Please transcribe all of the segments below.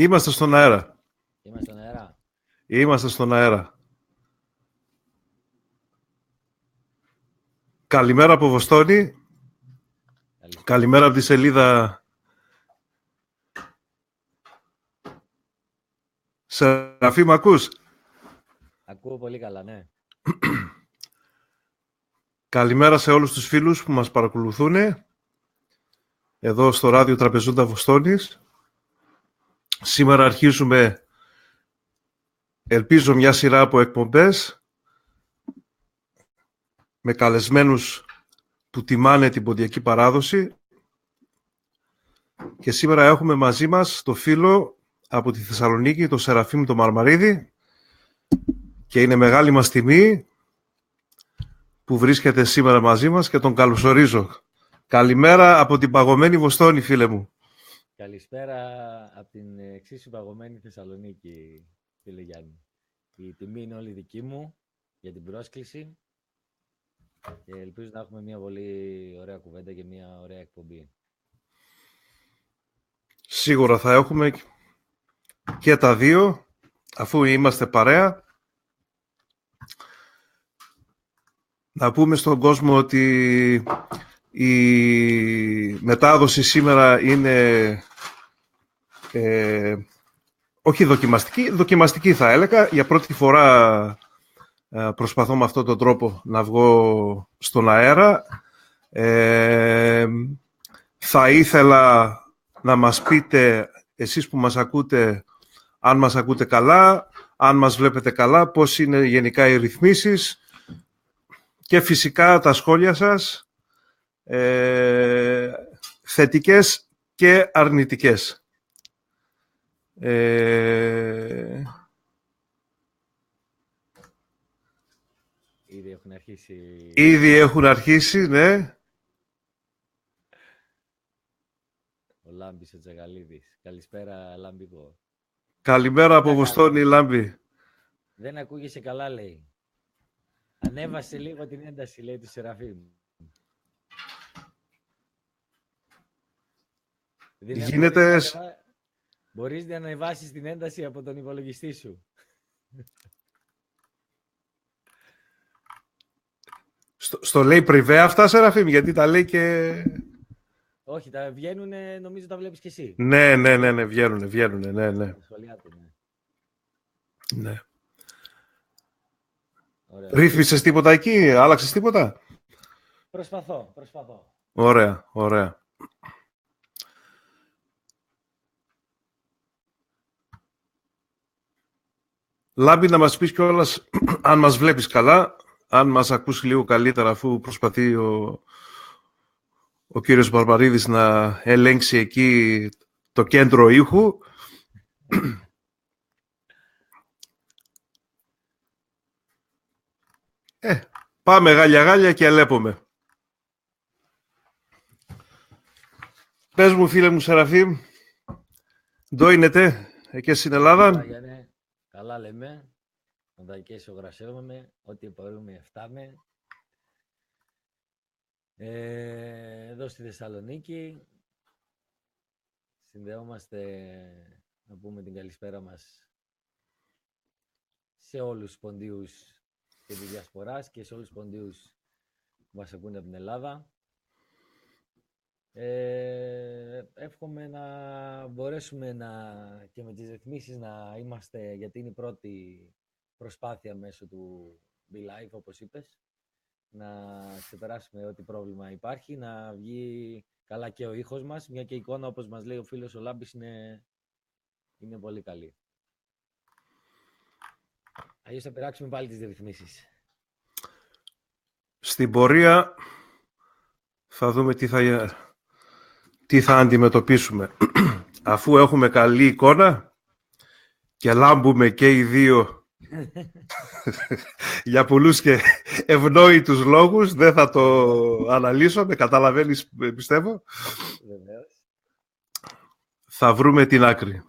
Είμαστε στον αέρα. Είμαστε στον αέρα. Είμαστε στον αέρα. Καλημέρα από Βοστόνη. Καλημέρα από τη σελίδα Σεραφείμ, μ' ακούς? Ακούω πολύ καλά, ναι. Καλημέρα σε όλους τους φίλους που μας παρακολουθούν εδώ στο ράδιο Τραπεζούντα Βοστόνης. Σήμερα αρχίζουμε, ελπίζω, μια σειρά από εκπομπές με καλεσμένους που τιμάνε την ποντιακή παράδοση. Και σήμερα έχουμε μαζί μας το φίλο από τη Θεσσαλονίκη, το Σεραφείμ το Μαρμαρίδη, και είναι μεγάλη μας τιμή που βρίσκεται σήμερα μαζί μας και τον καλωσορίζω. Καλημέρα από την παγωμένη Βοστόνη, φίλε μου. Καλησπέρα από την εξίσου παγωμένη Θεσσαλονίκη, φίλε Γιάννη. Η τιμή είναι όλη δική μου για την πρόσκληση και ελπίζω να έχουμε μια πολύ ωραία κουβέντα και μια ωραία εκπομπή. Σίγουρα θα έχουμε και τα δύο, αφού είμαστε παρέα. Να πούμε στον κόσμο ότι η μετάδοση σήμερα είναι όχι δοκιμαστική θα έλεγα. Για πρώτη φορά προσπαθώ με αυτόν τον τρόπο να βγω στον αέρα. Θα ήθελα να μας πείτε, εσείς που μας ακούτε, αν μας ακούτε καλά, αν μας βλέπετε καλά, πώς είναι γενικά οι ρυθμίσεις και φυσικά τα σχόλια σας, θετικές και αρνητικές. Ήδη έχουν αρχίσει. Ήδη έχουν αρχίσει, ναι. Ο Λάμπης ο Τζαγαλίδης. Καλησπέρα, Λάμπικο. Καλημέρα από Βοστόνη, Λάμπη. Δεν ακούγεσαι καλά, λέει. Ανέβασε λίγο την ένταση, λέει, του Σεραφείμ. Γίνεται... Μπορείς να ανεβάσεις την ένταση από τον υπολογιστή σου. Στο λέει πριβέ αυτά, Σεραφείμ, γιατί τα λέει και... Όχι, τα βγαίνουνε, νομίζω τα βλέπεις και εσύ. Ναι, βγαίνουνε, ναι. Ναι. Ρύθμισες τίποτα εκεί, άλλαξες τίποτα? Προσπαθώ. Ωραία. Λάμπη, να μας πεις κιόλας αν μας βλέπεις καλά, αν μας ακούς λίγο καλύτερα, αφού προσπαθεί ο κύριος Μπαρμπαρίδης να ελέγξει εκεί το κέντρο ήχου. Πάμε γάλια και αλέπουμε. Πες μου, φίλε μου Σεραφείμ, ντόινετε εκεί στην Ελλάδα? Καλά λέμε. Όταν και ισογρασεύουμε, ό,τι μπορούμε φτάμε. Εδώ στη Θεσσαλονίκη συνδεόμαστε, να πούμε την καλησπέρα μας σε όλους τους ποντίους και τη διασποράς και σε όλους τους ποντίους που μας ακούνε από την Ελλάδα. Εύχομαι να μπορέσουμε και με τις ρυθμίσεις να είμαστε, γιατί είναι η πρώτη προσπάθεια μέσω του Be Live, όπως είπες, να ξεπεράσουμε ό,τι πρόβλημα υπάρχει, να βγει καλά και ο ήχος μας, μια και η εικόνα, όπως μας λέει ο φίλος ο Λάμπης, είναι πολύ καλή. Αλλιώς θα περάξουμε πάλι τις ρυθμίσεις. Στην πορεία θα δούμε τι θα αντιμετωπίσουμε. Αφού έχουμε καλή εικόνα και λάμπουμε και οι δύο για πολλούς και ευνόητους λόγους, δεν θα το αναλύσω, με καταλαβαίνεις, πιστεύω. Θα βρούμε την άκρη.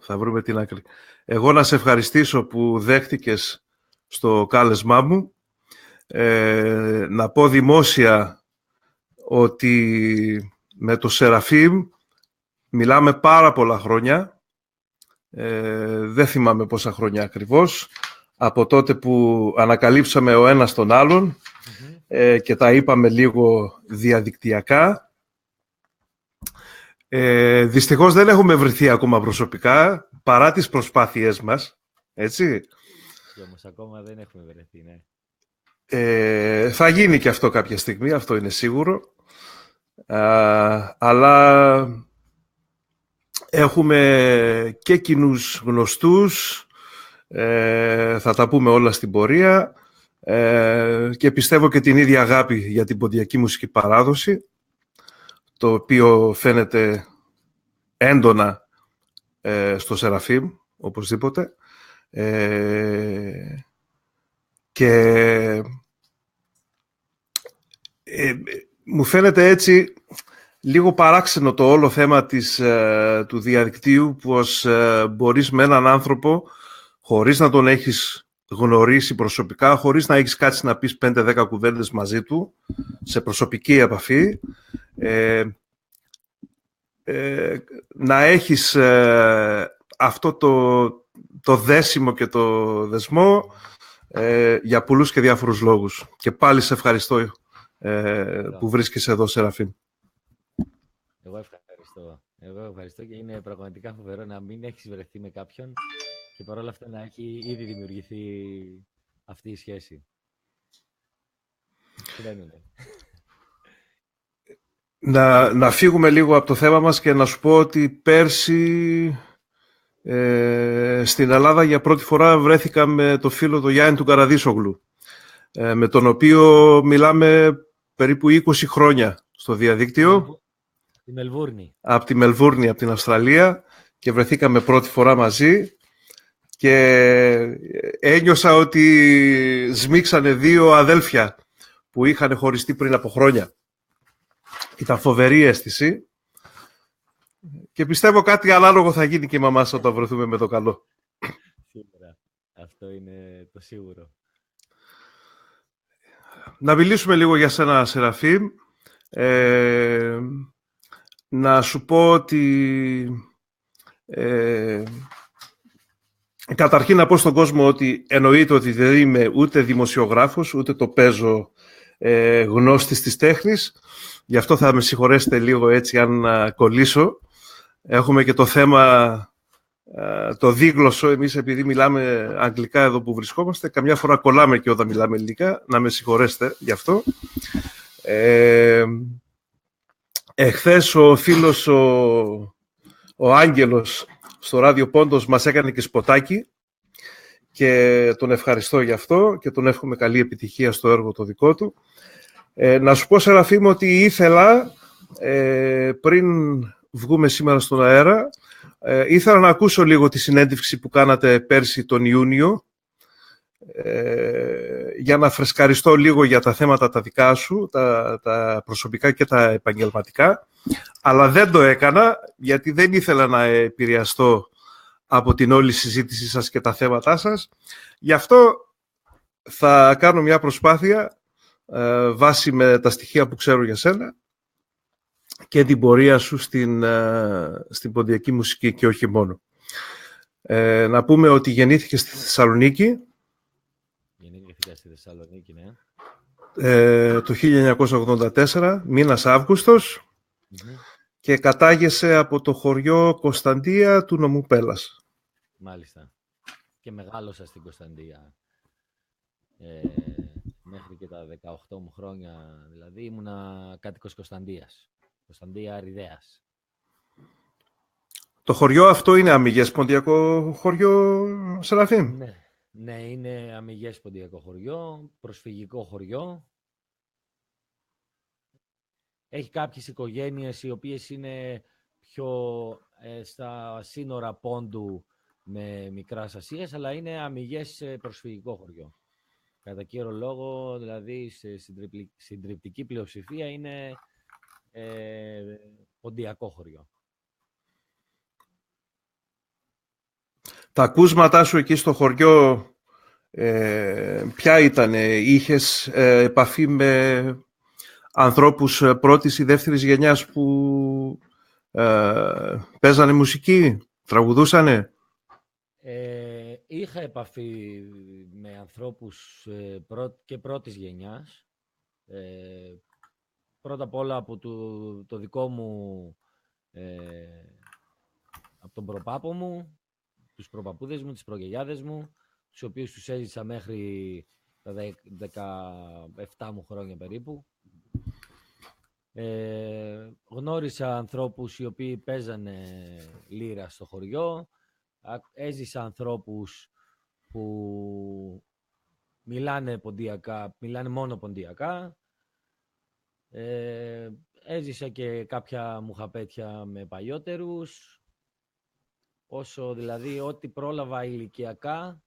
Εγώ να σε ευχαριστήσω που δέχτηκες στο κάλεσμά μου. Να πω δημόσια ότι με το Σεραφείμ μιλάμε πάρα πολλά χρόνια. Δεν θυμάμαι πόσα χρόνια ακριβώς, από τότε που ανακαλύψαμε ο ένας τον άλλον και τα είπαμε λίγο διαδικτυακά. Δυστυχώς δεν έχουμε βρεθεί ακόμα προσωπικά, παρά τις προσπάθειές μας, έτσι. Και όμως ακόμα δεν έχουμε βρεθεί, ναι. Θα γίνει και αυτό κάποια στιγμή, αυτό είναι σίγουρο. Αλλά έχουμε και κοινούς γνωστούς, θα τα πούμε όλα στην πορεία, και πιστεύω και την ίδια αγάπη για την ποντιακή μουσική παράδοση, το οποίο φαίνεται έντονα στο Σεραφείμ, οπωσδήποτε. Και μου φαίνεται έτσι λίγο παράξενο το όλο θέμα του διαδικτύου, πως μπορείς με έναν άνθρωπο, χωρίς να τον έχεις γνωρίσει προσωπικά, χωρίς να έχεις κάτσει να πεις 5-10 κουβέντες μαζί του, σε προσωπική επαφή, να έχεις αυτό το δέσιμο και το δεσμό για πολλούς και διάφορους λόγους. Και πάλι σε ευχαριστώ που βρίσκεσαι εδώ, Σεραφείμ. Εγώ ευχαριστώ και είναι πραγματικά φοβερό να μην έχεις βρεθεί με κάποιον και παρόλα αυτά να έχει ήδη δημιουργηθεί αυτή η σχέση. Να φύγουμε λίγο από το θέμα μας και να σου πω ότι πέρσι στην Ελλάδα για πρώτη φορά βρέθηκα με το φίλο του Γιάννη του Καραδίσογλου, με τον οποίο μιλάμε περίπου 20 χρόνια στο διαδίκτυο. Από τη Μελβούρνη, από την Αυστραλία, και βρεθήκαμε πρώτη φορά μαζί και ένιωσα ότι σμίξανε δύο αδέλφια που είχαν χωριστεί πριν από χρόνια. Ήταν φοβερή αίσθηση και πιστεύω κάτι ανάλογο θα γίνει και η μαμάς όταν βρεθούμε με το καλό. Σίγουρα. Αυτό είναι το σίγουρο. Να μιλήσουμε λίγο για σένα, Σεραφείμ. Να σου πω ότι καταρχήν να πω στον κόσμο ότι εννοείται ότι δεν είμαι ούτε δημοσιογράφος, ούτε το παίζω γνώστης της τέχνης. Γι' αυτό θα με συγχωρέσετε λίγο έτσι αν κολλήσω. Έχουμε και το θέμα το δίγλωσσο. Εμείς επειδή μιλάμε αγγλικά εδώ που βρισκόμαστε, καμιά φορά κολλάμε και όταν μιλάμε ελληνικά. Να με συγχωρέσετε γι' αυτό. Εχθές ο φίλος ο Άγγελος στο Ράδιο Πόντος μας έκανε και σποτάκι και τον ευχαριστώ γι' αυτό και τον εύχομαι καλή επιτυχία στο έργο το δικό του. Να σου πω, Σεραφείμ, ότι ήθελα πριν βγούμε σήμερα στον αέρα, ήθελα να ακούσω λίγο τη συνέντευξη που κάνατε πέρσι τον Ιούνιο, για να φρεσκαριστώ λίγο για τα θέματα τα δικά σου, τα προσωπικά και τα επαγγελματικά, αλλά δεν το έκανα γιατί δεν ήθελα να επηρεαστώ από την όλη συζήτησή σας και τα θέματά σας. Γι' αυτό θα κάνω μια προσπάθεια βάσει με τα στοιχεία που ξέρω για σένα και την πορεία σου στην ποντιακή μουσική και όχι μόνο. Να πούμε ότι γεννήθηκε στη Θεσσαλονίκη. Γεννήθηκα στη Θεσσαλονίκη, ναι. Το 1984, μήνας Αύγουστος, και κατάγεσαι από το χωριό Κωνσταντία του νομού Πέλλας. Μάλιστα. Και μεγάλωσα στην Κωνσταντία. Μέχρι και τα 18 μου χρόνια, δηλαδή, ήμουνα κάτοικος Κωνσταντίας. Κωνσταντία Αριδαίας. Το χωριό αυτό είναι αμυγές ποντιακό χωριό, Σεραφείμ? Ναι, είναι αμυγές ποντιακό χωριό, προσφυγικό χωριό. Έχει κάποιες οικογένειες οι οποίες είναι πιο στα σύνορα Πόντου με Μικράς Ασίας, αλλά είναι αμυγές προσφυγικό χωριό. Κατά κύριο λόγο, δηλαδή, στην συντριπτική πλειοψηφία είναι ποντιακό χωριό. Τα ακούσματά σου εκεί στο χωριό, ποια ήτανε? Είχες επαφή με ανθρώπους πρώτης ή δεύτερης γενιάς που παίζανε μουσική, τραγουδούσανε? Είχα επαφή με ανθρώπους και πρώτης γενιάς. Πρώτα απ' όλα από το δικό μου, από τον προπάπο μου, τους προπαπούδες μου, τις προγιαγιάδες μου, τους οποίους τους έζησα μέχρι τα 17 μου χρόνια περίπου. Γνώρισα ανθρώπους οι οποίοι παίζανε λύρα στο χωριό. Έζησα ανθρώπους που μιλάνε ποντιακά, μιλάνε μόνο ποντιακά. Έζησα και κάποια μουχαπέτια με παλιότερους. Όσο δηλαδή ό,τι πρόλαβα ηλικιακά,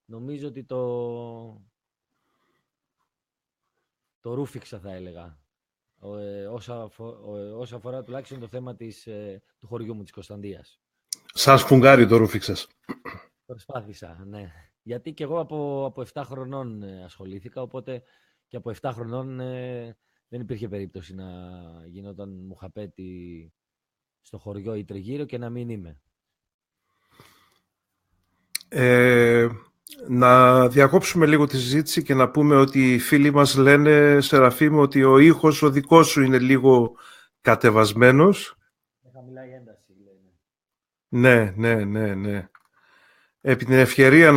νομίζω ότι το ρούφηξα, θα έλεγα. Όσα αφορά τουλάχιστον το θέμα του χωριού μου της Κωνσταντίας. Σαν σφουγγάρι το ρούφηξες. Προσπάθησα, ναι. Γιατί και εγώ από 7 χρονών ασχολήθηκα, οπότε και από 7 χρονών δεν υπήρχε περίπτωση να γινόταν μουχαπέτη στο χωριό ή τριγύρω και να μην είμαι. Να διακόψουμε λίγο τη συζήτηση και να πούμε ότι οι φίλοι μας λένε, Σεραφείμ, ότι ο ήχος ο δικός σου είναι λίγο κατεβασμένος. Χαμηλά η ένταση, λένε. Ναι. Επί την ευκαιρία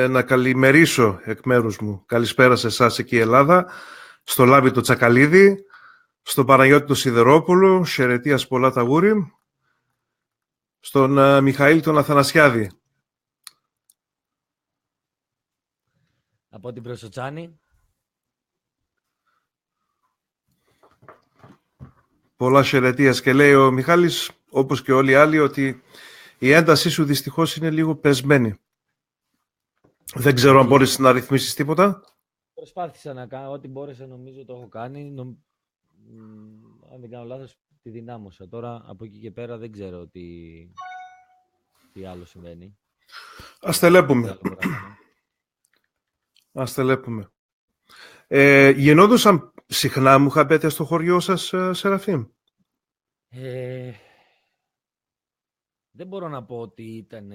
να καλημερίσω εκ μέρους μου. Καλησπέρα σε εσάς εκεί η Ελλάδα, στο Λάμπη το Τσακαλίδη, στον Παναγιώτη το Σιδερόπουλο, χαιρετίας πολλά τα γούρι, στον Μιχαήλ τον Αθανασιάδη. Από την Προσοτσάνη. Πολλά χαιρετίας και λέει ο Μιχάλης, όπως και όλοι οι άλλοι, ότι η έντασή σου δυστυχώς είναι λίγο πεσμένη. Δεν ξέρω αν μπορείς να ρυθμίσεις τίποτα. Προσπάθησα να κάνω ό,τι μπόρεσα, νομίζω το έχω κάνει. Αν δεν κάνω λάθος, τη δυνάμωσα. Τώρα από εκεί και πέρα δεν ξέρω τι άλλο συμβαίνει. Ας τελέπουμε. Γινόντουσαν συχνά μουχαπέτια στο χωριό σας, Σεραφείμ? Δεν μπορώ να πω ότι ήταν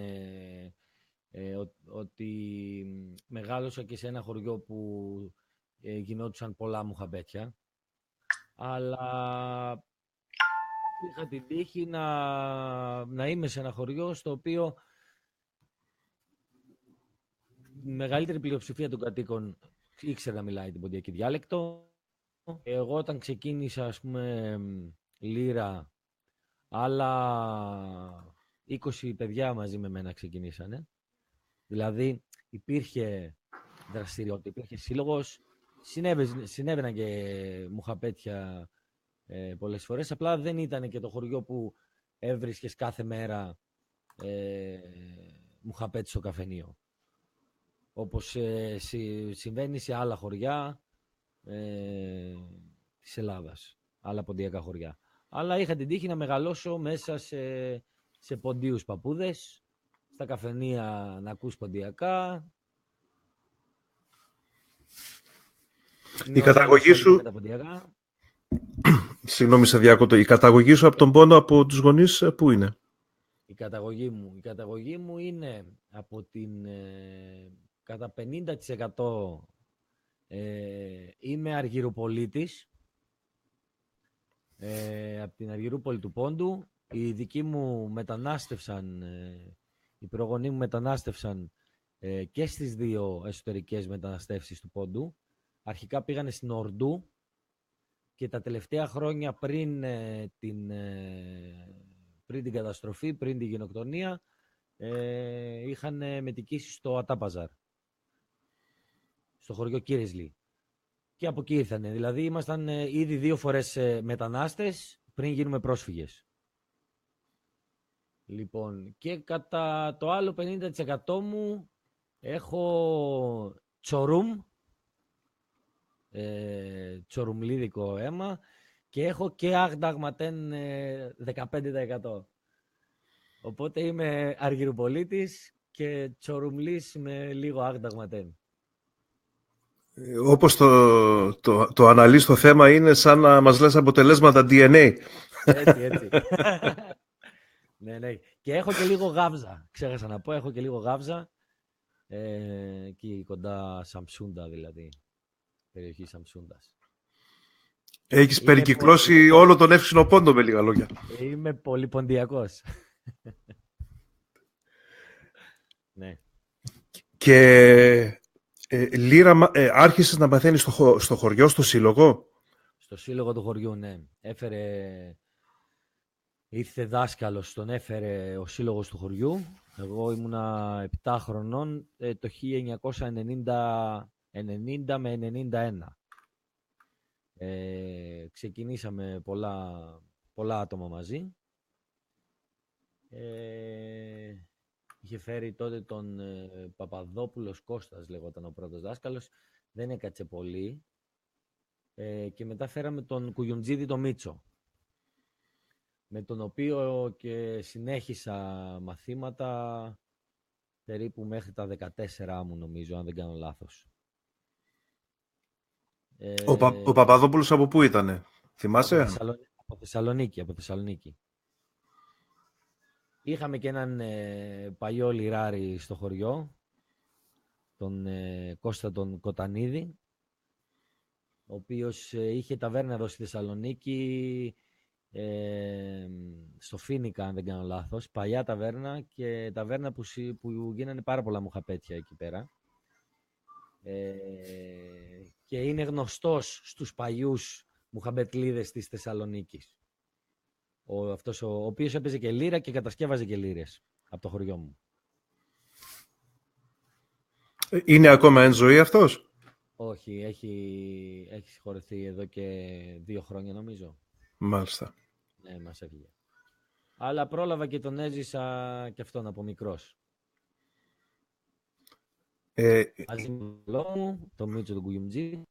ότι μεγάλωσα και σε ένα χωριό που γινόντουσαν πολλά μουχαπέτια, αλλά είχα την τύχη να είμαι σε ένα χωριό στο οποίο η μεγαλύτερη πλειοψηφία των κατοίκων ήξερε να μιλάει την ποντιακή διάλεκτο. Εγώ όταν ξεκίνησα, ας πούμε, λύρα, άλλα 20 παιδιά μαζί με μένα ξεκινήσανε. Δηλαδή υπήρχε δραστηριότητα, υπήρχε σύλλογος, συνέβαιναν και μουχαπέτια πολλές φορές, απλά δεν ήταν και το χωριό που έβρισκες κάθε μέρα μουχαπέτη στο καφενείο. Όπως συμβαίνει σε άλλα χωριά της Ελλάδας, άλλα ποντιακά χωριά. Αλλά είχα την τύχη να μεγαλώσω μέσα σε ποντίους παππούδες, στα καφενεία να ακούς ποντιακά. Η καταγωγή σου... Συγγνώμη, σε διακόπτω. Η καταγωγή σου από τον Πόντο, από τους γονείς, πού είναι? Η καταγωγή μου είναι από την... κατά 50% είμαι Αργυροπολίτης, από την Αργυρούπολη του Πόντου. Οι δικοί μου μετανάστευσαν, οι προγονείς μου μετανάστευσαν και στις δύο εσωτερικές μεταναστεύσεις του Πόντου. Αρχικά πήγανε στην Ορντού και τα τελευταία χρόνια πριν την καταστροφή, πριν την γενοκτονία, είχαν μετικήσει στο Ατάπαζαρ, στο χωριό Κύρισλι. Και από εκεί ήρθανε. Δηλαδή ήμασταν ήδη 2 φορές μετανάστες πριν γίνουμε πρόσφυγες. Λοιπόν, και κατά το άλλο 50% μου έχω τσορουμλίδικο αίμα και έχω και Αγνταγματέν 15%. Οπότε είμαι Αργυρουπολίτης και τσορουμλής με λίγο Αγνταγματέν. Όπως το αναλύεις το θέμα, είναι σαν να μας λες αποτελέσματα DNA. Έτσι. Ναι. Και έχω και λίγο γάβζα. Ξέχασα να πω, έχω και λίγο γάβζα. Εκεί κοντά Σαμψούντα δηλαδή. Περιοχή Σαμψούντας. Έχεις περικυκλώσει όλο τον εύξηνο πόντο με λίγα λόγια. Είμαι πολύ ποντιακός. Ναι. Και Λύρα, άρχισες να μαθαίνεις στο χωριό, στο σύλλογο. Στο σύλλογο του χωριού, ναι. Ήρθε δάσκαλος, τον έφερε ο σύλλογος του χωριού. Εγώ ήμουνα 7 χρονών το 1990 με 91. Ξεκινήσαμε πολλά άτομα μαζί. Είχε φέρει τότε τον Παπαδόπουλος Κώστας, λεγόταν ο πρώτος δάσκαλος. Δεν έκατσε πολύ. Και μετά φέραμε τον Κουγιουντζίδη το Μίτσο, με τον οποίο και συνέχισα μαθήματα περίπου μέχρι τα 14 μου, νομίζω, αν δεν κάνω λάθος. Ο Παπαδόπουλος από πού ήτανε, θυμάσαι? Από Θεσσαλονίκη. Είχαμε και έναν παλιό λιράρι στο χωριό, τον Κώστα τον Κοτανίδη, ο οποίος είχε ταβέρνα εδώ στη Θεσσαλονίκη, στο Φίνικα, αν δεν κάνω λάθος, παλιά ταβέρνα, και ταβέρνα που γίνανε πάρα πολλά μουχαπέτια εκεί πέρα. Και είναι γνωστός στους παλιούς μουχαμπετλίδες της Θεσσαλονίκης. Αυτός ο οποίος έπαιζε και λύρα και κατασκεύαζε και λύρες από το χωριό μου. Είναι ακόμα εν ζωή αυτός? Όχι, έχει συγχωρεθεί εδώ και 2 χρόνια, νομίζω. Μάλιστα. Ναι, μας έφυγε. Αλλά πρόλαβα και τον έζησα και αυτόν από μικρός. Μαζί με τον λόγο, το Μίτσο του Κουγιουμτζή.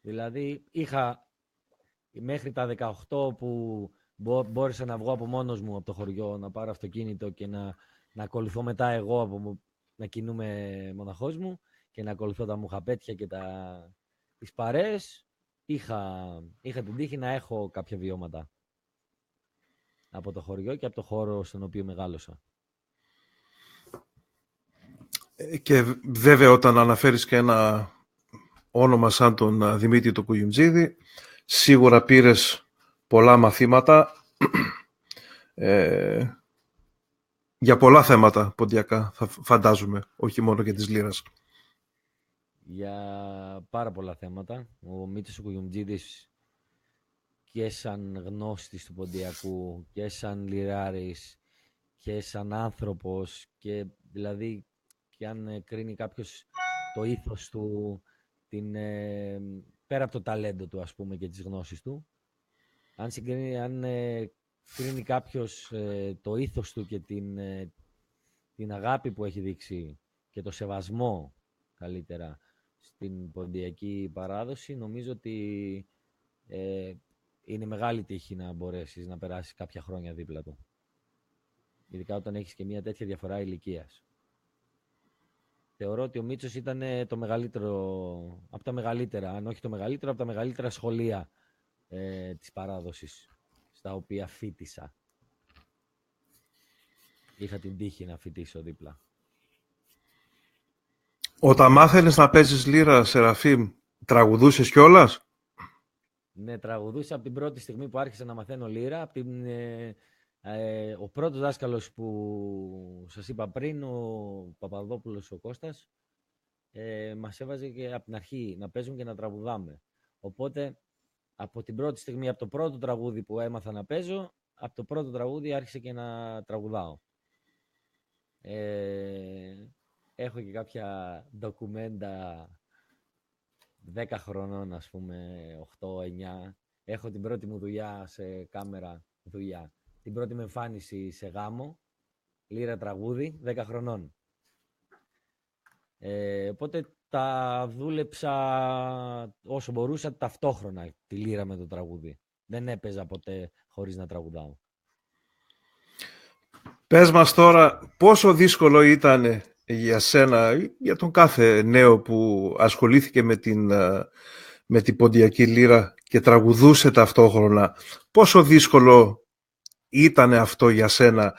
Δηλαδή, είχα μέχρι τα 18 που μπόρεσα να βγω από μόνος μου από το χωριό, να πάρω αυτοκίνητο και να ακολουθώ μετά εγώ, να κινούμαι μοναχός μου και να ακολουθώ τα μουχαπέτια και τις παρέες. Είχα την τύχη να έχω κάποια βιώματα από το χωριό και από το χώρο στον οποίο μεγάλωσα. Και βέβαια όταν αναφέρεις και ένα όνομα σαν τον Δημήτρη τον Κουγιουντζίδη, σίγουρα πήρες πολλά μαθήματα για πολλά θέματα ποντιακά, φαντάζομαι, όχι μόνο για της λύρας. Για πάρα πολλά θέματα. Ο Μίτσος ο Κουγιουντζίδης, και σαν γνώστης του ποντιακού και σαν λυράρης και σαν άνθρωπος, και δηλαδή και αν κρίνει κάποιος το ήθος του, πέρα από το ταλέντο του, ας πούμε, και τις γνώσεις του, αν κρίνει κάποιος το ήθος του και την αγάπη που έχει δείξει και το σεβασμό, καλύτερα, στην ποντιακή παράδοση, νομίζω ότι είναι μεγάλη τύχη να μπορέσεις να περάσεις κάποια χρόνια δίπλα του. Ειδικά όταν έχεις και μια τέτοια διαφορά ηλικίας. Θεωρώ ότι ο Μίτσος ήταν το μεγαλύτερο, από τα μεγαλύτερα, αν όχι το μεγαλύτερο, από τα μεγαλύτερα σχολεία της παράδοσης, στα οποία φοίτησα. Είχα την τύχη να φοιτήσω δίπλα. Όταν μάθαινες να παίζεις λύρα, Σεραφείμ, τραγουδούσες κιόλας? Ναι, τραγουδούσα από την πρώτη στιγμή που άρχισα να μαθαίνω λύρα. Ο πρώτος δάσκαλος που σας είπα πριν, ο Παπαδόπουλος ο Κώστας, μας έβαζε και από την αρχή να παίζουμε και να τραγουδάμε. Οπότε, από την πρώτη στιγμή, από το πρώτο τραγούδι που έμαθα να παίζω, από το πρώτο τραγούδι άρχισα και να τραγουδάω. Έχω και κάποια ντοκουμέντα 10 χρονών, ας πούμε, 8-9. Έχω την πρώτη μου δουλειά σε κάμερα, την πρώτη μου εμφάνιση σε γάμο, λύρα τραγούδι, 10 χρονών. Οπότε τα δούλεψα όσο μπορούσα ταυτόχρονα, τη λύρα με το τραγούδι. Δεν έπαιζα ποτέ χωρίς να τραγουδάω. Πες μας τώρα, πόσο δύσκολο ήταν για σένα, για τον κάθε νέο που ασχολήθηκε με την ποντιακή λύρα και τραγουδούσε ταυτόχρονα, πόσο δύσκολο ήταν αυτό για σένα.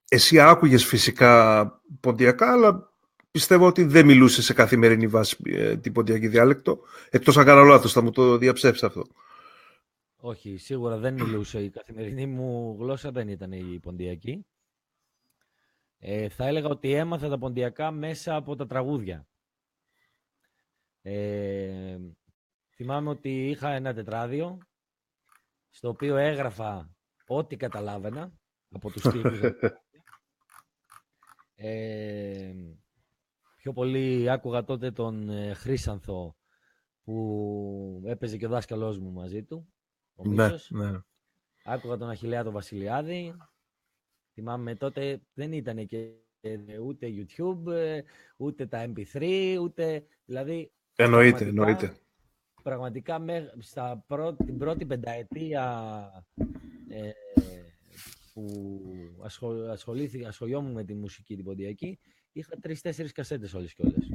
Εσύ άκουγες φυσικά ποντιακά, αλλά πιστεύω ότι δεν μιλούσε σε καθημερινή βάση την ποντιακή διάλεκτο. Εκτός αν κάνω λάθος, θα μου το διαψεύσει αυτό. Όχι, σίγουρα δεν μιλούσε. Η καθημερινή μου γλώσσα δεν ήταν η ποντιακή. Θα έλεγα ότι έμαθα τα ποντιακά μέσα από τα τραγούδια. Θυμάμαι ότι είχα ένα τετράδιο στο οποίο έγραφα ό,τι καταλάβαινα από τους στίχους. Πιο πολύ άκουγα τότε τον Χρύσανθο που έπαιζε και ο δάσκαλός μου μαζί του. Ναι. Άκουγα τον Αχιλλέα τον Βασιλιάδη. Θυμάμαι τότε δεν ήταν και ούτε YouTube, ούτε τα MP3, ούτε... Δηλαδή, εννοείται. Πραγματικά την πρώτη πενταετία που ασχολιόμουν με τη μουσική την ποντιακή, είχα 3-4 κασέτες όλες και όλες.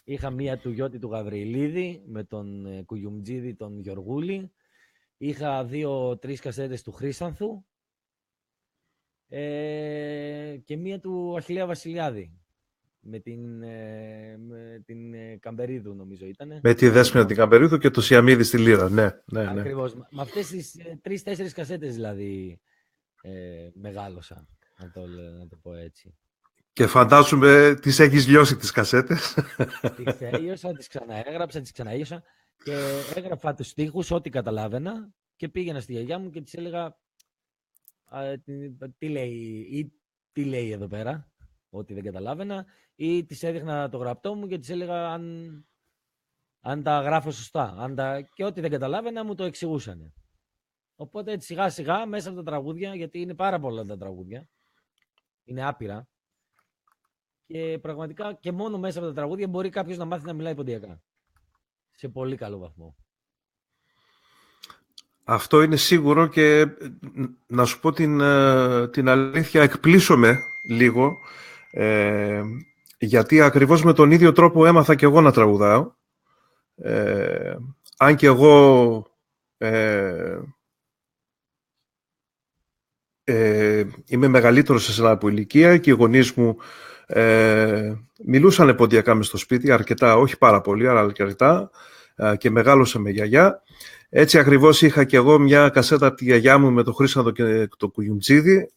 Είχα μία του Γιώτη του Γαβριλίδη με τον Κουγιουμτζίδη τον Γιωργούλη. Είχα 2-3 κασέτες του Χρύσανθου και μία του Αχιλλέα Βασιλιάδη με την Καμπερίδου, νομίζω ήτανε. Με τη Δέσποινα την Καμπερίδου και το Σιαμίδη στη Λύρα, ναι. Ακριβώς. Με αυτές τις 3-4 κασέτες δηλαδή μεγάλωσα, να το πω έτσι. Και φαντάζομαι τις έχεις λιώσει τις κασέτες. Τις έλειωσα, τις ξαναέγραψα, τις ξαναέλειωσα και έγραφα τους στίχους ό,τι καταλάβαινα και πήγαινα στη γιαγιά μου και της έλεγα τι λέει εδώ πέρα, ό,τι δεν καταλάβαινα, ή της έδειχνα το γραπτό μου και της έλεγα αν τα γράφω σωστά. Και ό,τι δεν καταλάβαινα μου το εξηγούσανε. Οπότε έτσι σιγά σιγά μέσα από τα τραγούδια, γιατί είναι πάρα πολλά τα τραγούδια, είναι άπειρα, και πραγματικά και μόνο μέσα από τα τραγούδια μπορεί κάποιος να μάθει να μιλάει ποντιακά. Σε πολύ καλό βαθμό. Αυτό είναι σίγουρο και να σου πω την αλήθεια, εκπλήσωμαι λίγο, γιατί ακριβώς με τον ίδιο τρόπο έμαθα και εγώ να τραγουδάω. Αν και εγώ είμαι μεγαλύτερος σε εσένα από ηλικία και οι γονείς μου μιλούσαν ποντιακά μες στο σπίτι, αρκετά, όχι πάρα πολύ, αλλά αρκετά, και μεγάλωσα με γιαγιά. Έτσι ακριβώς είχα και εγώ μια κασέτα από τη γιαγιά μου με το Χρύσανθο και το Κουγιουμτζίδη,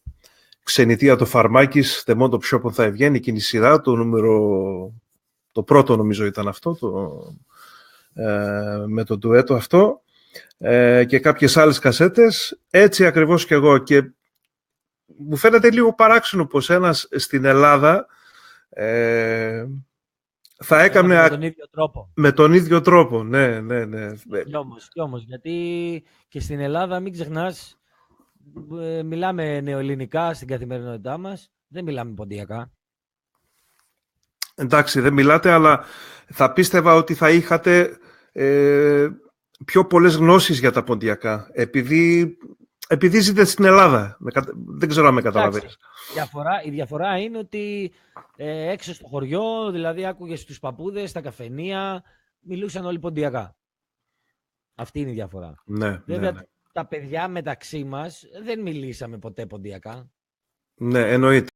Ξενιτεία το Φαρμάκης, Τεμόν το Ψιόπον θα ευγαίνει, εκείνη η σειρά, το πρώτο νομίζω ήταν αυτό, με το ντουέτο αυτό, και κάποιες άλλες κασέτες. Έτσι ακριβώς και εγώ, και μου φαίνεται λίγο παράξενο πως ένας στην Ελλάδα θα έκανε με τον ίδιο τρόπο. Ναι. Κι όμως, γιατί και στην Ελλάδα, μην ξεχνάς, μιλάμε νεοελληνικά στην καθημερινότητά μας, δεν μιλάμε ποντιακά. Εντάξει, δεν μιλάτε, αλλά θα πίστευα ότι θα είχατε πιο πολλές γνώσεις για τα ποντιακά, επειδή ζείτε στην Ελλάδα. Δεν ξέρω αν με καταλαβαίνεις. Η διαφορά είναι ότι έξω στο χωριό, δηλαδή άκουγες τους παππούδες, στα καφενεία, μιλούσαν όλοι ποντιακά. Αυτή είναι η διαφορά. Ναι, βέβαια, ναι. Τα παιδιά μεταξύ μας δεν μιλήσαμε ποτέ ποντιακά. Ναι, εννοείται.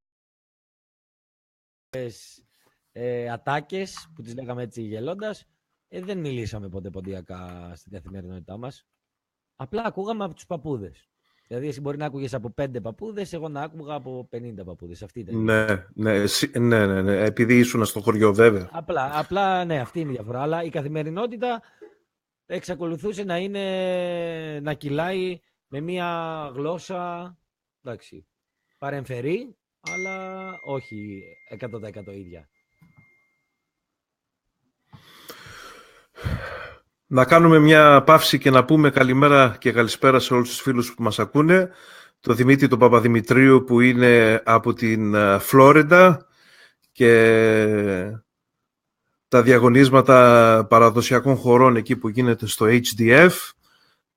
Ατάκες, που τις λέγαμε έτσι γελώντας, δεν μιλήσαμε ποτέ ποντιακά στην καθημερινότητά μας. Απλά ακούγαμε από τους παππούδες. Δηλαδή, εσύ μπορεί να άκουγες από 5 παππούδες, εγώ να άκουγα από 50 παππούδες. Αυτή ήταν. Ναι. Επειδή ήσουν στο χωριό, βέβαια. Απλά, ναι, αυτή είναι η διαφορά. Αλλά η καθημερινότητα εξακολουθούσε να κυλάει με μία γλώσσα, εντάξει, παρεμφερή, αλλά όχι 100% ίδια. Να κάνουμε μια παύση και να πούμε καλημέρα και καλησπέρα σε όλους τους φίλους που μας ακούνε. Το Δημήτρη τον Παπαδημητρίου που είναι από την Φλόριντα και τα διαγωνίσματα παραδοσιακών χωρών εκεί που γίνεται στο HDF.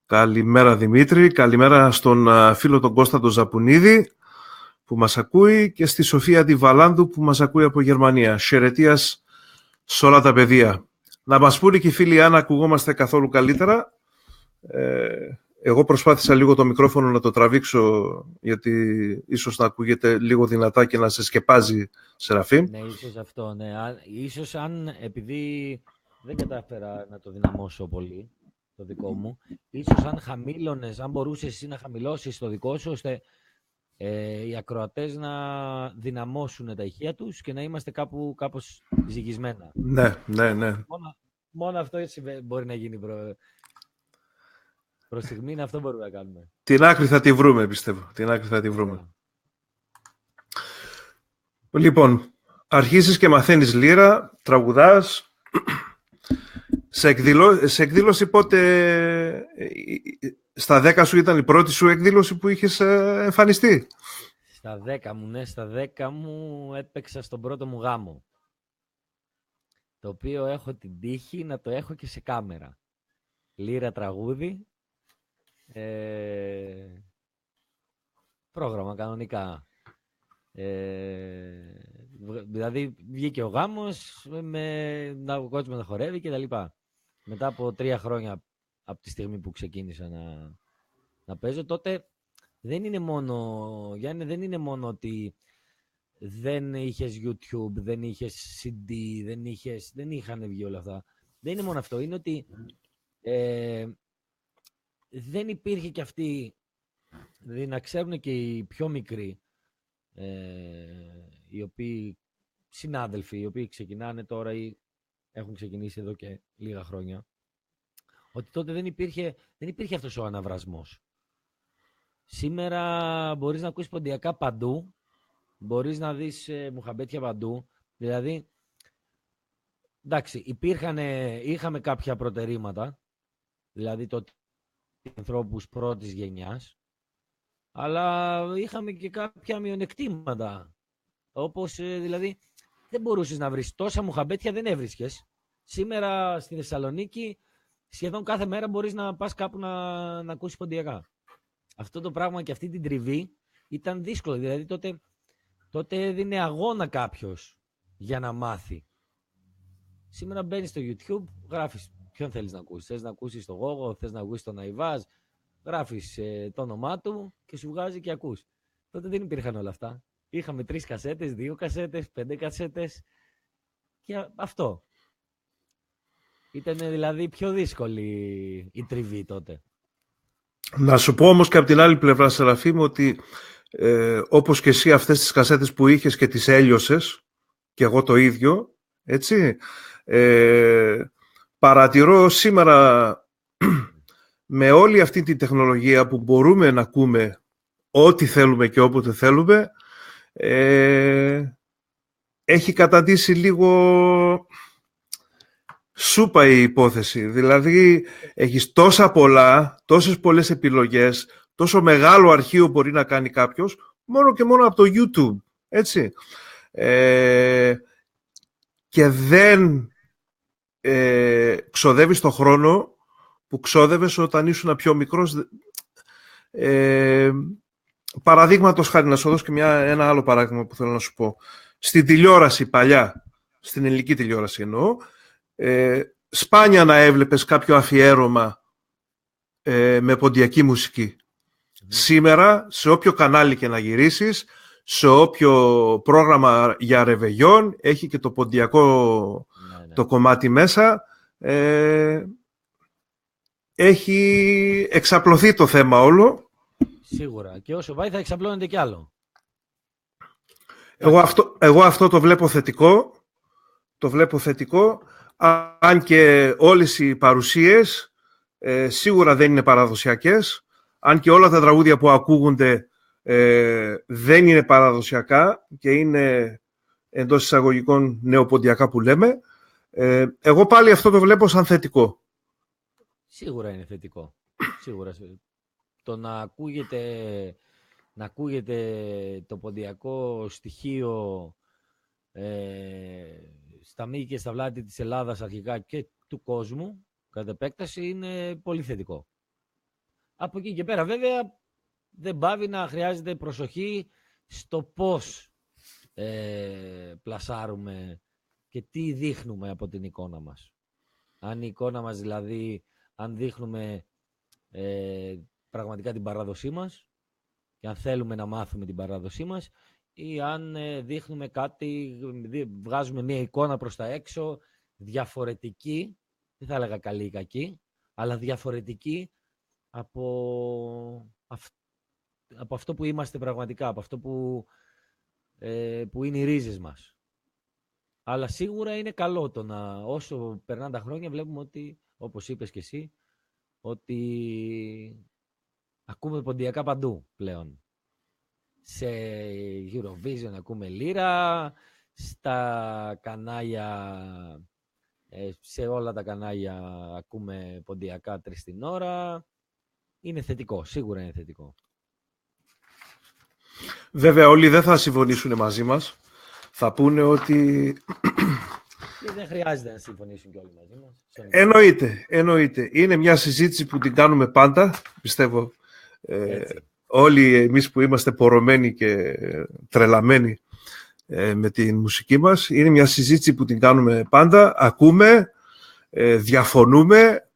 Καλημέρα Δημήτρη, καλημέρα στον φίλο τον Κώστα τον Ζαπουνίδη που μας ακούει και στη Σοφία Ντιβαλάνδου που μας ακούει από Γερμανία. Χαιρετίας σε όλα τα παιδεία. Να μας πούνε και οι φίλοι αν ακουγόμαστε καθόλου καλύτερα. Εγώ προσπάθησα λίγο το μικρόφωνο να το τραβήξω, γιατί ίσως να ακούγεται λίγο δυνατά και να σε σκεπάζει, Σεραφείμ. Ναι, ίσως αυτό, ναι. Ίσως αν, επειδή δεν κατάφερα να το δυναμώσω πολύ, το δικό μου, ίσως αν χαμήλωνες, αν μπορούσες εσύ να χαμηλώσεις το δικό σου, ώστε οι ακροατές να δυναμώσουν τα ηχεία τους και να είμαστε κάπως ζυγισμένα. Ναι. Μόνο αυτό έτσι μπορεί να γίνει προς στιγμή, αυτό μπορούμε να κάνουμε. Την άκρη θα τη βρούμε, πιστεύω. Την άκρη θα τη βρούμε. Λοιπόν, αρχίζεις και μαθαίνεις λύρα, τραγουδάς. Σε εκδήλωση πότε, στα 10 σου ήταν η πρώτη σου εκδήλωση που είχες εμφανιστεί? Στα 10 μου, ναι, στα 10 μου έπαιξα στον πρώτο μου γάμο. Το οποίο έχω την τύχη να το έχω και σε κάμερα. Λύρα, τραγούδι. Πρόγραμμα κανονικά. Δηλαδή βγήκε ο γάμος ο κόσμος να χορεύει και τα λοιπά. Μετά από 3 χρόνια από τη στιγμή που ξεκίνησα να παίζω, τότε δεν είναι μόνο, Γιάννη, δεν είναι μόνο ότι δεν είχες YouTube, δεν είχες CD, δεν είχαν βγει όλα αυτά. Δεν είναι μόνο αυτό, είναι ότι δεν υπήρχε και αυτή, δηλαδή να ξέρουν και οι πιο μικροί, οι οποίοι συνάδελφοι, οι οποίοι ξεκινάνε τώρα ή έχουν ξεκινήσει εδώ και λίγα χρόνια, ότι τότε δεν υπήρχε αυτός ο αναβρασμός. Σήμερα μπορείς να ακούσεις ποντιακά παντού, μπορείς να δεις μουχαμπέτια παντού, δηλαδή, εντάξει, είχαμε κάποια προτερήματα, δηλαδή τότε ανθρώπους πρώτης γενιάς, αλλά είχαμε και κάποια μειονεκτήματα. Όπως, δηλαδή, δεν μπορούσες να βρεις τόσα μουχαμπέτια, δεν έβρισκες. Σήμερα στη Θεσσαλονίκη, σχεδόν κάθε μέρα μπορείς να πας κάπου να ακούσεις ποντιακά. Αυτό το πράγμα και αυτή την τριβή ήταν δύσκολο. Δηλαδή, τότε έδινε αγώνα κάποιος για να μάθει. Σήμερα μπαίνεις στο YouTube, γράφεις ποιον θέλεις να ακούσεις. Θες να ακούσεις τον Γόγο, θες να ακούσεις τον Αϊβάζ, γράφεις το όνομά του και σου βγάζει και ακούς. Τότε δεν υπήρχαν όλα αυτά. Είχαμε 3 κασέτες, 2 κασέτες, 5 κασέτες και αυτό. Ήταν δηλαδή πιο δύσκολη η τριβή τότε. Να σου πω όμως και από την άλλη πλευρά, Σεραφείμ, ότι όπως και εσύ αυτές τις κασέτες που είχες και τις έλειωσες, και εγώ το ίδιο, έτσι, παρατηρώ σήμερα με όλη αυτή την τεχνολογία που μπορούμε να ακούμε ό,τι θέλουμε και όποτε θέλουμε, έχει καταντήσει λίγο σούπα η υπόθεση. Δηλαδή, έχεις τόσες πολλές επιλογές, τόσο μεγάλο αρχείο μπορεί να κάνει κάποιος, μόνο και μόνο από το YouTube, έτσι. Και δεν ξοδεύεις το χρόνο που ξόδευες όταν ήσουν πιο μικρός. Παραδείγματος χάρη, να σου δώσω και ένα άλλο παράδειγμα που θέλω να σου πω. Στην τηλεόραση παλιά, στην ελληνική τηλεόραση εννοώ, σπάνια να έβλεπες κάποιο αφιέρωμα με ποντιακή μουσική. Σήμερα, σε όποιο κανάλι και να γυρίσεις, σε όποιο πρόγραμμα για ρεβεγιόν, έχει και το ποντιακό το κομμάτι μέσα. Έχει εξαπλωθεί το θέμα όλο. Σίγουρα. Και όσο πάει θα εξαπλώνεται κι άλλο. Εγώ αυτό το βλέπω θετικό. Το βλέπω θετικό. Αν και όλες οι παρουσίες σίγουρα δεν είναι παραδοσιακές. Αν και όλα τα τραγούδια που ακούγονται δεν είναι παραδοσιακά και είναι εντός εισαγωγικών νεοποντιακά που λέμε. Εγώ πάλι αυτό το βλέπω σαν θετικό. Σίγουρα είναι θετικό. Σίγουρα. Το να ακούγεται το ποντιακό στοιχείο στα μήκη και στα βλάτη της Ελλάδας αρχικά και του κόσμου, κατά επέκταση, είναι πολύ θετικό. Από εκεί και πέρα, βέβαια, δεν πάβει να χρειάζεται προσοχή στο πώς πλασάρουμε και τι δείχνουμε από την εικόνα μας. Αν η εικόνα μας, δηλαδή, αν δείχνουμε πραγματικά την παράδοσή μας και αν θέλουμε να μάθουμε την παράδοσή μας ή αν δείχνουμε κάτι, βγάζουμε μια εικόνα προς τα έξω διαφορετική, δεν θα έλεγα καλή ή κακή, αλλά διαφορετική από αυτό που είμαστε πραγματικά, από αυτό που είναι οι ρίζες μας. Αλλά σίγουρα είναι καλό το να, όσο περνάνε τα χρόνια, βλέπουμε ότι, όπως είπες και εσύ, ότι ακούμε ποντιακά παντού πλέον. Σε Eurovision ακούμε λύρα, στα κανάλια, σε όλα τα κανάλια ακούμε ποντιακά 3 την ώρα. Είναι θετικό, σίγουρα είναι θετικό. Βέβαια όλοι δεν θα συμφωνήσουν μαζί μας. Θα πούνε ότι... Και δεν χρειάζεται να συμφωνήσουν και όλοι μαζί μας. Εννοείται. Είναι μια συζήτηση που την κάνουμε πάντα, πιστεύω. Όλοι εμείς που είμαστε πορωμένοι και τρελαμένοι με τη μουσική μας, είναι μια συζήτηση που την κάνουμε πάντα. Ακούμε, διαφωνούμε,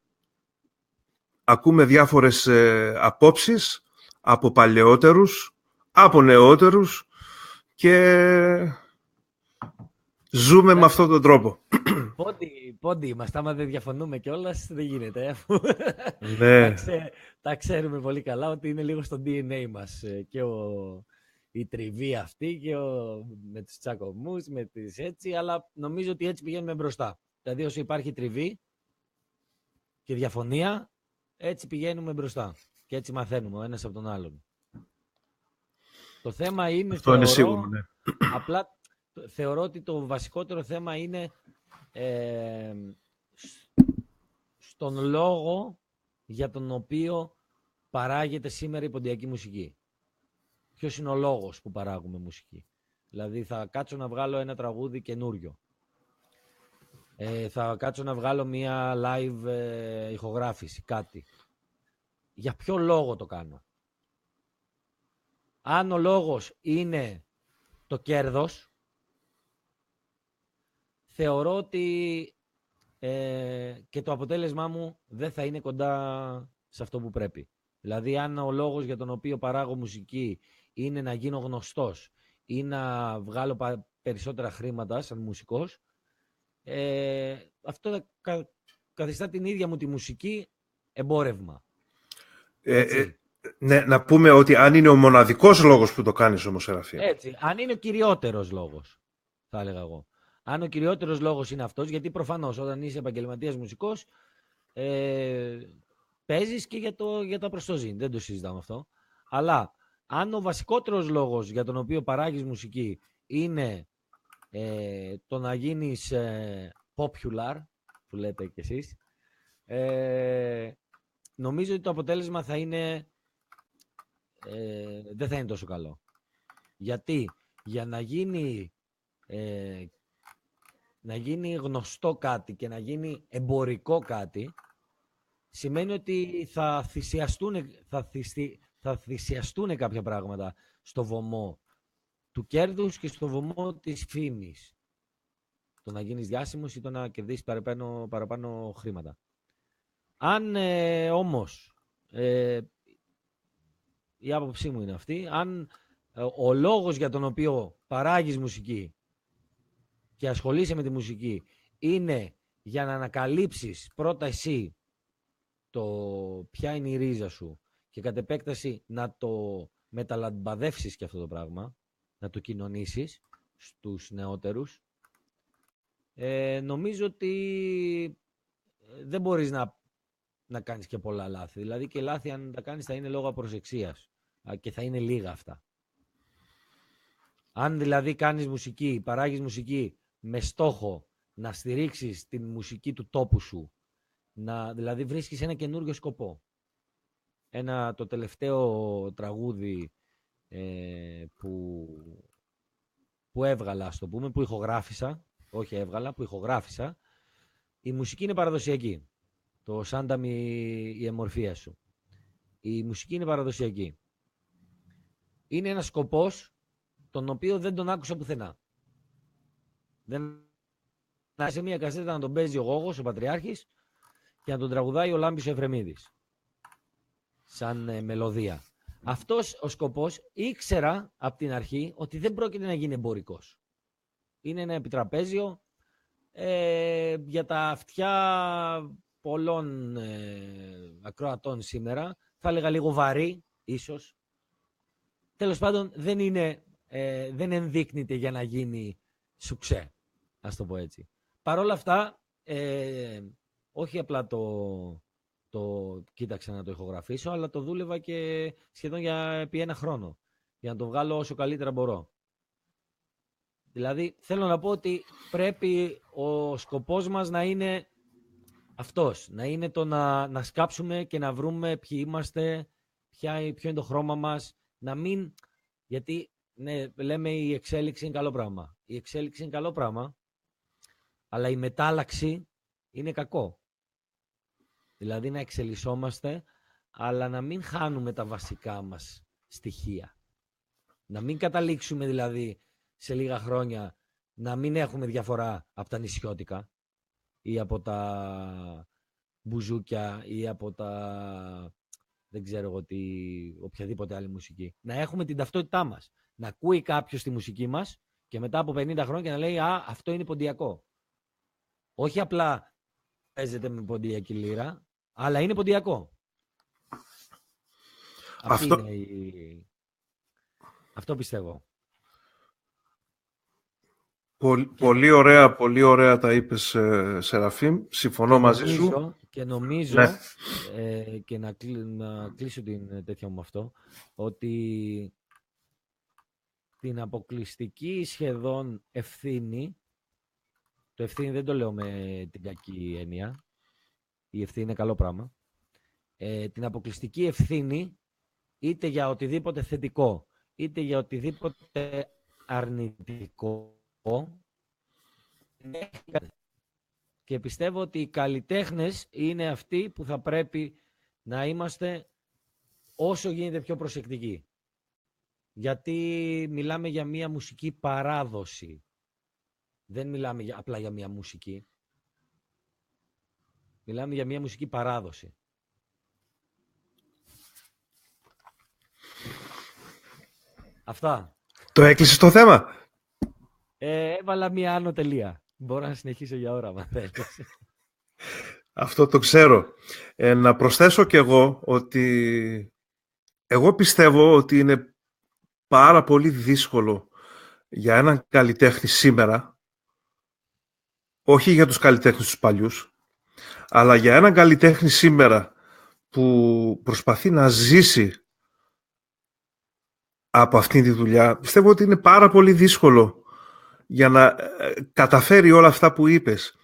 ακούμε διάφορες απόψεις από παλαιότερους, από νεότερους και ζούμε με αυτόν τον τρόπο. Πόντι είμαστε, άμα δεν διαφωνούμε κιόλας, δεν γίνεται. Ναι. Τα ξέρουμε πολύ καλά ότι είναι λίγο στο DNA μας και η τριβή αυτή και με τους τσακωμούς, με τις έτσι, αλλά νομίζω ότι έτσι πηγαίνουμε μπροστά. Δηλαδή όσο υπάρχει τριβή και διαφωνία, έτσι πηγαίνουμε μπροστά και έτσι μαθαίνουμε ο ένας από τον άλλον. Το θέμα είναι, αυτό είναι σίγουρο, ναι. Απλά θεωρώ ότι το βασικότερο θέμα είναι στον λόγο για τον οποίο παράγεται σήμερα η ποντιακή μουσική. Ποιος είναι ο λόγος που παράγουμε μουσική. Δηλαδή θα κάτσω να βγάλω ένα τραγούδι καινούριο. Θα κάτσω να βγάλω μια live ηχογράφηση, κάτι. Για ποιο λόγο το κάνω. Αν ο λόγος είναι το κέρδος, θεωρώ ότι και το αποτέλεσμά μου δεν θα είναι κοντά σε αυτό που πρέπει. Δηλαδή, αν ο λόγος για τον οποίο παράγω μουσική είναι να γίνω γνωστός ή να βγάλω περισσότερα χρήματα σαν μουσικός, αυτό καθιστά την ίδια μου τη μουσική εμπόρευμα. Ναι, να πούμε ότι αν είναι ο μοναδικός λόγος που το κάνεις όμως, Σεραφείμ. Έτσι, αν είναι ο κυριότερος λόγος, θα έλεγα εγώ. Αν ο κυριότερος λόγος είναι αυτός, γιατί προφανώς όταν είσαι επαγγελματίας μουσικός, παίζεις και για τα προστοζήν, δεν το συζητάμε αυτό. Αλλά αν ο βασικότερος λόγος για τον οποίο παράγεις μουσική είναι το να γίνεις popular, που λέτε κι εσείς, νομίζω ότι το αποτέλεσμα θα είναι δεν θα είναι τόσο καλό. Γιατί για να γίνει γνωστό κάτι και να γίνει εμπορικό κάτι, σημαίνει ότι θα θυσιαστούν κάποια πράγματα στο βωμό του κέρδους και στο βωμό της φήμης. Το να γίνεις διάσημος ή το να κερδίσεις παραπάνω χρήματα. Αν όμως, η άποψή μου είναι αυτή, αν ο λόγος για τον οποίο παράγεις μουσική και ασχολείσαι με τη μουσική είναι για να ανακαλύψεις πρώτα εσύ ποια είναι η ρίζα σου και κατ' επέκταση να το μεταλαμπαδεύσεις και αυτό το πράγμα, να το κοινωνήσεις στους νεότερους, νομίζω ότι δεν μπορείς να κάνεις και πολλά λάθη. Δηλαδή και λάθη αν τα κάνεις θα είναι λόγω απροσεξίας και θα είναι λίγα αυτά. Αν δηλαδή κάνεις μουσική, παράγεις μουσική με στόχο να στηρίξεις την μουσική του τόπου σου, δηλαδή βρίσκεις ένα καινούριο σκοπό. Το τελευταίο τραγούδι που έβγαλα, ας το πούμε, που ηχογράφησα, όχι έβγαλα, που ηχογράφησα, η μουσική είναι παραδοσιακή. Το Σάνταμ η εμμορφία σου. Η μουσική είναι παραδοσιακή. Είναι ένας σκοπός τον οποίο δεν τον άκουσα πουθενά. Να σε μια κασέτα να τον παίζει ο Γόγος, ο Πατριάρχης, και να τον τραγουδάει ο Λάμπης ο Εφρεμίδης. σαν μελωδία. Αυτός ο σκοπός ήξερα από την αρχή ότι δεν πρόκειται να γίνει εμπορικός. Είναι ένα επιτραπέζιο για τα αυτιά πολλών ακροατών σήμερα. Θα έλεγα λίγο βαρύ, ίσως. Τέλος πάντων, δεν ενδείκνυται για να γίνει σουξέ, ας το πω έτσι. Παρ' όλα αυτά, όχι απλά το κοίταξα να το ηχογραφήσω, αλλά το δούλευα και σχεδόν επί ένα χρόνο, για να το βγάλω όσο καλύτερα μπορώ. Δηλαδή, θέλω να πω ότι πρέπει ο σκοπός μας να είναι αυτός, να είναι το να σκάψουμε και να βρούμε ποιοι είμαστε, ποιο είναι το χρώμα μας, να μην... Γιατί, ναι, λέμε η εξέλιξη είναι καλό πράγμα. Η εξέλιξη είναι καλό πράγμα, αλλά η μετάλλαξη είναι κακό. Δηλαδή να εξελισσόμαστε, αλλά να μην χάνουμε τα βασικά μας στοιχεία. Να μην καταλήξουμε δηλαδή σε λίγα χρόνια να μην έχουμε διαφορά από τα νησιώτικα ή από τα μπουζούκια ή από τα... δεν ξέρω εγώ οποιαδήποτε άλλη μουσική. Να έχουμε την ταυτότητά μας. Να ακούει κάποιος τη μουσική μας και μετά από 50 χρόνια να λέει «Α, αυτό είναι ποντιακό». Όχι απλά παίζεται με ποντιακή λύρα, αλλά είναι ποντιακό. Αυτό πιστεύω. Πολύ ωραία τα είπες, Σεραφείμ. Συμφωνώ μαζί σου. Και νομίζω, ναι. Και να κλείσω την τέτοια μου αυτό, ότι την αποκλειστική σχεδόν ευθύνη, το ευθύνη δεν το λέω με την κακή έννοια, η ευθύνη είναι καλό πράγμα, την αποκλειστική ευθύνη είτε για οτιδήποτε θετικό, είτε για οτιδήποτε αρνητικό, και πιστεύω ότι οι καλλιτέχνες είναι αυτοί που θα πρέπει να είμαστε όσο γίνεται πιο προσεκτικοί. Γιατί μιλάμε για μια μουσική παράδοση. Δεν μιλάμε απλά για μια μουσική. Μιλάμε για μια μουσική παράδοση. Αυτά. Το έκλεισες το θέμα? Έβαλα μια άνω τελεία. Μπορώ να συνεχίσω για ώρα, μα θέλεις. Αυτό το ξέρω. Να προσθέσω κι εγώ ότι εγώ πιστεύω ότι είναι πάρα πολύ δύσκολο για έναν καλλιτέχνη σήμερα, όχι για τους καλλιτέχνες τους παλιούς, αλλά για έναν καλλιτέχνη σήμερα που προσπαθεί να ζήσει από αυτή τη δουλειά, πιστεύω ότι είναι πάρα πολύ δύσκολο για να καταφέρει όλα αυτά που είπες.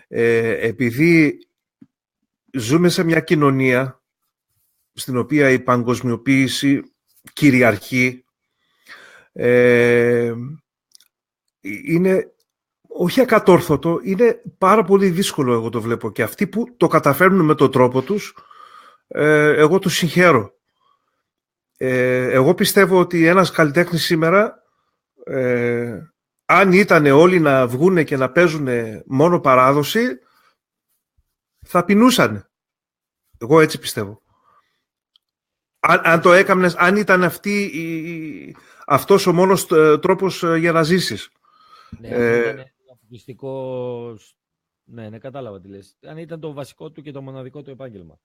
Επειδή ζούμε σε μια κοινωνία στην οποία η παγκοσμιοποίηση κυριαρχεί, είναι όχι ακατόρθωτο, είναι πάρα πολύ δύσκολο, εγώ το βλέπω. Και αυτοί που το καταφέρνουν με τον τρόπο τους, εγώ τους συγχαίρω. Εγώ πιστεύω ότι ένας καλλιτέχνης σήμερα, αν ήταν όλοι να βγούνε και να παίζουν μόνο παράδοση, θα πεινούσαν. Εγώ έτσι πιστεύω. Αν το έκαμνες, αν ήταν αυτός ο μόνος τρόπος για να ζήσεις. Ναι, ήταν αποκλειστικό. Ναι, κατάλαβα τι λες. Αν ήταν το βασικό του και το μοναδικό του επάγγελμα.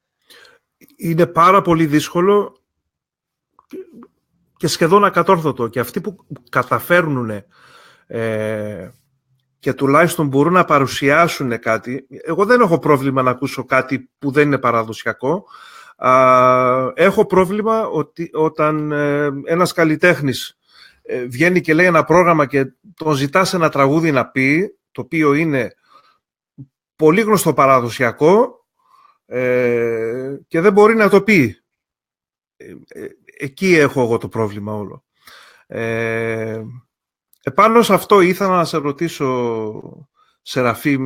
Είναι πάρα πολύ δύσκολο και σχεδόν ακατόρθωτο. Και αυτοί που καταφέρνουν και τουλάχιστον μπορούν να παρουσιάσουν κάτι. Εγώ δεν έχω πρόβλημα να ακούσω κάτι που δεν είναι παραδοσιακό. Έχω πρόβλημα όταν ένας καλλιτέχνης βγαίνει και λέει ένα πρόγραμμα και τον ζητάς ένα τραγούδι να πει, το οποίο είναι πολύ γνωστό παραδοσιακό και δεν μπορεί να το πει. Εκεί έχω εγώ το πρόβλημα όλο. Επάνω σε αυτό ήθελα να σε ρωτήσω, Σεραφείμ,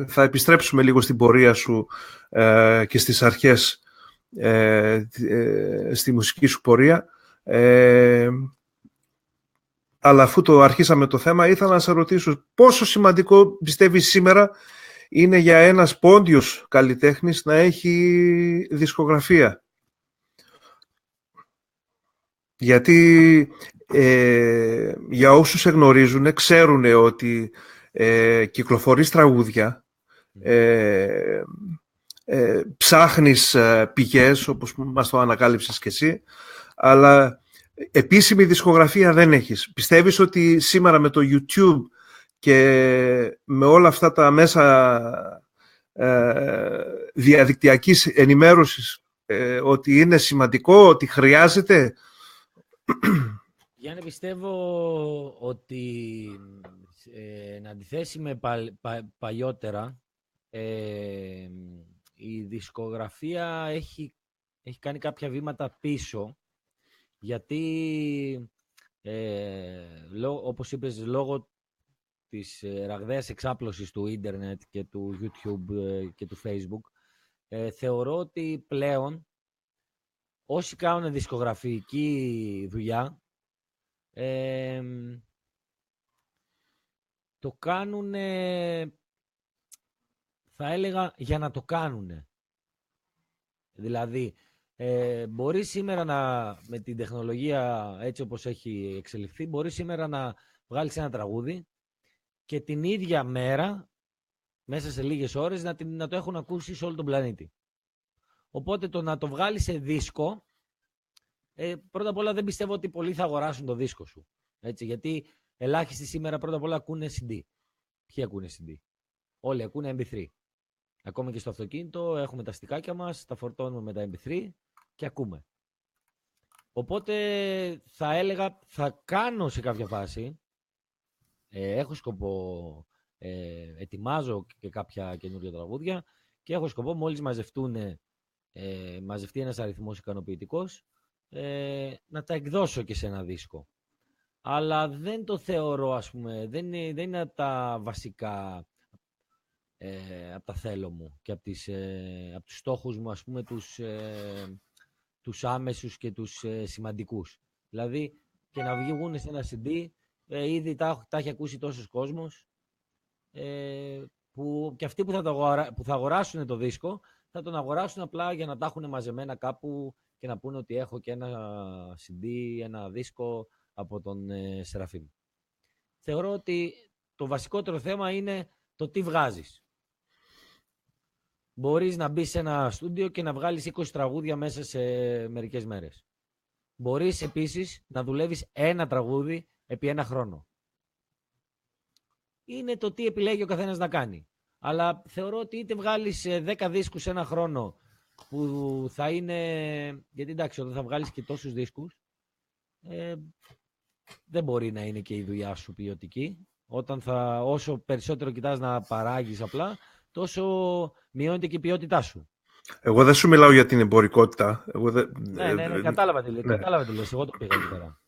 θα επιστρέψουμε λίγο στην πορεία σου και στις αρχές στη μουσική σου πορεία. Αλλά αφού το αρχίσαμε το θέμα, ήθελα να σε ρωτήσω πόσο σημαντικό πιστεύεις σήμερα είναι για ένας πόντιος καλλιτέχνης να έχει δισκογραφία. Γιατί για όσους γνωρίζουν, ξέρουν ότι κυκλοφορείς τραγούδια, ψάχνεις πηγές, όπως μας το ανακάλυψες και εσύ, αλλά επίσημη δισκογραφία δεν έχεις. Πιστεύεις ότι σήμερα με το YouTube και με όλα αυτά τα μέσα διαδικτυακής ενημέρωσης, ότι είναι σημαντικό, ότι χρειάζεται? Γιάννη, πιστεύω ότι εν αντιθέσει με παλιότερα, η δισκογραφία έχει κάνει κάποια βήματα πίσω, γιατί όπως είπες, λόγω της ραγδαίας εξάπλωσης του ίντερνετ και του YouTube και του Facebook, θεωρώ ότι πλέον όσοι κάνουν δισκογραφική δουλειά το κάνουν, θα έλεγα, για να το κάνουν. Δηλαδή, μπορεί σήμερα με την τεχνολογία έτσι όπως έχει εξελιχθεί, μπορεί σήμερα να βγάλεις ένα τραγούδι και την ίδια μέρα, μέσα σε λίγες ώρες, να το έχουν ακούσει σε όλο τον πλανήτη. Οπότε το να το βγάλεις σε δίσκο, πρώτα απ' όλα δεν πιστεύω ότι πολλοί θα αγοράσουν το δίσκο σου. Έτσι, γιατί ελάχιστοι σήμερα πρώτα απ' όλα ακούνε CD. Ποιοι ακούνε CD? Όλοι ακούνε MP3. Ακόμα και στο αυτοκίνητο έχουμε τα στικάκια μας, τα φορτώνουμε με τα MP3 και ακούμε. Οπότε θα έλεγα, θα κάνω σε κάποια φάση, έχω σκοπό, ετοιμάζω και κάποια καινούργια τραγούδια και έχω σκοπό μόλις μαζευτεί ένας αριθμός ικανοποιητικός, να τα εκδώσω και σε ένα δίσκο. Αλλά δεν το θεωρώ, ας πούμε, δεν είναι από τα βασικά, από τα θέλω μου και από τους στόχους μου, ας πούμε, τους άμεσους και τους σημαντικούς. Δηλαδή, και να βγουν σε ένα CD, ήδη τα έχει ακούσει τόσος κόσμος, που και αυτοί που θα αγοράσουν το δίσκο, θα τον αγοράσουν απλά για να τα έχουν μαζεμένα κάπου και να πούνε ότι έχω και ένα CD, ένα δίσκο από τον Σεραφείμ. Θεωρώ ότι το βασικότερο θέμα είναι το τι βγάζεις. Μπορείς να μπεις σε ένα στούντιο και να βγάλεις 20 τραγούδια μέσα σε μερικές μέρες. Μπορείς επίσης να δουλεύεις ένα τραγούδι επί ένα χρόνο. Είναι το τι επιλέγει ο καθένας να κάνει. Αλλά θεωρώ ότι είτε βγάλεις 10 δίσκους ένα χρόνο, που θα είναι... Γιατί εντάξει, όταν θα βγάλεις και τόσους δίσκους, δεν μπορεί να είναι και η δουλειά σου ποιοτική. Όσο περισσότερο κοιτάς να παράγεις απλά, τόσο μειώνεται και η ποιότητά σου. Εγώ δεν σου μιλάω για την εμπορικότητα. Ναι, κατάλαβα τι λες. Εγώ το πήγα εκεί πέρα.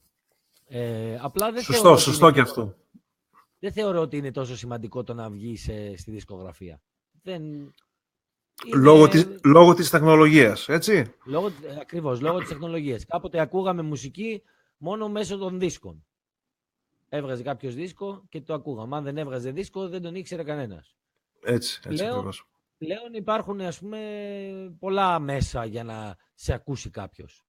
Απλά δεν σωστό και αυτό. Δεν θεωρώ ότι είναι τόσο σημαντικό το να βγει στη δισκογραφία. Λόγω της τεχνολογίας, έτσι. Ακριβώς, λόγω της τεχνολογίας. Κάποτε ακούγαμε μουσική μόνο μέσω των δίσκων. Έβγαζε κάποιος δίσκο και το ακούγαμε. Αν δεν έβγαζε δίσκο, δεν τον ήξερε κανένας. Έτσι ακριβώς. Πλέον υπάρχουν, ας πούμε, πολλά μέσα για να σε ακούσει κάποιος.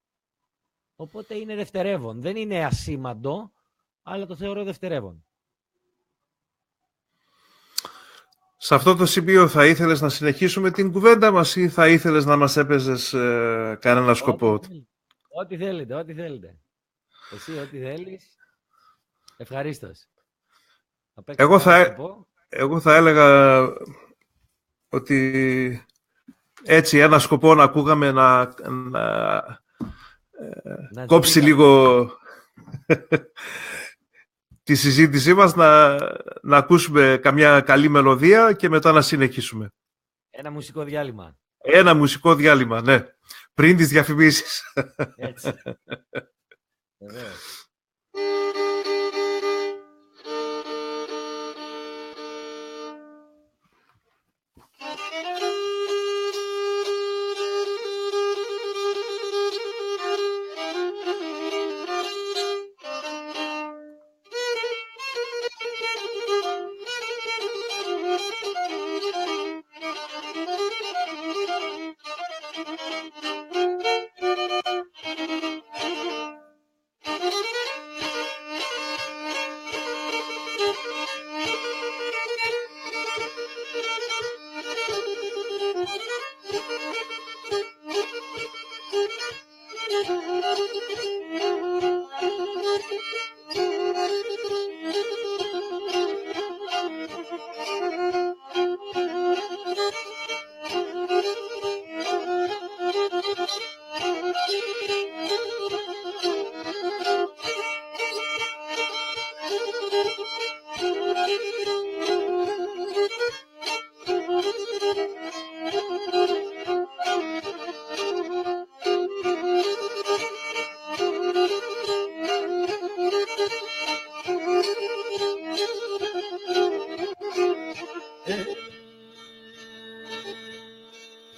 Οπότε είναι δευτερεύον. Δεν είναι ασήμαντο, αλλά το θεωρώ δευτερεύον. Σε αυτό το σημείο θα ήθελες να συνεχίσουμε την κουβέντα μας ή θα ήθελες να μας έπαιζες κανένα σκοπό? Ό,τι θέλετε. Εσύ ό,τι θέλεις, ευχαρίστως. Εγώ θα έλεγα ότι έτσι ένα σκοπό να ακούγαμε να κόψει λίγο τη συζήτησή μας, να ακούσουμε καμιά καλή μελωδία και μετά να συνεχίσουμε. Ένα μουσικό διάλειμμα. Ένα μουσικό διάλειμμα, ναι. Πριν τις διαφημίσεις. Έτσι. Βεβαίως.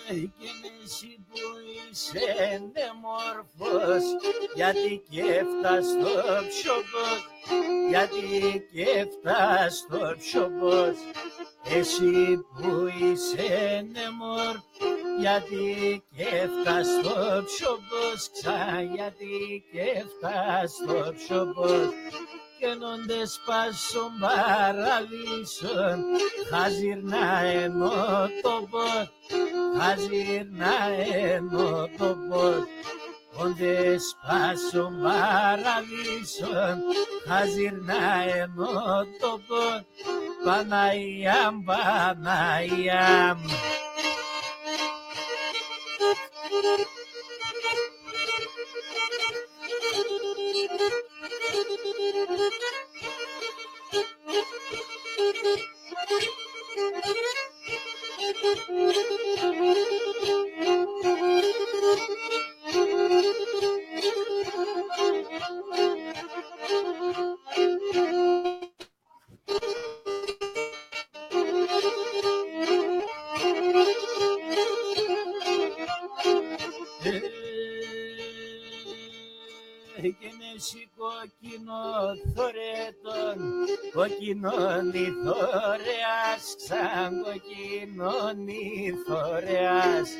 κι εσύ που είσαι νεμόρφος, γιατί και φτάς στο ψωμός, γιατί και φτάς στο ψωμός. Εσύ που είσαι νεμόρφος, γιατί και φτάς στο ψωμός, γιατί και φτάς στο ψωμός. Καίνονται σπάσουν παραδείσων, χαζιρνά ενώ το πώς, χαζιρνά ενώ το πώς. Όντε σπάσουν παραδείσων, χαζιρνά ενώ το πώς. Παναγιάμ, Παναγιάμ. Εσύ κόκκινο θωρέτον, κόκκινον θωρεάς, σαν κόκκινον θωρεάς.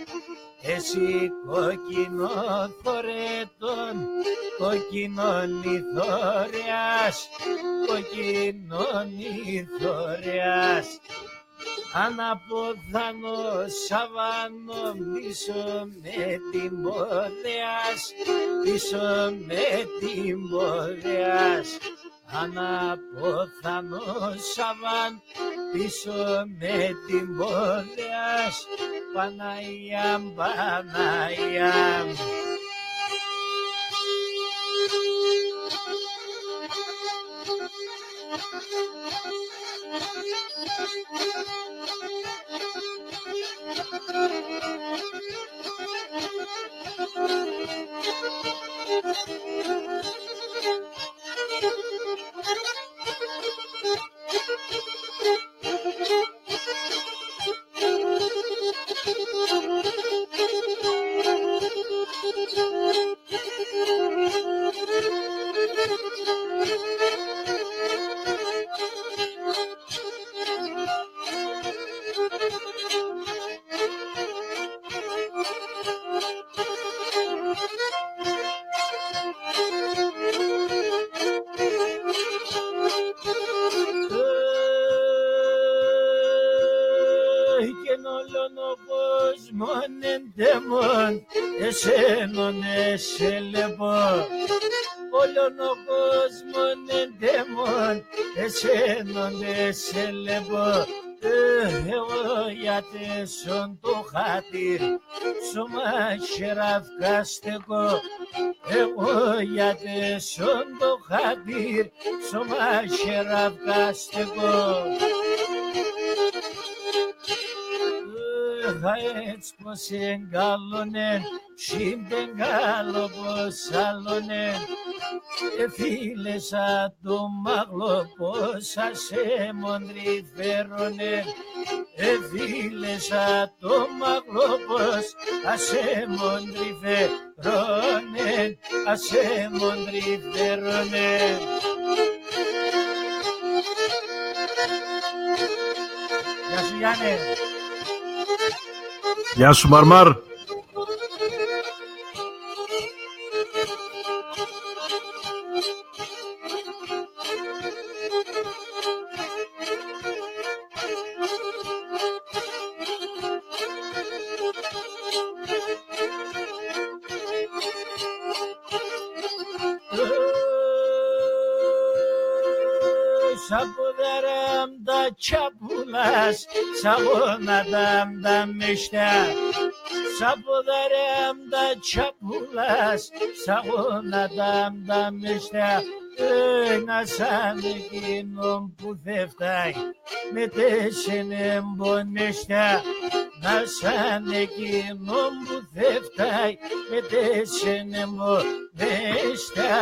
Εσύ κόκκινο θωρέτον, κόκκινον θωρεάς, κόκκινον θωρεάς. Αναποθάνω σαβάνο πίσω με την ποδεάς, πίσω με την ποδεάς. Αναποθάνω σαβάν πίσω με την ποδεάς. Παναγιάμ, Παναγιάμ. Εσένον εσέλεπω, όλον ο κόσμον εντέμον, εσένον εσέλεπω. Εγώ γιατί σον το χάτιρ, σωμα χεραφκάστεκο. Εγώ γιατί σον το χάτιρ, σωμα χεραφκάστεκο. Έτσι πως εγκάλλωνε, σύμπεν καλό πως άλλωνε. Φίλεσα το μάγλο πως ασέ μοντριφέρωνε. Φίλεσα το μάγλο πως ασέ μοντριφέρωνε, ασέ μοντριφέρωνε. Γεια σου Γιάννη. Γεια σου Μαρμάρ. Sabudaram da çapulas, sabunadam da mişte. Sabudaram da çapulas, sabunadam da mişte. Να σαν εκείνον που δεν φτάει με τέσσερι μπονέστα. Να σαν εκείνον που δεν φτάει με τέσσερι μπονέστα,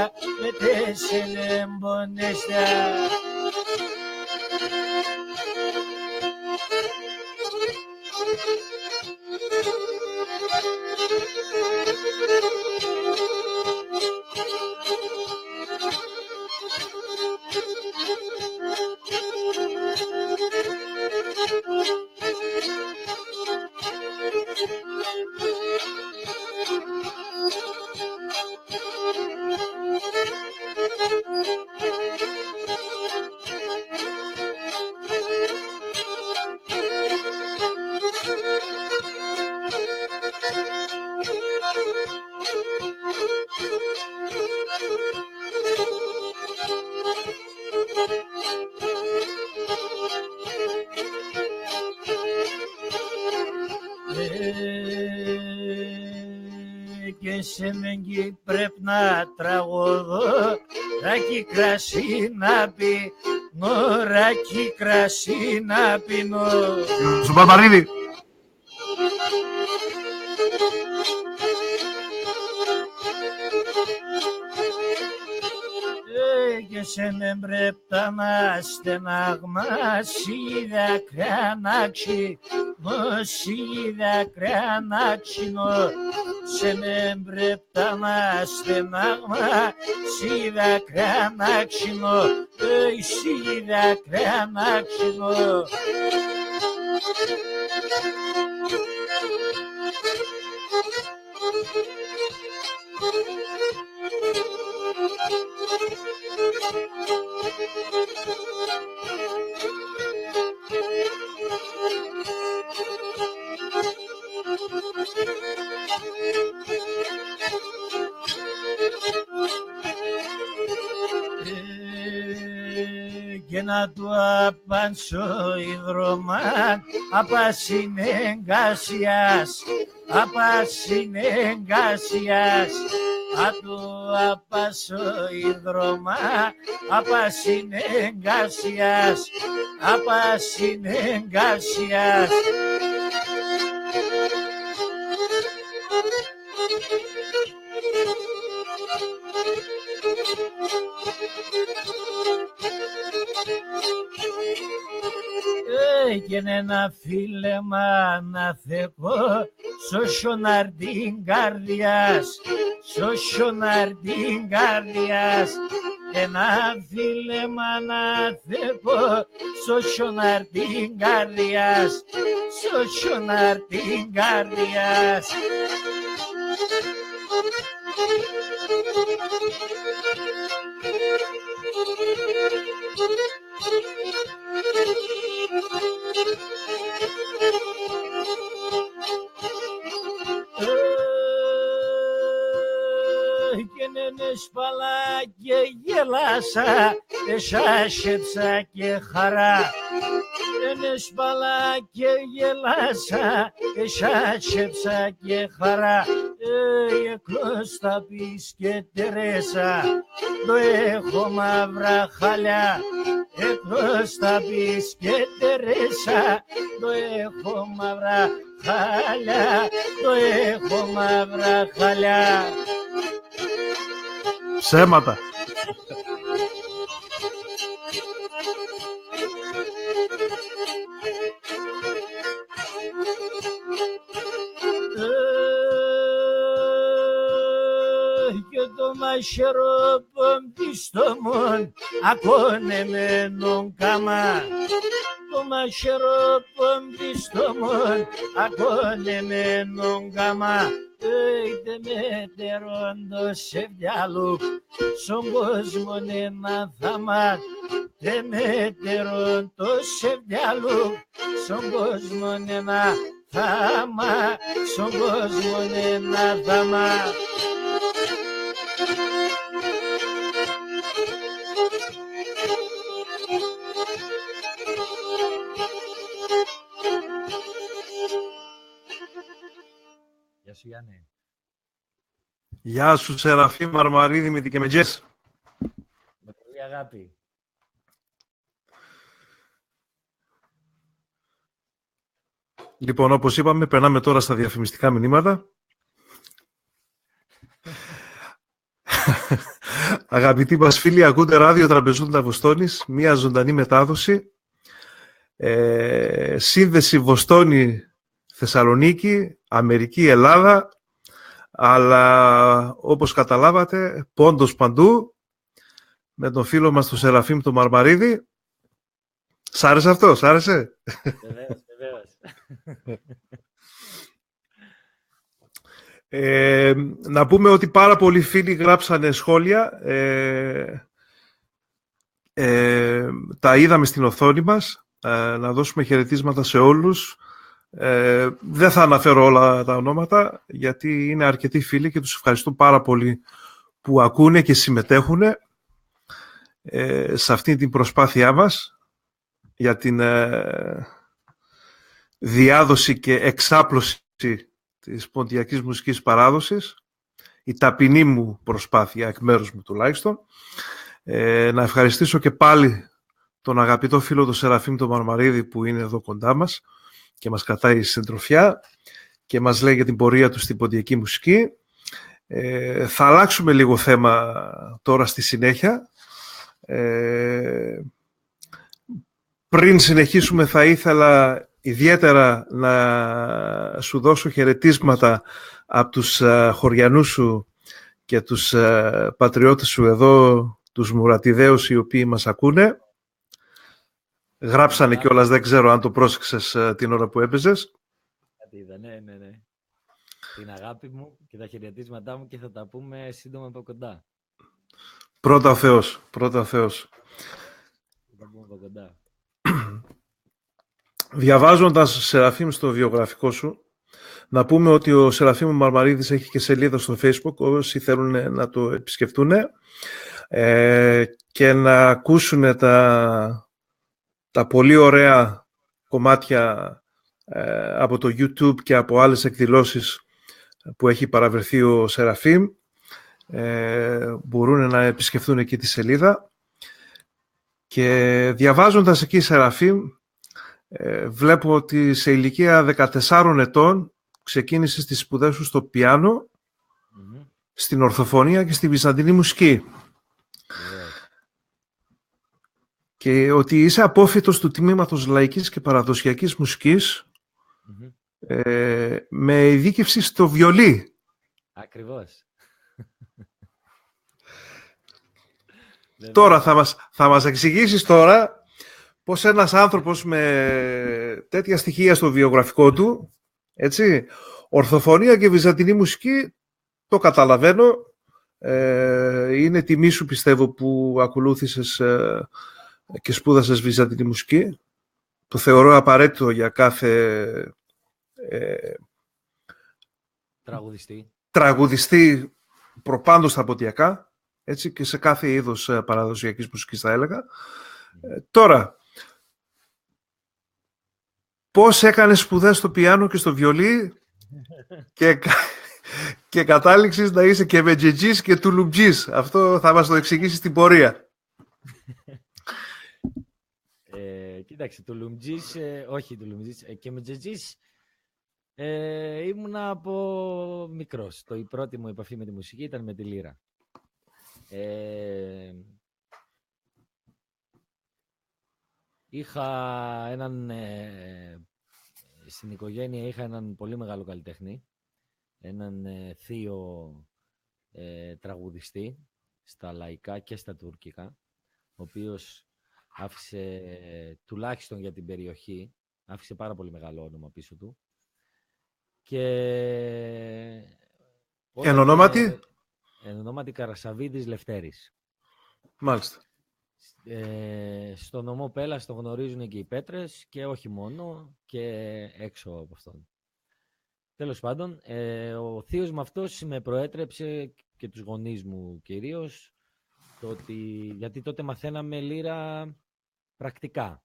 με τέσσερι μπονέστα. Και σε μέγγι πρέπει να τραγωδώ, ράκι κρασί να πίνω, ράκι κρασί να πίνω. Σου Μαρμαρίδη. Και σε με πρέπει να στενάγμα, σίδα κρανάξι, σίδα κρανάξινο. Σε με πρέπει να στενάγμα, σίδα κρανάξινο, σίδα κρανάξινο. Και να του απάνσω υδρομάν απασυνεγκασιάς, απασυνεγκασιάς. Να του απάσω υδρομάν απασυνεγκασιάς, απασυνεγκασιάς. Και ένα φίλεμα να θεκώ, σώσον την καρδιάς, σώσον την καρδιάς. Ένα φίλεμα να θεκώ, σώσον την καρδιάς, σώσον την καρδιάς. Και σπαλά και γελάσα, εσάσεψα και χαρά. Σπαλά και γελάσα, εσάσεψα και χαρά. Εκτός θα πεις και Τερέσα, το έχω μαύρα χαλιά. Εκτός θα πεις και Τερέσα, το έχω μαύρα χαλιά, το έχω μαύρα χαλιά. Ψέματα. Και το μαχαιρόποντι στο μον ακόνεμενον καμά. Το μαχαιρόποντι στο μον ακόνεμενον καμά. Είτε μετερόντος σε διάλογο στον κόσμο ένα θαμά. Τε μετερόντος σε διάλογο στον κόσμο ένα θαμά, στον κόσμο ένα θαμά. Γεια σου Γιάννη. Γεια σου Σεραφείμ Μαρμαρίδη με δικαιμετζές. Με πολύ αγάπη. Λοιπόν, όπως είπαμε, περνάμε τώρα στα διαφημιστικά μηνύματα. Αγαπητοί μας φίλοι, ακούτε ράδιο Τραπεζούντα Βοστόνης, μία ζωντανή μετάδοση. Σύνδεση Βοστόνη Θεσσαλονίκη, Αμερική, Ελλάδα, αλλά όπως καταλάβατε, πόντος παντού, με τον φίλο μας τον Σεραφείμ τον Μαρμαρίδη. Σ' άρεσε αυτό, σ' άρεσε? Βεβαίως, βεβαίως. Να πούμε ότι πάρα πολλοί φίλοι γράψανε σχόλια. Τα είδαμε στην οθόνη μας. Να δώσουμε χαιρετίσματα σε όλους. Δεν θα αναφέρω όλα τα ονόματα, γιατί είναι αρκετοί φίλοι και τους ευχαριστώ πάρα πολύ που ακούνε και συμμετέχουν σε αυτή την προσπάθειά μας για την διάδοση και εξάπλωση της ποντιακής μουσικής παράδοσης, η ταπεινή μου προσπάθεια, εκ μέρους μου τουλάχιστον. Να ευχαριστήσω και πάλι τον αγαπητό φίλο του Σεραφείμ τον Μαρμαρίδη, που είναι εδώ κοντά μας και μας κρατάει συντροφιά και μας λέει για την πορεία του στην ποντιακή μουσική. Θα αλλάξουμε λίγο θέμα τώρα στη συνέχεια. Πριν συνεχίσουμε, θα ήθελα ιδιαίτερα να σου δώσω χαιρετίσματα από τους χωριανούς σου και τους πατριώτες σου εδώ, τους Μουρατιδαίους, οι οποίοι μας ακούνε. Γράψανε κιόλας, δεν ξέρω αν το πρόσεξες την ώρα που έπαιζες. Ναι. Την αγάπη μου και τα χαιρετίσματά μου, και θα τα πούμε σύντομα από κοντά. Πρώτα ο Θεός, πρώτα ο Θεός. Θα τα πούμε από κοντά. Διαβάζοντας, Σεραφείμ, στο βιογραφικό σου, να πούμε ότι ο Σεραφείμ Μαρμαρίδης έχει και σελίδα στο Facebook, όσοι θέλουν να το επισκεφτούν και να ακούσουν τα πολύ ωραία κομμάτια από το YouTube και από άλλες εκδηλώσεις που έχει παραβρεθεί ο Σεραφείμ. Μπορούν να επισκεφτούν εκεί τη σελίδα. Και διαβάζοντας εκεί, Σεραφείμ, βλέπω ότι σε ηλικία 14 ετών ξεκίνησες τις σπουδές σου στο πιάνο, στην ορθοφωνία και στη βυζαντινή μουσική. Και ότι είσαι απόφοιτος του τμήματος λαϊκής και παραδοσιακής μουσικής, με ειδίκευση στο βιολί. Ακριβώς. Τώρα θα μας εξηγήσεις τώρα πως ένας άνθρωπος με τέτοια στοιχεία στο βιογραφικό του, έτσι, ορθοφωνία και βυζαντινή μουσική, το καταλαβαίνω, είναι τιμή σου, πιστεύω, που ακολούθησες και σπούδασες βυζαντινή μουσική. Το θεωρώ απαραίτητο για κάθε τραγουδιστή προπάντως στα ποντιακά, έτσι, και σε κάθε είδος παραδοσιακής μουσικής, θα έλεγα. Τώρα, πώς έκανες σπουδές στο πιάνο και στο βιολί και κατάληξες να είσαι και μετζετζής και τουλουμτζής? Αυτό θα μας το εξηγήσεις στην πορεία. Κοίταξε, τουλουμτζής, όχι τουλουμτζής, και μετζετζής ήμουνα από μικρός. Η πρώτη μου επαφή με τη μουσική ήταν με τη λύρα. Στην οικογένεια είχα έναν πολύ μεγάλο καλλιτέχνη, έναν θείο τραγουδιστή στα λαϊκά και στα τουρκικά, ο οποίος άφησε, τουλάχιστον για την περιοχή, άφησε πάρα πολύ μεγάλο όνομα πίσω του. Και εν ονόματι? Εν ονόματι Καρασαβίδης Λευτέρης. Μάλιστα. Στο νομό Πέλλας το γνωρίζουν και οι Πέτρες, και όχι μόνο, και έξω από αυτόν. Τέλος πάντων, ο θείος μου αυτός με προέτρεψε, και τους γονείς μου κυρίως, γιατί τότε μαθαίναμε λύρα πρακτικά,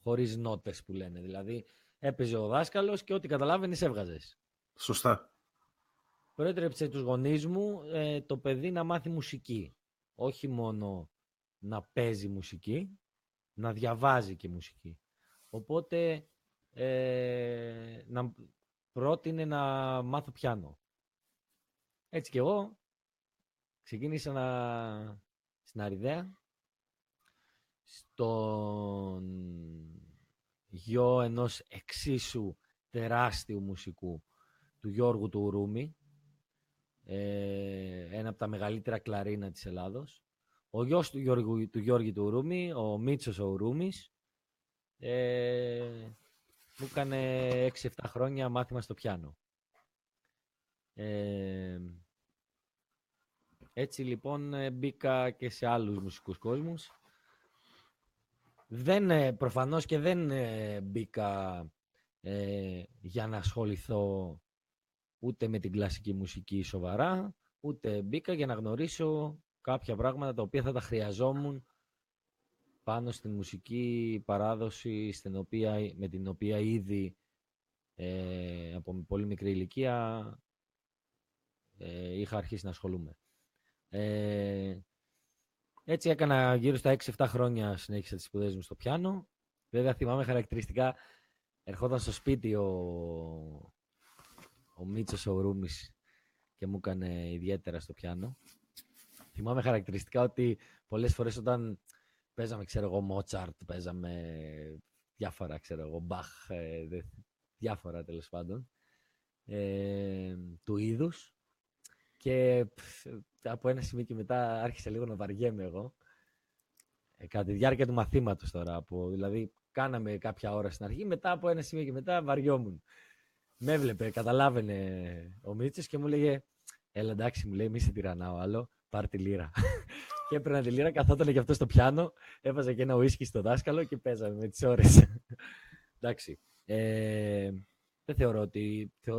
χωρίς νότες που λένε. Δηλαδή, έπαιζε ο δάσκαλος και ό,τι καταλάβαινες έβγαζες. Σωστά. Προέτρεψε τους γονείς μου το παιδί να μάθει μουσική. Όχι μόνο να παίζει μουσική, να διαβάζει και μουσική. Οπότε να πρότεινε να μάθω πιάνο. Έτσι κι εγώ ξεκίνησα στην Αριδαία, στον γιο ενός εξίσου τεράστιου μουσικού, του Γιώργου του Ουρούμη, ένα από τα μεγαλύτερα κλαρίνα της Ελλάδος. Ο γιος του Γιώργη του Ουρούμη, ο Μίτσος ο Ουρούμης, μου έκανε 6-7 χρόνια μάθημα στο πιάνο. Έτσι λοιπόν μπήκα και σε άλλους μουσικούς κόσμους. Προφανώς και δεν μπήκα για να ασχοληθώ ούτε με την κλασική μουσική σοβαρά, ούτε μπήκα για να γνωρίσω κάποια πράγματα τα οποία θα τα χρειαζόμουν πάνω στην μουσική παράδοση με την οποία ήδη από πολύ μικρή ηλικία είχα αρχίσει να ασχολούμαι. Έτσι έκανα γύρω στα 6-7 χρόνια, συνέχισα τις σπουδές μου στο πιάνο. Βέβαια θυμάμαι χαρακτηριστικά, ερχόταν στο σπίτι ο Μίτσος ο Ουρούμης και μου έκανε ιδιαίτερα στο πιάνο. Θυμάμαι χαρακτηριστικά ότι πολλές φορές όταν παίζαμε, ξέρω εγώ, Μότσαρτ, παίζαμε διάφορα, ξέρω εγώ, Μπαχ, διάφορα τέλος πάντων, του είδους. Και από ένα σημείο και μετά άρχισα λίγο να βαριέμαι εγώ. Κατά τη διάρκεια του μαθήματος τώρα, δηλαδή κάναμε κάποια ώρα στην αρχή, μετά από ένα σημείο και μετά βαριόμουν. Με έβλεπε, καταλάβαινε ο Μίτσος και μου λέγε, έλα εντάξει, μου λέει, μη σε τυραννάω άλλο, πάρ' τη λύρα. Και έπαιρνα τη λύρα, καθόταν και αυτό στο πιάνο, έβαζα και ένα ουίσκι στο δάσκαλο και παίζαμε με τις ώρες. Εντάξει. Δεν θεωρώ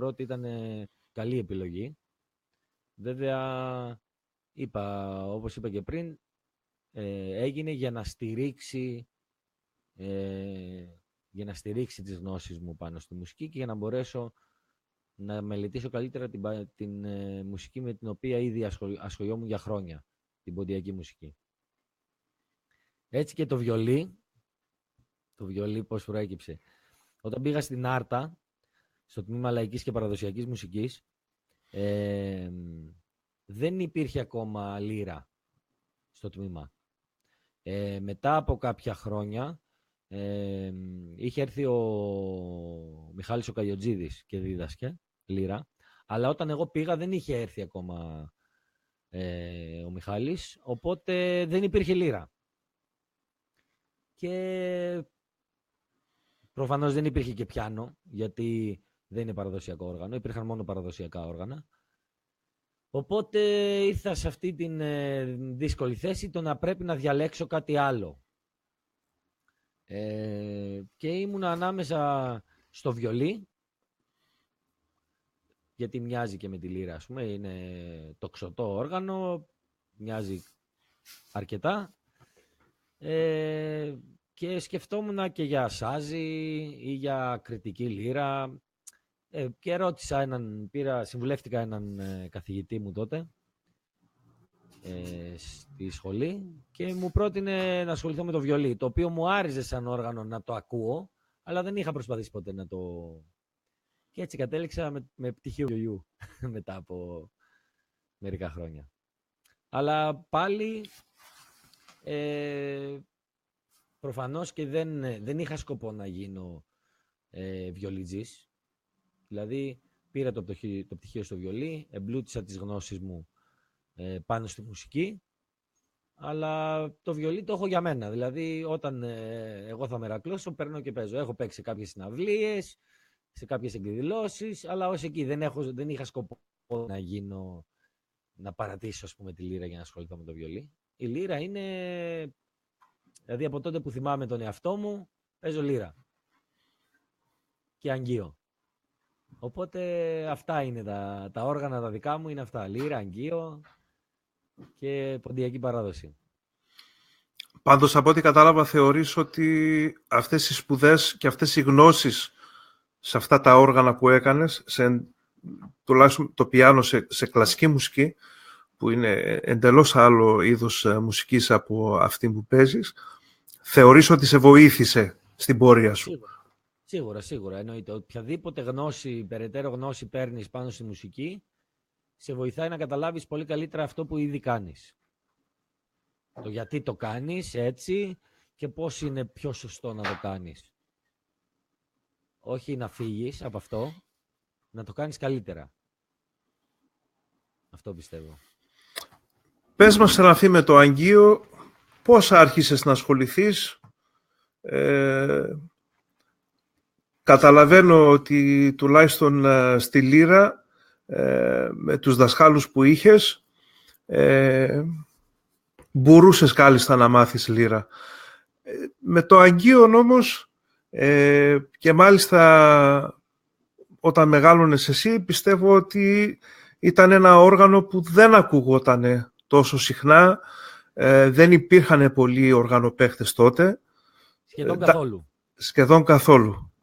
ότι ήταν καλή επιλογή. Βέβαια, όπως είπα και πριν, έγινε για να στηρίξει τις γνώσεις μου πάνω στη μουσική και για να μπορέσω να μελετήσω καλύτερα την μουσική με την οποία ήδη ασχολιόμουν για χρόνια, την ποντιακή μουσική. Έτσι και το βιολί πώς προέκυψε. Όταν πήγα στην Άρτα, στο τμήμα Λαϊκής και Παραδοσιακής Μουσικής, δεν υπήρχε ακόμα λύρα στο τμήμα. Μετά από κάποια χρόνια είχε έρθει ο Μιχάλης ο Καγιοτζίδης και δίδασκε λύρα, αλλά όταν εγώ πήγα δεν είχε έρθει ακόμα ο Μιχάλης, οπότε δεν υπήρχε λύρα. Και προφανώς δεν υπήρχε και πιάνο, γιατί δεν είναι παραδοσιακό όργανο, υπήρχαν μόνο παραδοσιακά όργανα. Οπότε ήρθα σε αυτή την δύσκολη θέση το να πρέπει να διαλέξω κάτι άλλο. Και ήμουν ανάμεσα στο βιολί, γιατί μοιάζει και με τη λύρα, ας πούμε, είναι τοξωτό όργανο, μοιάζει αρκετά. Και σκεφτόμουν και για σάζι ή για κριτική λύρα. Και συμβουλεύτηκα έναν καθηγητή μου τότε στη σχολή και μου πρότεινε να ασχοληθώ με το βιολί, το οποίο μου άρεσε σαν όργανο να το ακούω, αλλά δεν είχα προσπαθήσει ποτέ να το... Και έτσι κατέληξα με πτυχίο βιολιού μετά από μερικά χρόνια. Αλλά πάλι προφανώς και δεν είχα σκοπό να γίνω βιολιτζής. Δηλαδή πήρα το πτυχίο στο βιολί, εμπλούτισα τις γνώσεις μου πάνω στη μουσική, αλλά το βιολί το έχω για μένα. Δηλαδή όταν εγώ θα μερακλώσω, παίρνω και παίζω. Έχω παίξει σε κάποιες συναυλίες, σε κάποιες εκδηλώσεις, αλλά ως εκεί δεν είχα σκοπό να παρατήσω, ας πούμε, τη λύρα για να ασχοληθώ με το βιολί. Η λύρα είναι, δηλαδή από τότε που θυμάμαι τον εαυτό μου, παίζω λύρα και αγγείο. Οπότε αυτά είναι τα όργανα τα δικά μου, είναι αυτά. Λύρα, αγγείο και ποντιακή παράδοση. Πάντως, από ό,τι κατάλαβα, θεωρείς ότι αυτές οι σπουδές και αυτές οι γνώσεις σε αυτά τα όργανα που έκανες, τουλάχιστον το πιάνο σε κλασική μουσική, που είναι εντελώς άλλο είδος μουσικής από αυτή που παίζεις, θεωρείς ότι σε βοήθησε στην πορεία σου? Σίγουρα. Εννοείται. Οποιαδήποτε περαιτέρω γνώση παίρνεις πάνω στη μουσική, σε βοηθάει να καταλάβεις πολύ καλύτερα αυτό που ήδη κάνεις. Το γιατί το κάνεις έτσι και πώς είναι πιο σωστό να το κάνεις. Όχι να φύγεις από αυτό, να το κάνεις καλύτερα. Αυτό πιστεύω. Πες μας, Σεραφή, με το αγγείο, πώς άρχισες να ασχοληθείς? Καταλαβαίνω ότι τουλάχιστον στη Λύρα, με τους δασκάλους που είχες, μπορούσες κάλλιστα να μάθεις Λύρα. Με το αγγείο όμως, και μάλιστα όταν μεγάλωνες εσύ, πιστεύω ότι ήταν ένα όργανο που δεν ακουγόταν τόσο συχνά. Δεν υπήρχαν πολλοί οργανοπαίχτες τότε. Σχεδόν καθόλου. Σχεδόν καθόλου.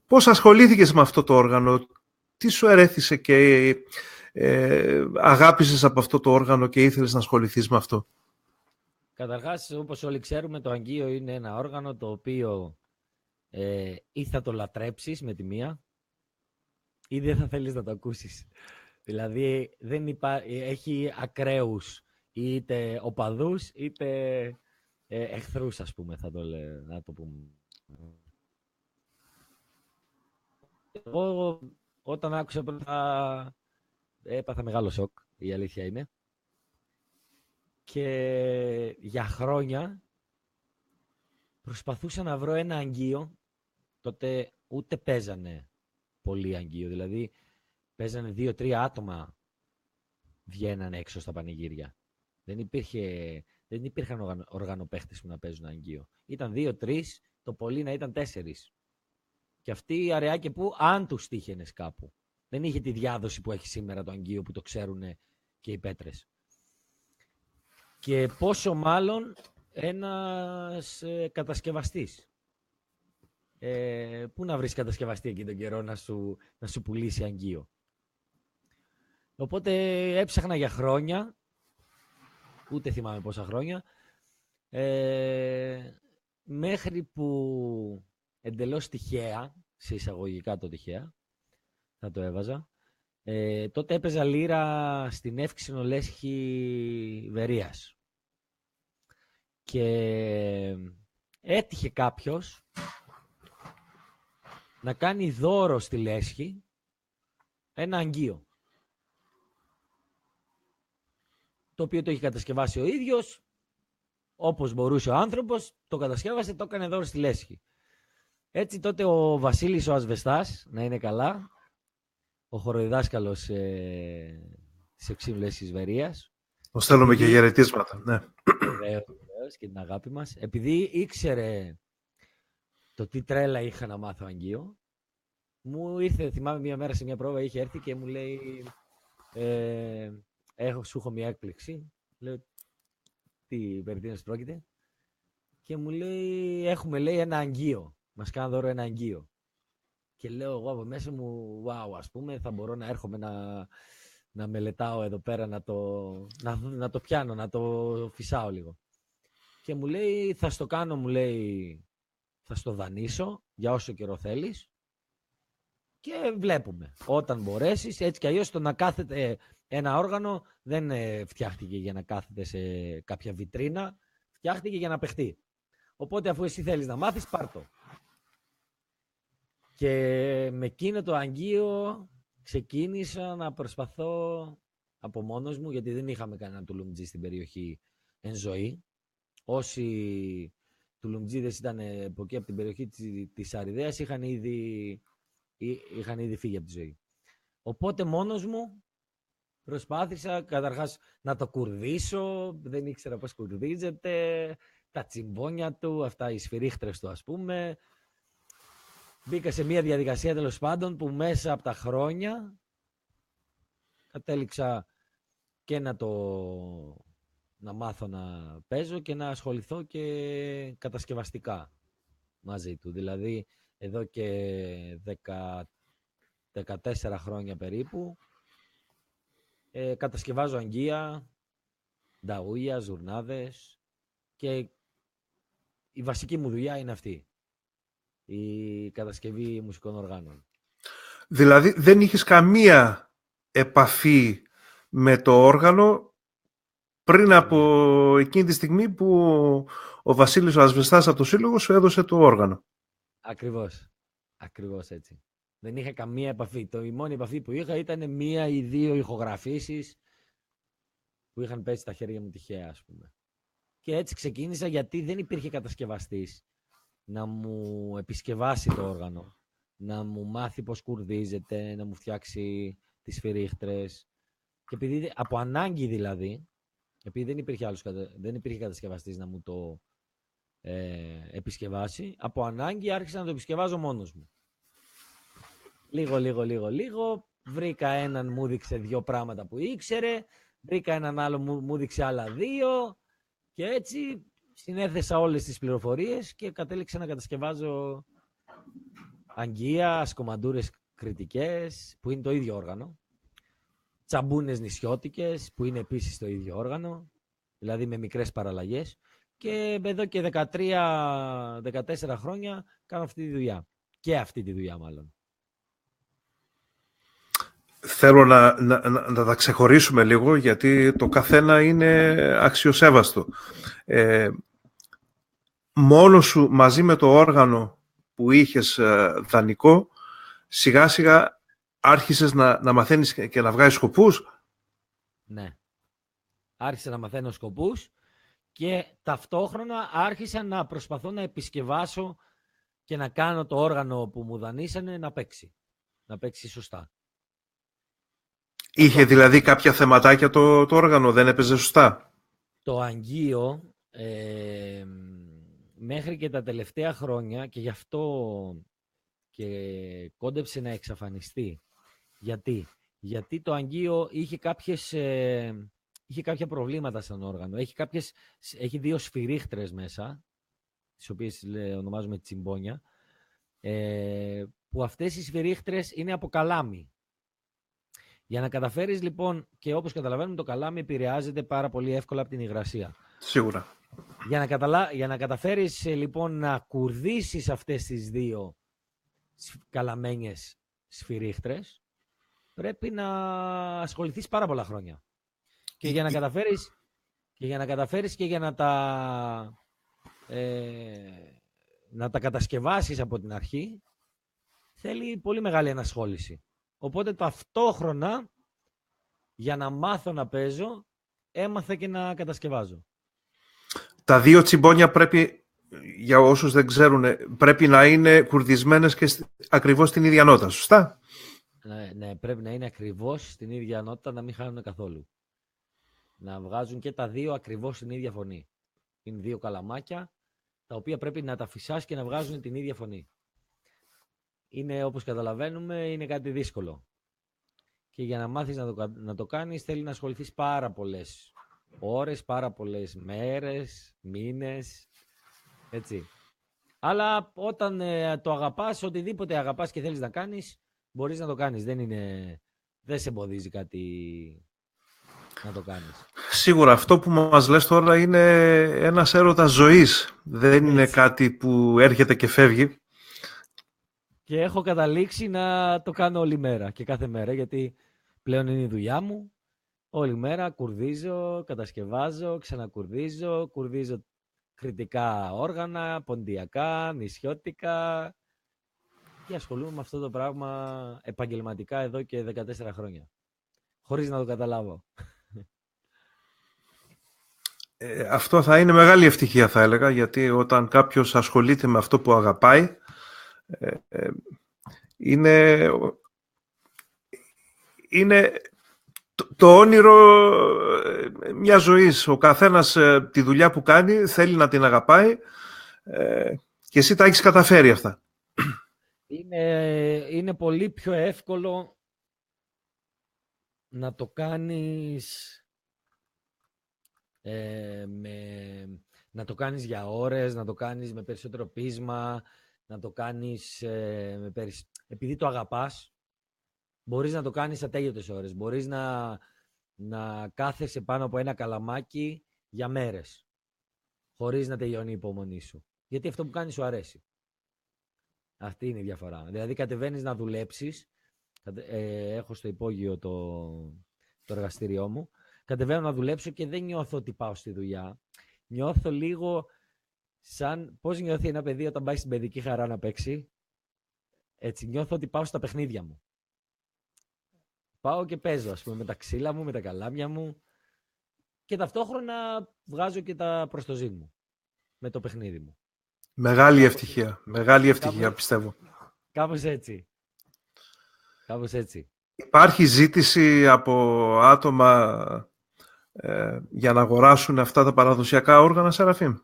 Πώς ασχολήθηκες με αυτό το όργανο? Τι σου ερέθησε και αγάπησες από αυτό το όργανο και ήθελες να ασχοληθείς με αυτό? Καταρχάς, όπως όλοι ξέρουμε, το αγγείο είναι ένα όργανο το οποίο ή θα το λατρέψεις με τη μία ή δεν θα θέλεις να το ακούσεις. Δηλαδή, έχει ακραίους είτε οπαδούς είτε εχθρούς, ας πούμε, να το πούμε. Εγώ όταν άκουσα πρώτα έπαθα μεγάλο σοκ, η αλήθεια είναι. Και για χρόνια προσπαθούσα να βρω ένα αγγείο. Τότε ούτε παίζανε πολύ αγγείο. Δηλαδή παίζανε 2-3 άτομα, βγαίνανε έξω στα πανηγύρια. Δεν υπήρχαν οργανοπαίχτες που να παίζουν αγγείο. Ήταν 2-3, το πολύ να ήταν 4. Και αυτή η αραιά και που αν τους τύχαινες κάπου. Δεν είχε τη διάδοση που έχει σήμερα το αγγείο, που το ξέρουν και οι πέτρες. Και πόσο μάλλον ένας κατασκευαστής. Πού να βρεις κατασκευαστή εκεί τον καιρό να σου πουλήσει αγγείο. Οπότε έψαχνα για χρόνια, ούτε θυμάμαι πόσα χρόνια, μέχρι που εντελώς τυχαία, σε εισαγωγικά το τυχαία, θα το έβαζα, τότε έπαιζα λύρα στην Εύξηνο Λέσχη Βερίας. Και έτυχε κάποιος να κάνει δώρο στη Λέσχη ένα αγγείο, το οποίο το είχε κατασκευάσει ο ίδιος, όπως μπορούσε ο άνθρωπος, το κατασκεύασε, το έκανε δώρο στη Λέσχη. Έτσι τότε ο Βασίλης ο Ασβεστάς, να είναι καλά, ο χοροδιδάσκαλος της Ευξήνου Λέσχης Βερίας. Το στέλνουμε και χαιρετίσματα, ναι. Βεβαίως, και την αγάπη μας. Επειδή ήξερε το τι τρέλα είχα να μάθω αγγείο, μου ήρθε, θυμάμαι μια μέρα σε μια πρόβα, είχε έρθει και μου λέει σου έχω μια έκπληξη. Λέω, τι περί τίνος πρόκειται? Και μου λέει, έχουμε, λέει, ένα αγγείο. Μας κάνουν δώρο ένα αγγείο. Και λέω εγώ από μέσα μου, wow, ας πούμε, θα μπορώ να έρχομαι να μελετάω εδώ πέρα, να το πιάνω, να το φυσάω λίγο. Και μου λέει, θα στο κάνω, μου λέει, θα στο δανείσω για όσο καιρό θέλεις και βλέπουμε. Όταν μπορέσεις, έτσι κι αλλιώς το να κάθεται ένα όργανο δεν φτιάχτηκε για να κάθεται σε κάποια βιτρίνα, φτιάχτηκε για να παιχτεί. Οπότε αφού εσύ θέλεις να μάθεις, πάρ' το. Και με εκείνο το αγγείο ξεκίνησα να προσπαθώ από μόνος μου, γιατί δεν είχαμε κανένα τουλουμτζή στην περιοχή εν ζωή. Όσοι τουλουμτζίδες ήταν από εκεί, από την περιοχή της Αριδαίας, είχαν ήδη φύγει από τη ζωή. Οπότε μόνος μου προσπάθησα καταρχάς να το κουρδίσω, δεν ήξερα πώς κουρδίζεται, τα τσιμπόνια του, αυτά οι σφυρίχτρες του, ας πούμε. Μπήκα σε μια διαδικασία, τέλος πάντων, που μέσα από τα χρόνια κατέληξα και να μάθω να παίζω και να ασχοληθώ και κατασκευαστικά μαζί του. Δηλαδή, εδώ και 14 χρόνια περίπου κατασκευάζω αγγεία, νταούλια, ζουρνάδες και η βασική μου δουλειά είναι αυτή. Η κατασκευή μουσικών οργάνων. Δηλαδή δεν είχες καμία επαφή με το όργανο πριν από εκείνη τη στιγμή που ο Βασίλης ο Ασβεστάς από το Σύλλογο σου έδωσε το όργανο. Ακριβώς. Ακριβώς έτσι. Δεν είχα καμία επαφή. Η μόνη επαφή που είχα ήταν 1 ή 2 ηχογραφήσεις που είχαν πέσει στα χέρια μου τυχαία, ας πούμε. Και έτσι ξεκίνησα, γιατί δεν υπήρχε κατασκευαστής να μου επισκευάσει το όργανο, να μου μάθει πώς κουρδίζεται, να μου φτιάξει τις σφυρίχτρες. Και επειδή, από ανάγκη δηλαδή, επειδή δεν υπήρχε κατασκευαστής να μου το επισκευάσει, από ανάγκη άρχισα να το επισκευάζω μόνος μου. Λίγο, βρήκα έναν, μου δείξε 2 πράγματα που ήξερε, βρήκα έναν άλλο, μου δείξε άλλα 2, και έτσι συνέθεσα όλες τις πληροφορίες και κατέληξα να κατασκευάζω αγγεία, ασκομαντούρες κριτικές, που είναι το ίδιο όργανο, τσαμπούνες νησιώτικες, που είναι επίσης το ίδιο όργανο, δηλαδή με μικρές παραλλαγές, και εδώ και 13-14 χρόνια κάνω αυτή τη δουλειά. Και αυτή τη δουλειά μάλλον. Θέλω να τα ξεχωρίσουμε λίγο, γιατί το καθένα είναι αξιοσέβαστο. Μόνο σου, μαζί με το όργανο που είχες δανεικό, σιγά σιγά άρχισες να μαθαίνεις και να βγάζεις σκοπούς. Ναι. Άρχισα να μαθαίνω σκοπούς και ταυτόχρονα άρχισα να προσπαθώ να επισκευάσω και να κάνω το όργανο που μου δανείσανε να παίξει. Να παίξει σωστά. Είχε δηλαδή κάποια θεματάκια το όργανο, δεν έπαιζε σωστά? Το αγγείο μέχρι και τα τελευταία χρόνια, και γι' αυτό και κόντεψε να εξαφανιστεί. Γιατί το αγγείο είχε κάποια προβλήματα σαν όργανο. Έχει 2 σφυρίχτρες μέσα, τις οποίες ονομάζουμε τσιμπόνια, που αυτές οι σφυρίχτρες είναι από καλάμι. Για να καταφέρεις λοιπόν, και όπως καταλαβαίνουμε, το καλάμι επηρεάζεται πάρα πολύ εύκολα από την υγρασία. Σίγουρα. Για να καταφέρεις λοιπόν να κουρδίσεις αυτές τις 2 καλαμένιες σφυρίχτρες, πρέπει να ασχοληθείς πάρα πολλά χρόνια. Και για να καταφέρεις και για να τα κατασκευάσεις από την αρχή, θέλει πολύ μεγάλη ενασχόληση. Οπότε ταυτόχρονα, για να μάθω να παίζω, έμαθα και να κατασκευάζω. Τα 2 τσιμπόνια πρέπει, για όσους δεν ξέρουν, πρέπει να είναι κουρδισμένες και ακριβώς την ίδια νότα, σωστά? Ναι, πρέπει να είναι ακριβώς στην ίδια νότα, να μην χάνουν καθόλου. Να βγάζουν και τα 2 ακριβώς την ίδια φωνή. Είναι 2 καλαμάκια, τα οποία πρέπει να τα φυσάς και να βγάζουν την ίδια φωνή. Είναι, όπως καταλαβαίνουμε, είναι κάτι δύσκολο. Και για να μάθεις να το κάνεις, θέλει να ασχοληθείς πάρα πολλές ώρες, πάρα πολλές μέρες, μήνες, έτσι. Αλλά όταν το αγαπάς, οτιδήποτε αγαπάς και θέλεις να κάνεις, μπορείς να το κάνεις. Δεν σε εμποδίζει κάτι να το κάνεις. Σίγουρα αυτό που μας λες τώρα είναι ένας έρωτας ζωής. Δεν είναι κάτι που έρχεται και φεύγει. Και έχω καταλήξει να το κάνω όλη μέρα και κάθε μέρα, γιατί πλέον είναι η δουλειά μου. Όλη μέρα κουρδίζω, κατασκευάζω, ξανακουρδίζω, κουρδίζω κριτικά όργανα, ποντιακά, νησιώτικα, και ασχολούμαι με αυτό το πράγμα επαγγελματικά εδώ και 14 χρόνια. Χωρίς να το καταλάβω. Αυτό θα είναι μεγάλη ευτυχία, θα έλεγα, γιατί όταν κάποιος ασχολείται με αυτό που αγαπάει, είναι το όνειρο μια ζωής. Ο καθένας τη δουλειά που κάνει θέλει να την αγαπάει, και εσύ τα έχεις καταφέρει αυτά. Είναι πολύ πιο εύκολο να το κάνεις να το κάνεις για ώρες, να το κάνεις με περισσότερο πείσμα, να το κάνεις επειδή το αγαπάς, μπορείς να το κάνεις ατέλειωτες ώρες. Μπορείς να κάθεσαι πάνω από ένα καλαμάκι για μέρες, χωρίς να τελειώνει η υπομονή σου. Γιατί αυτό που κάνεις σου αρέσει. Αυτή είναι η διαφορά. Δηλαδή κατεβαίνεις να δουλέψεις. Έχω στο υπόγειο το εργαστήριό μου. Κατεβαίνω να δουλέψω και δεν νιώθω ότι πάω στη δουλειά. Νιώθω λίγο σαν πώς νιώθει ένα παιδί όταν πάει στην παιδική χαρά να παίξει. Έτσι, νιώθω ότι πάω στα παιχνίδια μου. Πάω και παίζω, ας πούμε, με τα ξύλα μου, με τα καλάμια μου και ταυτόχρονα βγάζω και τα προστοζήν μου με το παιχνίδι μου. Μεγάλη ευτυχία. Μεγάλη ευτυχία, πιστεύω. Κάπως έτσι. Κάπως έτσι. Υπάρχει ζήτηση από άτομα για να αγοράσουν αυτά τα παραδοσιακά όργανα, Σεραφείμ?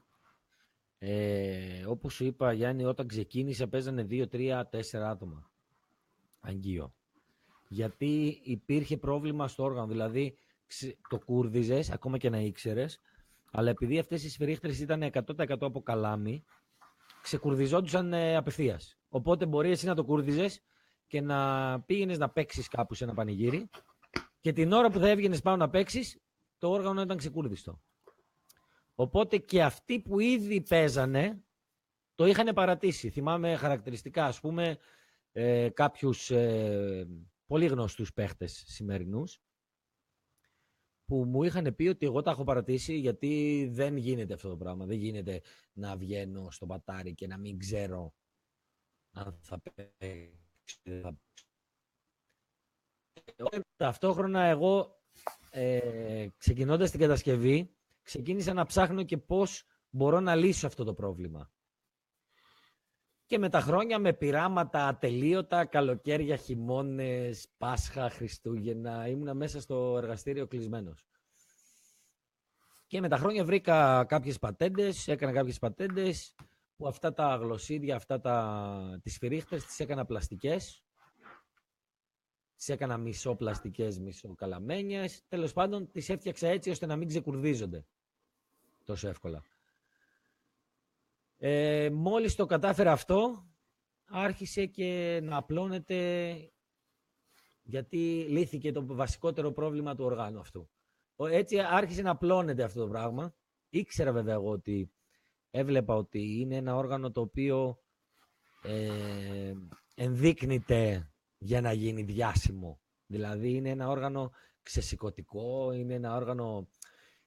Όπως σου είπα, Γιάννη, όταν ξεκίνησα παίζανε 2, 3, 4 άτομα. Αγγείο. Γιατί υπήρχε πρόβλημα στο όργανο. Δηλαδή, το κούρδιζες, ακόμα και να ήξερες, αλλά επειδή αυτές οι σφυρίχτρες ήταν 100% από καλάμι, ξεκουρδιζόντουσαν απευθείας. Οπότε μπορεί εσύ να το κούρδιζες και να πήγαινες να παίξεις κάπου σε ένα πανηγύρι και την ώρα που θα έβγαινες πάνω να παίξεις, το όργανο ήταν ξεκούρδιστο. Οπότε και αυτοί που ήδη παίζανε, το είχαν παρατήσει. Θυμάμαι χαρακτηριστικά, ας πούμε, κάποιους πολύ γνωστούς παίχτες σημερινούς, που μου είχαν πει ότι εγώ τα έχω παρατήσει γιατί δεν γίνεται αυτό το πράγμα. Δεν γίνεται να βγαίνω στο πατάρι και να μην ξέρω αν θα παίξει. Ταυτόχρονα εγώ, ξεκινώντας την κατασκευή, ξεκίνησα να ψάχνω και πώς μπορώ να λύσω αυτό το πρόβλημα. Και με τα χρόνια, με πειράματα ατελείωτα, καλοκαίρια, χειμώνες, Πάσχα, Χριστούγεννα, ήμουνα μέσα στο εργαστήριο κλεισμένος. Και με τα χρόνια βρήκα κάποιες πατέντες, έκανα κάποιες πατέντες, που αυτά τα γλωσσίδια, τις σφυρίχτες, τις έκανα πλαστικές. Τις έκανα μισοπλαστικές, μισοκαλαμένιες. Τέλος πάντων, τις έφτιαξα έτσι ώστε να μην ξεκουρδίζονται τόσο εύκολα. Μόλις το κατάφερα αυτό, άρχισε και να απλώνεται, γιατί λύθηκε το βασικότερο πρόβλημα του οργάνου αυτού. Έτσι άρχισε να απλώνεται αυτό το πράγμα. Ήξερα βέβαια εγώ ότι έβλεπα ότι είναι ένα όργανο το οποίο ενδείκνυται για να γίνει διάσημο. Δηλαδή είναι ένα όργανο ξεσηκωτικό, είναι ένα όργανο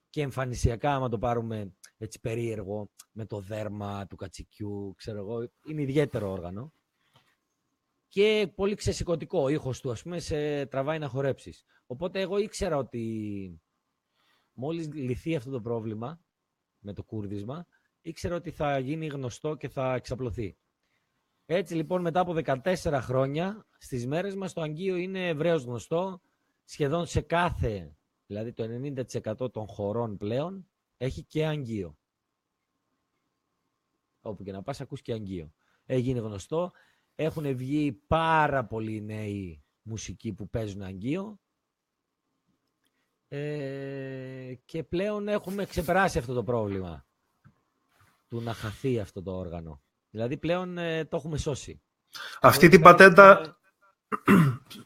και εμφανισιακά, άμα το πάρουμε έτσι περίεργο, με το δέρμα του κατσικιού, ξέρω εγώ, είναι ιδιαίτερο όργανο. Και πολύ ξεσηκωτικό, ο ήχος του, ας πούμε, σε τραβάει να χορέψεις. Οπότε εγώ ήξερα ότι μόλις λυθεί αυτό το πρόβλημα με το κούρδισμα, ήξερα ότι θα γίνει γνωστό και θα εξαπλωθεί. Έτσι λοιπόν, μετά από 14 χρόνια, στις μέρες μας το αγγείο είναι ευρέως γνωστό, σχεδόν σε κάθε, δηλαδή το 90% των χωρών πλέον, έχει και αγγείο. Όπου και να πας ακούς και αγγείο. Έγινε γνωστό, έχουν βγει πάρα πολλοί νέοι μουσικοί που παίζουν αγγείο και πλέον έχουμε ξεπεράσει αυτό το πρόβλημα του να χαθεί αυτό το όργανο. Δηλαδή πλέον το έχουμε σώσει. Αυτή την πατέντα,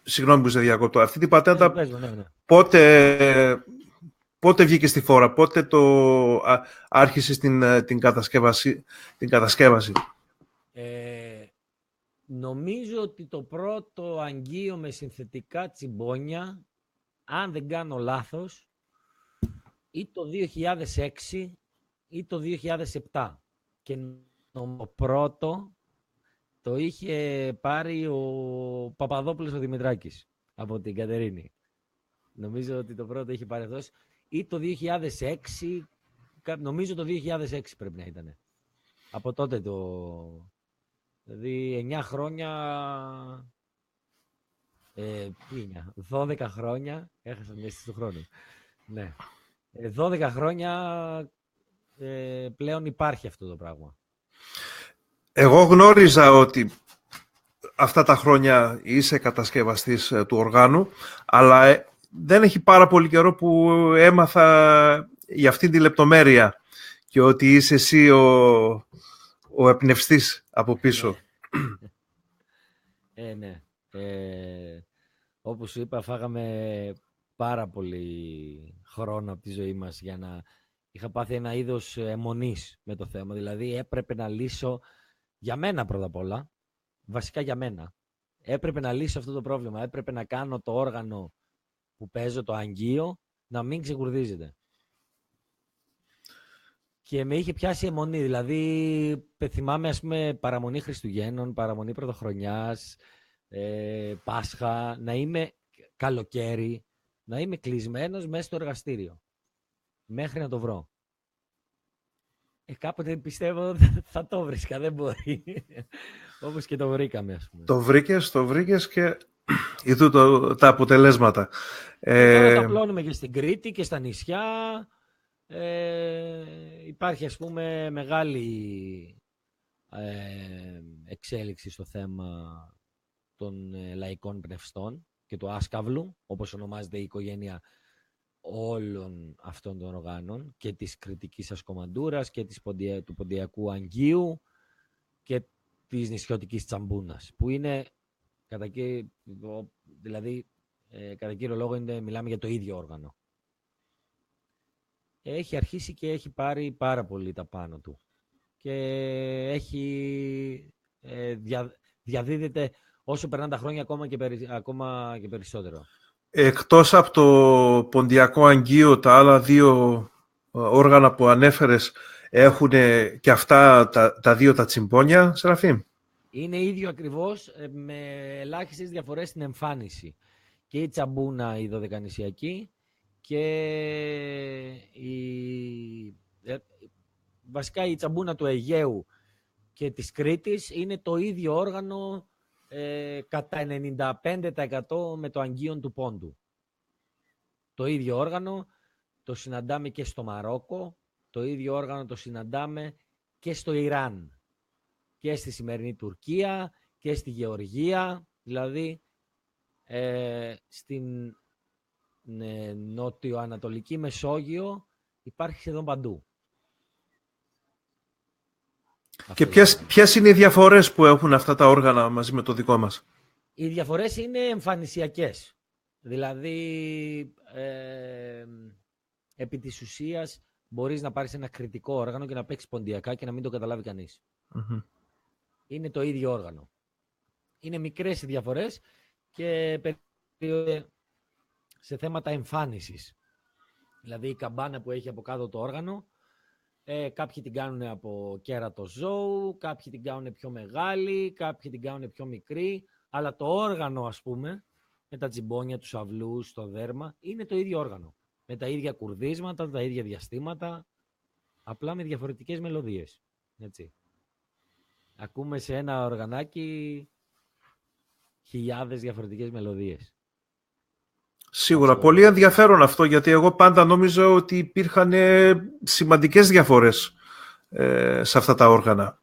συγγνώμη που σε διακόπτω, αυτή την πατέντα ναι. πότε βγήκε στη φόρα, πότε άρχισες την κατασκεύαση? Νομίζω ότι το πρώτο αγγείο με συνθετικά τσιμπόνια, αν δεν κάνω λάθος, ή το 2006 ή το 2007. Και το πρώτο το είχε πάρει ο Παπαδόπουλος ο Δημητράκης από την Κατερίνη. Νομίζω ότι το πρώτο είχε πάρει αυτός. Ή το 2006, νομίζω το 2006 πρέπει να ήταν. Από τότε δηλαδή 9 χρόνια, 12 χρόνια, έχασα την αίσθηση του χρόνου. Ναι. 12 χρόνια πλέον υπάρχει αυτό το πράγμα. Εγώ γνώριζα ότι αυτά τα χρόνια είσαι κατασκευαστής του οργάνου, αλλά δεν έχει πάρα πολύ καιρό που έμαθα για αυτή τη λεπτομέρεια και ότι είσαι εσύ ο εμπνευστής από πίσω. Ναι. Όπως σου είπα, φάγαμε πάρα πολύ χρόνο από τη ζωή μας για να... Είχα πάθει ένα είδος αιμονής με το θέμα. Δηλαδή έπρεπε να λύσω, για μένα πρώτα απ' όλα, βασικά για μένα, έπρεπε να λύσω αυτό το πρόβλημα. Έπρεπε να κάνω το όργανο που παίζω, το αγγείο, να μην ξεκουρδίζεται. Και με είχε πιάσει αιμονή. Δηλαδή, θυμάμαι, ας πούμε, παραμονή Χριστουγέννων, παραμονή Πρωτοχρονιάς, Πάσχα, να είμαι καλοκαίρι, να είμαι κλεισμένος μέσα στο εργαστήριο. Μέχρι να το βρω. Κάποτε πιστεύω θα το βρίσκα, δεν μπορεί. Όπως και το βρήκαμε, ας πούμε. Το βρήκες και είδου τα αποτελέσματα. Τώρα τα απλώνουμε και στην Κρήτη και στα νησιά. Υπάρχει, ας πούμε, μεγάλη εξέλιξη στο θέμα των λαϊκών πνευστών και του άσκαυλου, όπως ονομάζεται η οικογένεια όλων αυτών των οργάνων, και της κρητικής ασκομαντούρας και του ποντιακού αγγείου και της νησιωτικής τσαμπούνας, που είναι κατά κύριο λόγο μιλάμε για το ίδιο όργανο. Έχει αρχίσει και έχει πάρει πάρα πολύ τα πάνω του και διαδίδεται όσο περνάνε τα χρόνια ακόμα και περισσότερο. Εκτός από το ποντιακό αγγείο, τα άλλα δύο όργανα που ανέφερες έχουν και αυτά τα δύο τα τσιμπόνια, Σεραφείμ? Είναι ίδιο ακριβώς, με ελάχιστες διαφορές στην εμφάνιση. Και η τσαμπούνα η δωδεκανησιακή και βασικά η τσαμπούνα του Αιγαίου και της Κρήτης είναι το ίδιο όργανο κατά 95% με το αγγείον του Πόντου. Το ίδιο όργανο το συναντάμε και στο Μαρόκο, το ίδιο όργανο το συναντάμε και στο Ιράν και στη σημερινή Τουρκία και στη Γεωργία, δηλαδή στην νότιο-ανατολική Μεσόγειο υπάρχει σχεδόν παντού. Και ποιες είναι οι διαφορές που έχουν αυτά τα όργανα μαζί με το δικό μας? Οι διαφορές είναι εμφανισιακές. Δηλαδή, επί της ουσίας, μπορείς να πάρεις ένα κριτικό όργανο και να παίξεις ποντιακά και να μην το καταλάβει κανείς. Mm-hmm. Είναι το ίδιο όργανο. Είναι μικρές οι διαφορές και σε θέματα εμφάνισης. Δηλαδή, η καμπάνα που έχει από κάτω το όργανο, κάποιοι την κάνουν από κέρατο ζώου, κάποιοι την κάνουν πιο μεγάλη, κάποιοι την κάνουν πιο μικρή, αλλά το όργανο, ας πούμε, με τα τσιμπόνια, τους αυλούς, το δέρμα, είναι το ίδιο όργανο. Με τα ίδια κουρδίσματα, τα ίδια διαστήματα, απλά με διαφορετικές μελωδίες. Έτσι. Ακούμε σε ένα οργανάκι χιλιάδες διαφορετικές μελωδίες. Σίγουρα. Πολύ ενδιαφέρον αυτό, γιατί εγώ πάντα νόμιζα ότι υπήρχαν σημαντικές διαφορές σε αυτά τα όργανα.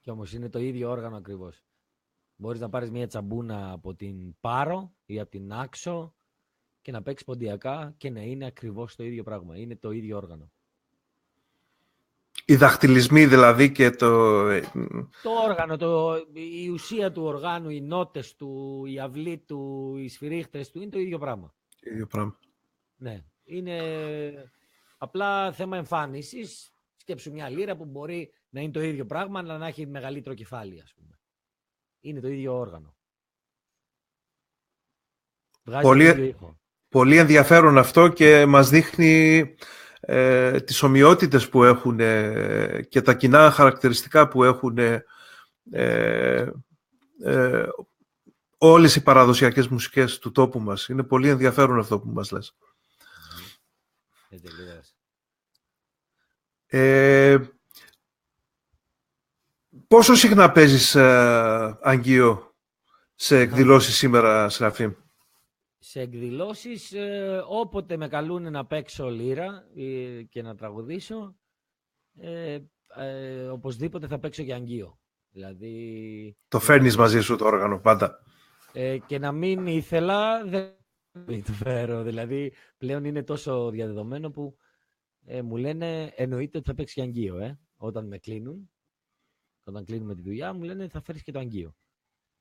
Και όμως είναι το ίδιο όργανο ακριβώς. Μπορείς να πάρεις μια τσαμπούνα από την Πάρο ή από την Άξο και να παίξεις ποντιακά και να είναι ακριβώς το ίδιο πράγμα. Είναι το ίδιο όργανο. Οι δαχτυλισμοί δηλαδή και το όργανο, η ουσία του οργάνου, οι νότες του, οι αυλοί του, οι σφυρίχτες του είναι το ίδιο πράγμα. Ίδιο πράγμα. Ναι. Είναι απλά θέμα εμφάνισης. Σκέψου μια λύρα που μπορεί να είναι το ίδιο πράγμα, αλλά να έχει μεγαλύτερο κεφάλι, ας πούμε. Είναι το ίδιο όργανο. Πολύ ενδιαφέρον αυτό και μας δείχνει τις ομοιότητες που έχουν και τα κοινά χαρακτηριστικά που έχουν όλες οι παραδοσιακές μουσικές του τόπου μας. Είναι πολύ ενδιαφέρον αυτό που μας λες. Πόσο συχνά παίζεις αγγείο σε εκδηλώσεις σήμερα, Σεραφείμ? Σε εκδηλώσεις, όποτε με καλούν να παίξω λύρα και να τραγουδήσω, οπωσδήποτε θα παίξω και αγγείο. Δηλαδή, το φέρνεις μαζί σου το όργανο πάντα? Και να μην ήθελα, δεν το φέρω. Δηλαδή, πλέον είναι τόσο διαδεδομένο που μου λένε εννοείται ότι θα παίξει και αγγείο. Όταν με κλείνουν, όταν κλείνουμε τη δουλειά, μου λένε θα φέρεις και το αγγείο.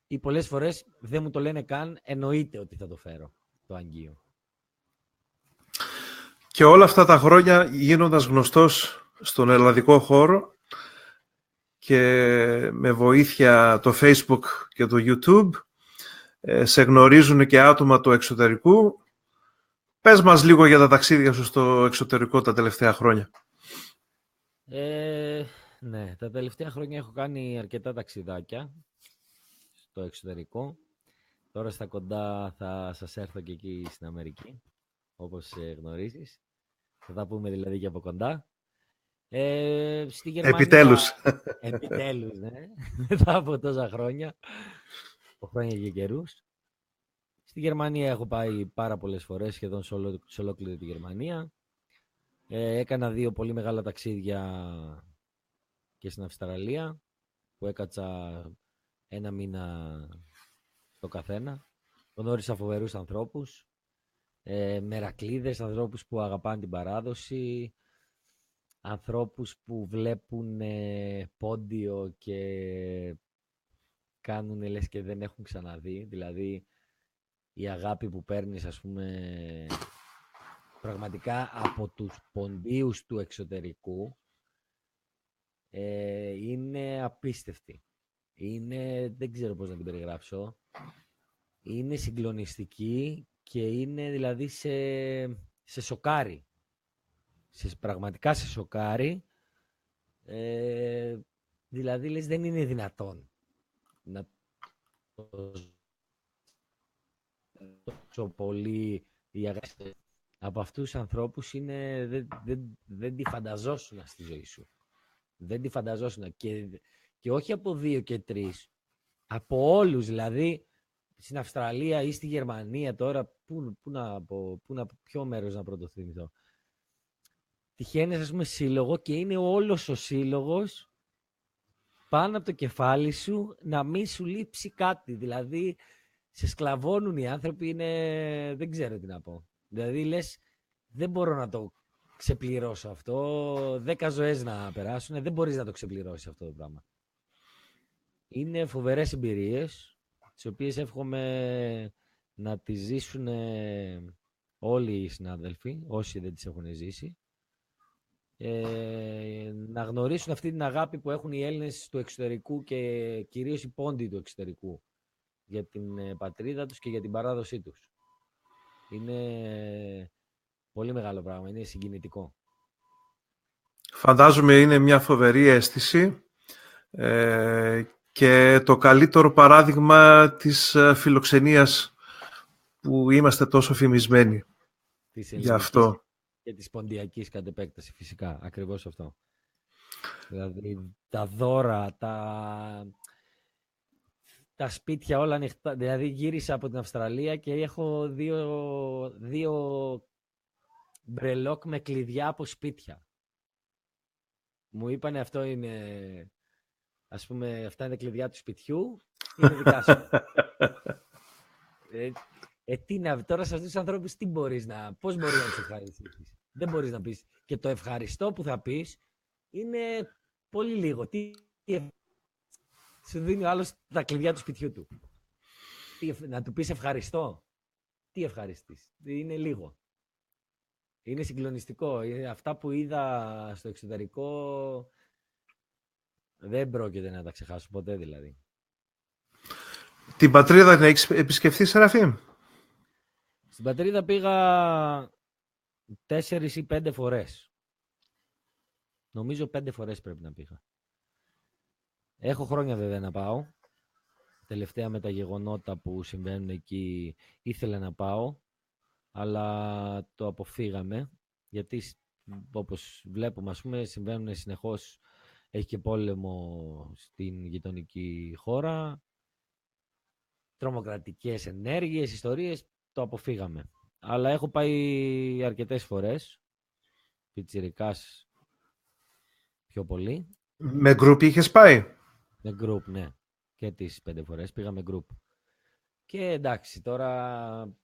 Ή πολλές φορές δεν μου το λένε καν, εννοείται ότι θα το φέρω, το αγγείο. Και όλα αυτά τα χρόνια γίνοντας γνωστός στον ελλαδικό χώρο και με βοήθεια το Facebook και το YouTube, σε γνωρίζουν και άτομα του εξωτερικού. Πες μας λίγο για τα ταξίδια σου στο εξωτερικό τα τελευταία χρόνια. Ναι, τα τελευταία χρόνια έχω κάνει αρκετά ταξιδάκια στο εξωτερικό. Τώρα στα κοντά θα σας έρθω και εκεί στην Αμερική, όπως γνωρίζεις. Θα τα πούμε δηλαδή και από κοντά. Στη Γερμανία... Επιτέλους, ναι. Μετά από τόσα χρόνια. Από χρόνια και καιρούς. Στη Γερμανία έχω πάει πάρα πολλές φορές, σχεδόν σε ολόκληρη τη Γερμανία. Έκανα 2 πολύ μεγάλα ταξίδια και στην Αυστραλία, που έκατσα 1 μήνα το καθένα. Γνώρισα φοβερούς ανθρώπους, μερακλείδες, ανθρώπους που αγαπάνε την παράδοση, ανθρώπους που βλέπουν πόντιο και κάνουν λες και δεν έχουν ξαναδεί. Δηλαδή η αγάπη που παίρνεις, ας πούμε, πραγματικά από τους ποντίους του εξωτερικού είναι απίστευτη. Δεν ξέρω πώς να την περιγράψω. Είναι συγκλονιστική και είναι δηλαδή σε σοκάρει. Πραγματικά σε σοκάρει. Δηλαδή λες δεν είναι δυνατόν να τόσο πολύ η αγάπη από αυτούς τους ανθρώπους είναι, δεν τη φανταζόσουνα στη ζωή σου. Δεν τη φανταζόσουνα. Και όχι από 2 και 3. Από όλους. Δηλαδή, στην Αυστραλία ή στη Γερμανία τώρα, ποιο μέρος να πρωτοθυμηθώ. Τυχαίνεις, ας πούμε, σύλλογο και είναι όλος ο σύλλογος πάνω από το κεφάλι σου να μην σου λείψει κάτι. Δηλαδή, σε σκλαβώνουν οι άνθρωποι, δεν ξέρω τι να πω. Δηλαδή, λες, δεν μπορώ να το ξεπληρώσω αυτό. 10 ζωές να περάσουν, δεν μπορείς να το ξεπληρώσεις αυτό το πράγμα. Είναι φοβερές εμπειρίες, τις οποίες εύχομαι να τις ζήσουν όλοι οι συνάδελφοι, όσοι δεν τις έχουν ζήσει. Να γνωρίσουν αυτή την αγάπη που έχουν οι Έλληνες του εξωτερικού και κυρίως οι πόντιοι του εξωτερικού για την πατρίδα τους και για την παράδοσή τους. Είναι πολύ μεγάλο πράγμα, είναι συγκινητικό. Φαντάζομαι είναι μια φοβερή αίσθηση και το καλύτερο παράδειγμα της φιλοξενίας που είμαστε τόσο φημισμένοι για αυτό. Και της ποντιακής κατ' επέκταση φυσικά, ακριβώς αυτό. Δηλαδή τα δώρα, τα σπίτια όλα ανοιχτά. Δηλαδή γύρισα από την Αυστραλία και έχω δύο μπρελόκ με κλειδιά από σπίτια. Μου είπανε αυτό είναι, ας πούμε, αυτά είναι κλειδιά του σπιτιού, είναι δικά σου. Τώρα σε αυτούς τους ανθρώπους πώς μπορείς να τους ευχαριστήσεις. Δεν μπορείς να πεις. Και το ευχαριστώ που θα πεις είναι πολύ λίγο. Σου δίνει ο άλλος τα κλειδιά του σπιτιού του. Να του πεις ευχαριστώ. Τι ευχαριστείς. Είναι λίγο. Είναι συγκλονιστικό. Αυτά που είδα στο εξωτερικό δεν πρόκειται να τα ξεχάσω ποτέ δηλαδή. Την πατρίδα την έχεις επισκεφθεί, Σεραφείμ? Στην πατρίδα πήγα 4 ή 5 φορές. Νομίζω 5 φορές πρέπει να πήγα. Έχω χρόνια βέβαια να πάω. Τελευταία με τα γεγονότα που συμβαίνουν εκεί ήθελα να πάω, αλλά το αποφύγαμε, γιατί όπως βλέπουμε, ας πούμε, συμβαίνουν συνεχώς. Έχει και πόλεμο στην γειτονική χώρα, τρομοκρατικές ενέργειες, ιστορίες, το αποφύγαμε. Αλλά έχω πάει αρκετές φορές, πιτσιρικάς πιο πολύ. Με γκρουπ είχες πάει? Με γκρουπ, ναι. Και τις 5 φορές πήγαμε γκρουπ. Και εντάξει, τώρα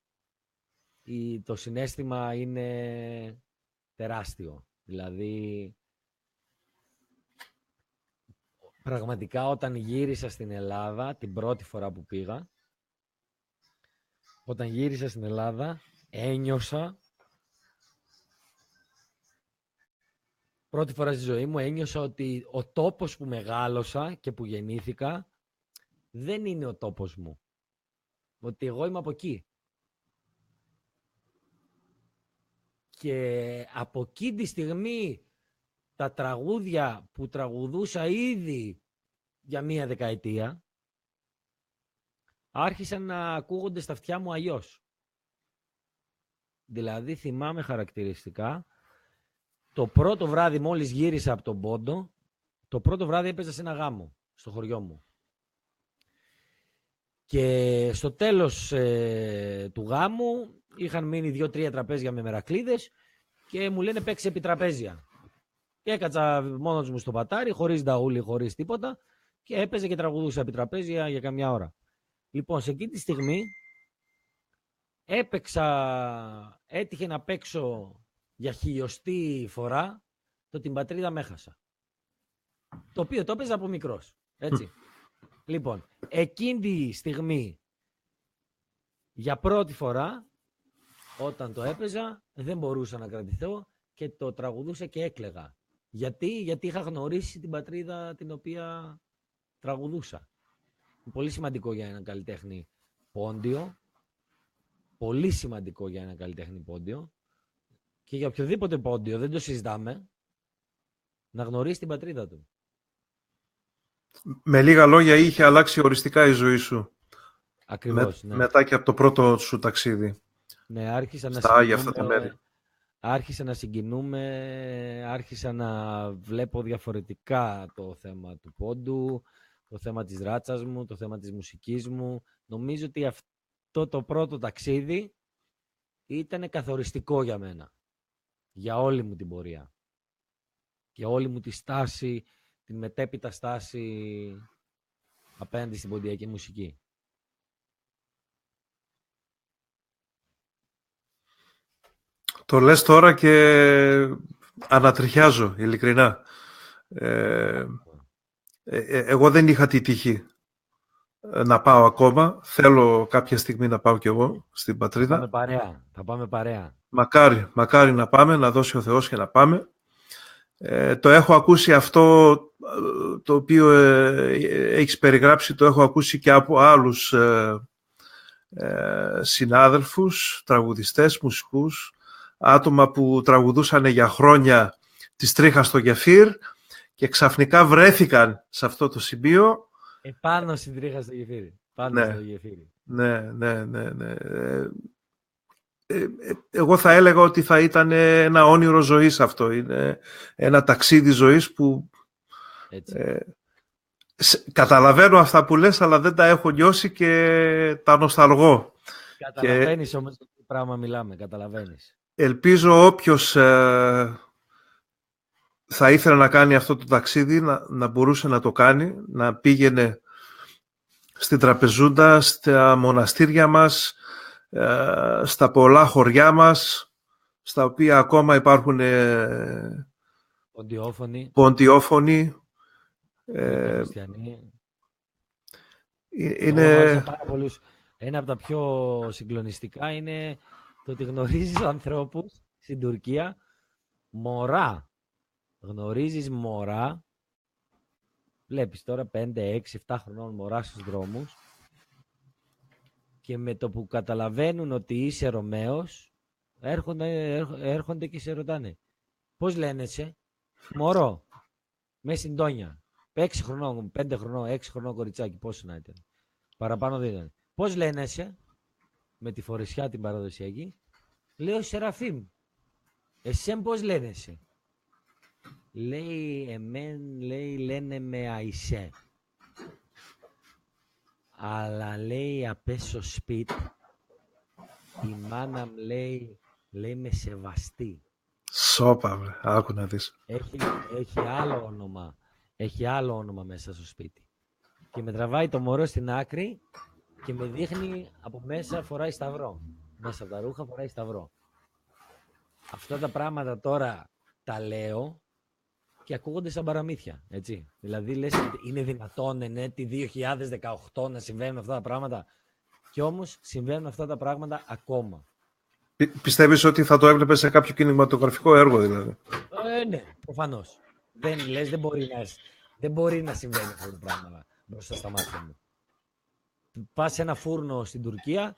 το συναίσθημα είναι τεράστιο. Δηλαδή, πραγματικά όταν γύρισα στην Ελλάδα, την πρώτη φορά που πήγα, όταν γύρισα στην Ελλάδα, πρώτη φορά στη ζωή μου, ένιωσα ότι ο τόπος που μεγάλωσα και που γεννήθηκα δεν είναι ο τόπος μου. Ότι εγώ είμαι από εκεί. Και από εκεί τη στιγμή τα τραγούδια που τραγουδούσα ήδη για μία δεκαετία άρχισαν να ακούγονται στα αυτιά μου αλλιώς. Δηλαδή θυμάμαι χαρακτηριστικά το πρώτο βράδυ μόλις γύρισα από τον Πόντο, το πρώτο βράδυ έπαιζα σε ένα γάμο στο χωριό μου. Και στο τέλος του γάμου είχαν μείνει 2-3 τραπέζια με μερακλείδες και μου λένε παίξε επί τραπέζια. Και έκατσα μόνος μου στο πατάρι, χωρίς νταούλι, χωρίς τίποτα και έπαιζε και τραγουδούσα επί τραπέζια για καμιά ώρα. Λοιπόν, σε εκείνη τη στιγμή έτυχε να παίξω για 1000η φορά το «Την πατρίδα μ' έχασα». Το οποίο το έπαιζα από μικρός, έτσι. Λοιπόν, εκείνη τη στιγμή, για πρώτη φορά, όταν το έπαιζα, δεν μπορούσα να κρατηθώ και το τραγουδούσα και έκλαιγα. Γιατί είχα γνωρίσει την πατρίδα την οποία τραγουδούσα. Πολύ σημαντικό για έναν καλλιτέχνη πόντιο. Πολύ σημαντικό για έναν καλλιτέχνη πόντιο. Και για οποιοδήποτε πόντιο, δεν το συζητάμε, να γνωρίσει την πατρίδα του. Με λίγα λόγια, είχε αλλάξει οριστικά η ζωή σου. Ακριβώς, ναι. Μετά και από το πρώτο σου ταξίδι. Ναι, άρχισα να συγκινούμε, άρχισα να βλέπω διαφορετικά το θέμα του πόντου, το θέμα της ράτσας μου, το θέμα της μουσικής μου. Νομίζω ότι αυτό το πρώτο ταξίδι ήταν καθοριστικό για μένα. Για όλη μου την πορεία. Για όλη μου τη στάση, την μετέπειτα στάση απέναντι στην ποντιακή μουσική. Το λες τώρα και ανατριχιάζω, ειλικρινά. Εγώ δεν είχα τη τύχη να πάω ακόμα. Θέλω κάποια στιγμή να πάω κι εγώ στην πατρίδα. Θα πάμε παρέα. Μακάρι να πάμε, να δώσει ο Θεός και να πάμε. Το έχω ακούσει αυτό το οποίο έχεις περιγράψει, το έχω ακούσει και από άλλους συνάδελφους, τραγουδιστές, μουσικούς, άτομα που τραγουδούσαν για χρόνια τη τρίχα στο γεφύρ και ξαφνικά βρέθηκαν σε αυτό το σημείο. Επάνω στην τρίχα στο γεφύρι. Στο γεφύρι. Ναι. Εγώ θα έλεγα ότι θα ήταν ένα όνειρο ζωής αυτό. Είναι ένα ταξίδι ζωής που καταλαβαίνω αυτά που λες, αλλά δεν τα έχω νιώσει και τα νοσταλγώ. Καταλαβαίνεις όμως τι πράγμα μιλάμε, καταλαβαίνεις. Ελπίζω όποιος θα ήθελε να κάνει αυτό το ταξίδι να μπορούσε να το κάνει, να πήγαινε στην Τραπεζούντα, στα μοναστήρια μας, στα πολλά χωριά μας, στα οποία ακόμα υπάρχουν ποντιόφωνοι. Είναι... Ένα από τα πιο συγκλονιστικά είναι το ότι γνωρίζεις ανθρώπους στην Τουρκία, μωρά. Γνωρίζεις μωρά, βλέπεις τώρα 5, 6, 7 χρονών μωρά στους δρόμους και με το που καταλαβαίνουν ότι είσαι Ρωμαίος, έρχονται και σε ρωτάνε. Πώς λένε σε, μωρό, με συντόνια, 6 χρονών, 5 χρονών, 6 χρονών κοριτσάκι, πόσο να ήταν. Παραπάνω δεν ήταν. Πώς λένε σε, με τη φορεσιά την παραδοσιακή, λέω Σεραφείμ. Εσέν πώς λένε σε. Λέει, λένε με Αϊσέ. Αλλά λέει απέσω σπίτι, η μάνα μου λέει με σεβαστή. Σόπα, βρε, άκου να δεις. Έχει άλλο όνομα. Έχει άλλο όνομα μέσα στο σπίτι. Και με τραβάει το μωρό στην άκρη και με δείχνει από μέσα φοράει σταυρό. Μέσα από τα ρούχα φοράει σταυρό. Αυτά τα πράγματα τώρα τα λέω και ακούγονται σαν παραμύθια, έτσι. Δηλαδή λες, είναι δυνατόν τη 2018 να συμβαίνουν αυτά τα πράγματα και όμως συμβαίνουν αυτά τα πράγματα ακόμα. Πιστεύεις ότι θα το έβλεπες σε κάποιο κινηματογραφικό έργο, δηλαδή? Ναι, προφανώς. Δεν μπορεί να συμβαίνει αυτό το πράγμα μπροστά στα μάτια μου. Πας σε ένα φούρνο στην Τουρκία,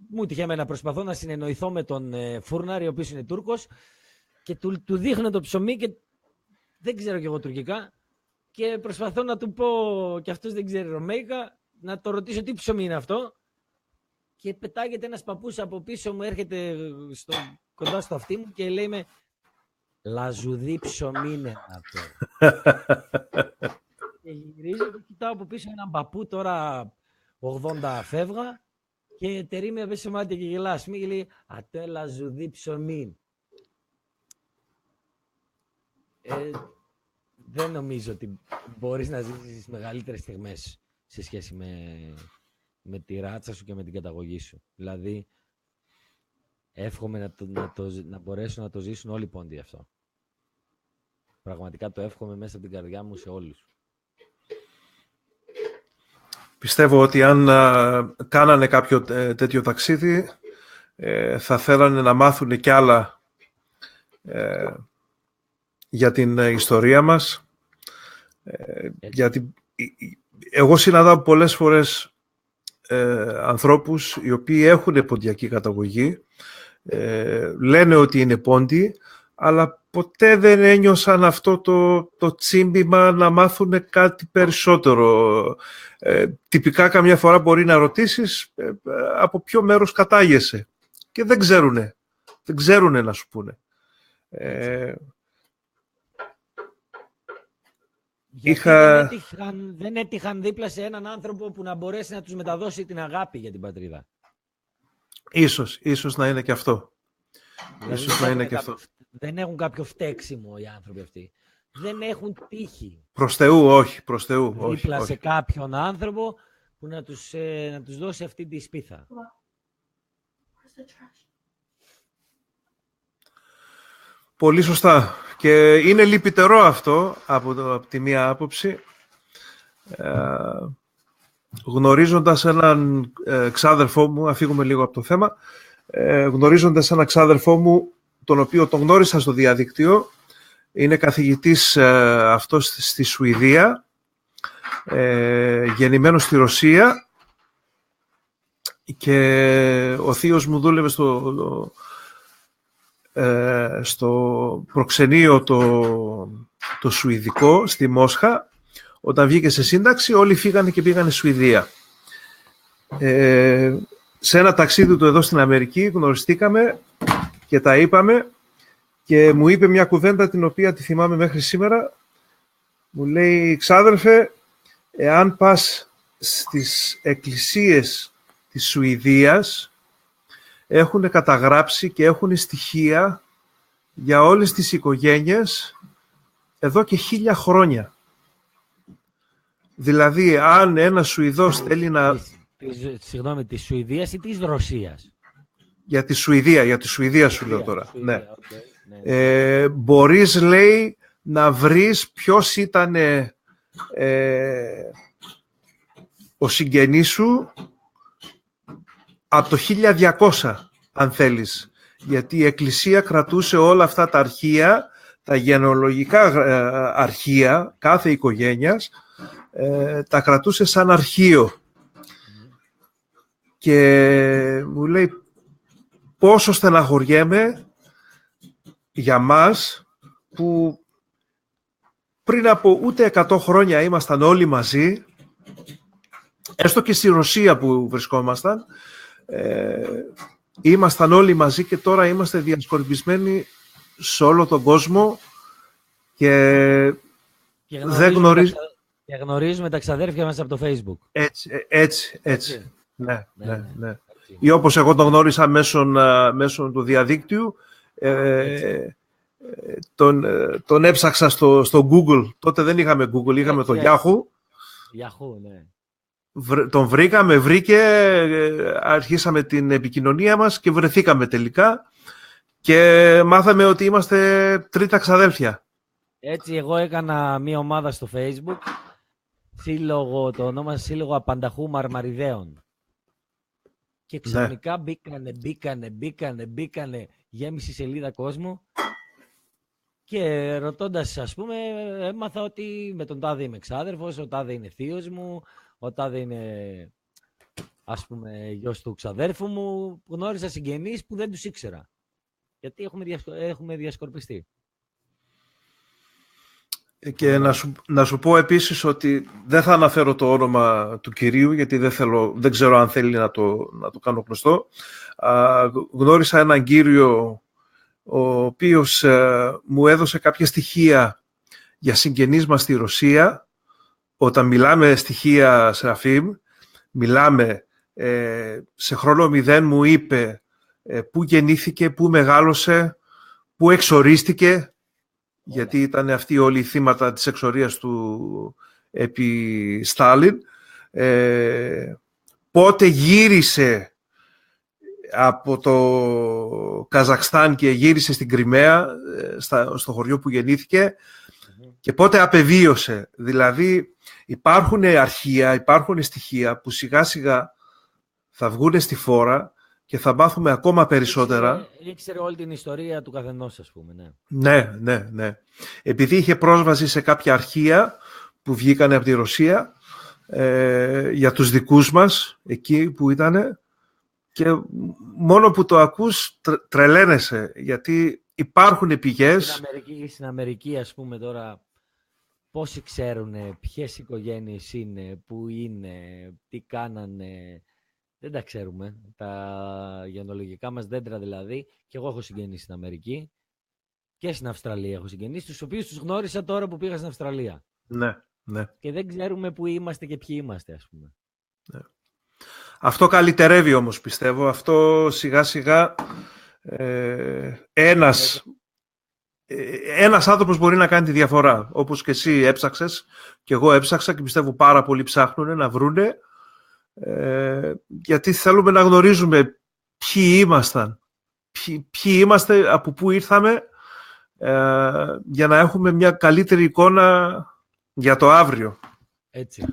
μου τυχαίνει να προσπαθώ να συνεννοηθώ με τον φούρναρη, ο οποίος είναι Τούρκος, και του δείχνω το ψωμί και δεν ξέρω κι εγώ τουρκικά και προσπαθώ να του πω, και αυτός δεν ξέρει ρωμαϊκά, να το ρωτήσω τι ψωμί είναι αυτό και πετάγεται ένας παππούς από πίσω μου, έρχεται κοντά στο αυτί μου και λέει με λαζουδί ψωμί είναι αυτό. Και γυρίζω και κοιτάω από πίσω έναν παππού τώρα 80 φεύγα και εταιρεί με σε μάτια και γελάς και λέει ατέ λαζουδί ψωμί. Δεν νομίζω ότι μπορείς να ζήσεις μεγαλύτερες στιγμές σε σχέση με τη ράτσα σου και με την καταγωγή σου. Δηλαδή, εύχομαι να μπορέσουν να το ζήσουν όλοι οι πόντοι αυτό. Πραγματικά το εύχομαι μέσα από την καρδιά μου σε όλους. Πιστεύω ότι αν κάνανε κάποιο τέτοιο ταξίδι, θα θέλανε να μάθουν κι άλλα για την ιστορία μας. Γιατί εγώ συναντάω πολλές φορές ανθρώπους οι οποίοι έχουν ποντιακή καταγωγή, λένε ότι είναι πόντιοι, αλλά ποτέ δεν ένιωσαν αυτό το τσίμπημα να μάθουν κάτι περισσότερο. Τυπικά καμιά φορά μπορεί να ρωτήσεις από ποιο μέρος κατάγεσαι και δεν ξέρουνε να σου πούνε. Γιατί δεν έτυχαν δίπλα σε έναν άνθρωπο που να μπορέσει να τους μεταδώσει την αγάπη για την πατρίδα. Ίσως να είναι και αυτό. Δηλαδή, δεν έχουν κάποιο φταίξιμο οι άνθρωποι αυτοί. Δεν έχουν τύχη. Προς Θεού, όχι. Δίπλα σε κάποιον άνθρωπο που να τους δώσει αυτή τη σπίθα. Πολύ σωστά. Και είναι λυπητερό αυτό από τη μία άποψη. Γνωρίζοντας έναν ξάδερφό μου, αφήγουμε λίγο από το θέμα, γνωρίζοντας έναν ξάδερφό μου, τον οποίο τον γνώρισα στο διαδίκτυο, είναι καθηγητής αυτός στη Σουηδία, γεννημένος στη Ρωσία και ο θείος μου δούλευε στο προξενείο το σουηδικό στη Μόσχα. Όταν βγήκε σε σύνταξη όλοι φύγανε και πήγανε Σουηδία. Σε ένα ταξίδι του εδώ στην Αμερική γνωριστήκαμε και τα είπαμε και μου είπε μια κουβέντα την οποία τη θυμάμαι μέχρι σήμερα. Μου λέει, ξάδερφε, εάν πας στις εκκλησίες της Σουηδίας, έχουν καταγράψει και έχουν στοιχεία για όλες τις οικογένειες εδώ και 1000 χρόνια. Δηλαδή, αν ένας Σουηδός θέλει να... Συγγνώμη, της Σουηδίας ή της Ρωσίας? Για τη Σουηδία σου λέω τώρα. Σουηδία, ναι. Okay, ναι. Μπορείς, λέει, να βρεις ποιος ήταν ο συγγενής σου από το 1200, αν θέλεις. Γιατί η Εκκλησία κρατούσε όλα αυτά τα αρχεία, τα γενεολογικά αρχεία κάθε οικογένειας, τα κρατούσε σαν αρχείο. Και μου λέει, πόσο στεναχωριέμαι για μας που πριν από ούτε 100 χρόνια ήμασταν όλοι μαζί, έστω και στη Ρωσία που βρισκόμασταν, ήμασταν όλοι μαζί και τώρα είμαστε διασκορπισμένοι σε όλο τον κόσμο και δεν γνωρίζουμε. Και γνωρίζουμε τα ξαδέρφια μας από το Facebook. Έτσι. Ναι. Ή όπως εγώ τον γνώρισα μέσω του διαδίκτυου, τον έψαξα στο Google. Τότε δεν είχαμε Google, είχαμε το Yahoo. Yahoo, ναι. Τον βρήκαμε, βρήκε, αρχίσαμε την επικοινωνία μας και βρεθήκαμε τελικά και μάθαμε ότι είμαστε τρίτα ξαδέλφια. Έτσι, εγώ έκανα μία ομάδα στο Facebook, το ονόμασα Σύλλογο Απανταχού Μαρμαριδαίων. Και ξαφνικά μπήκανε, γέμιση σελίδα κόσμο και ρωτώντας, ας πούμε, έμαθα ότι με τον τάδε είμαι ξάδερφος, ο τάδε είναι θείος μου, ο τάδε είναι, ας πούμε, γιος του ξαδέρφου μου. Γνώρισα συγγενείς που δεν τους ήξερα. Γιατί έχουμε διασκορπιστεί. Και να σου πω επίσης ότι δεν θα αναφέρω το όνομα του κυρίου, γιατί δεν ξέρω αν θέλει να το κάνω γνωστό. Γνώρισα έναν κύριο ο οποίος μου έδωσε κάποια στοιχεία για συγγενείς μας στη Ρωσία. Όταν μιλάμε στοιχεία, Σεραφείμ, μιλάμε σε χρόνο 0, μου είπε πού γεννήθηκε, πού μεγάλωσε, πού εξορίστηκε, γιατί ήταν αυτοί όλοι οι θύματα της εξορίας του επί Στάλιν. Πότε γύρισε από το Καζακστάν και γύρισε στην Κριμαία, στο χωριό που γεννήθηκε, και πότε απεβίωσε. Δηλαδή υπάρχουν αρχεία, υπάρχουν στοιχεία που σιγά σιγά θα βγουν στη φόρα και θα μάθουμε ακόμα περισσότερα. Ήξερε όλη την ιστορία του καθενός, ας πούμε. Ναι. Επειδή είχε πρόσβαση σε κάποια αρχεία που βγήκανε από τη Ρωσία, για τους δικούς μας, εκεί που ήτανε, και μόνο που το ακούς τρελαίνεσαι, γιατί υπάρχουν πηγές. Στην Αμερική, ας πούμε τώρα, πόσοι ξέρουν ποιες οικογένειες είναι, πού είναι, τι κάνανε. Δεν τα ξέρουμε. Τα γενολογικά μας δέντρα δηλαδή. Και εγώ έχω συγγενείς στην Αμερική και στην Αυστραλία έχω συγγενείς, τους οποίους τους γνώρισα τώρα που πήγα στην Αυστραλία. Ναι. Και δεν ξέρουμε πού είμαστε και ποιοι είμαστε, ας πούμε. Ναι. Αυτό καλυτερεύει όμως, πιστεύω. Αυτό σιγά σιγά ένας άνθρωπος μπορεί να κάνει τη διαφορά. Όπως και εσύ έψαξες και εγώ έψαξα, και πιστεύω πάρα πολλοί ψάχνουν να βρούνε, γιατί θέλουμε να γνωρίζουμε ποιοι ήμασταν, ποιοι είμαστε, από πού ήρθαμε, για να έχουμε μια καλύτερη εικόνα για το αύριο. Έτσι.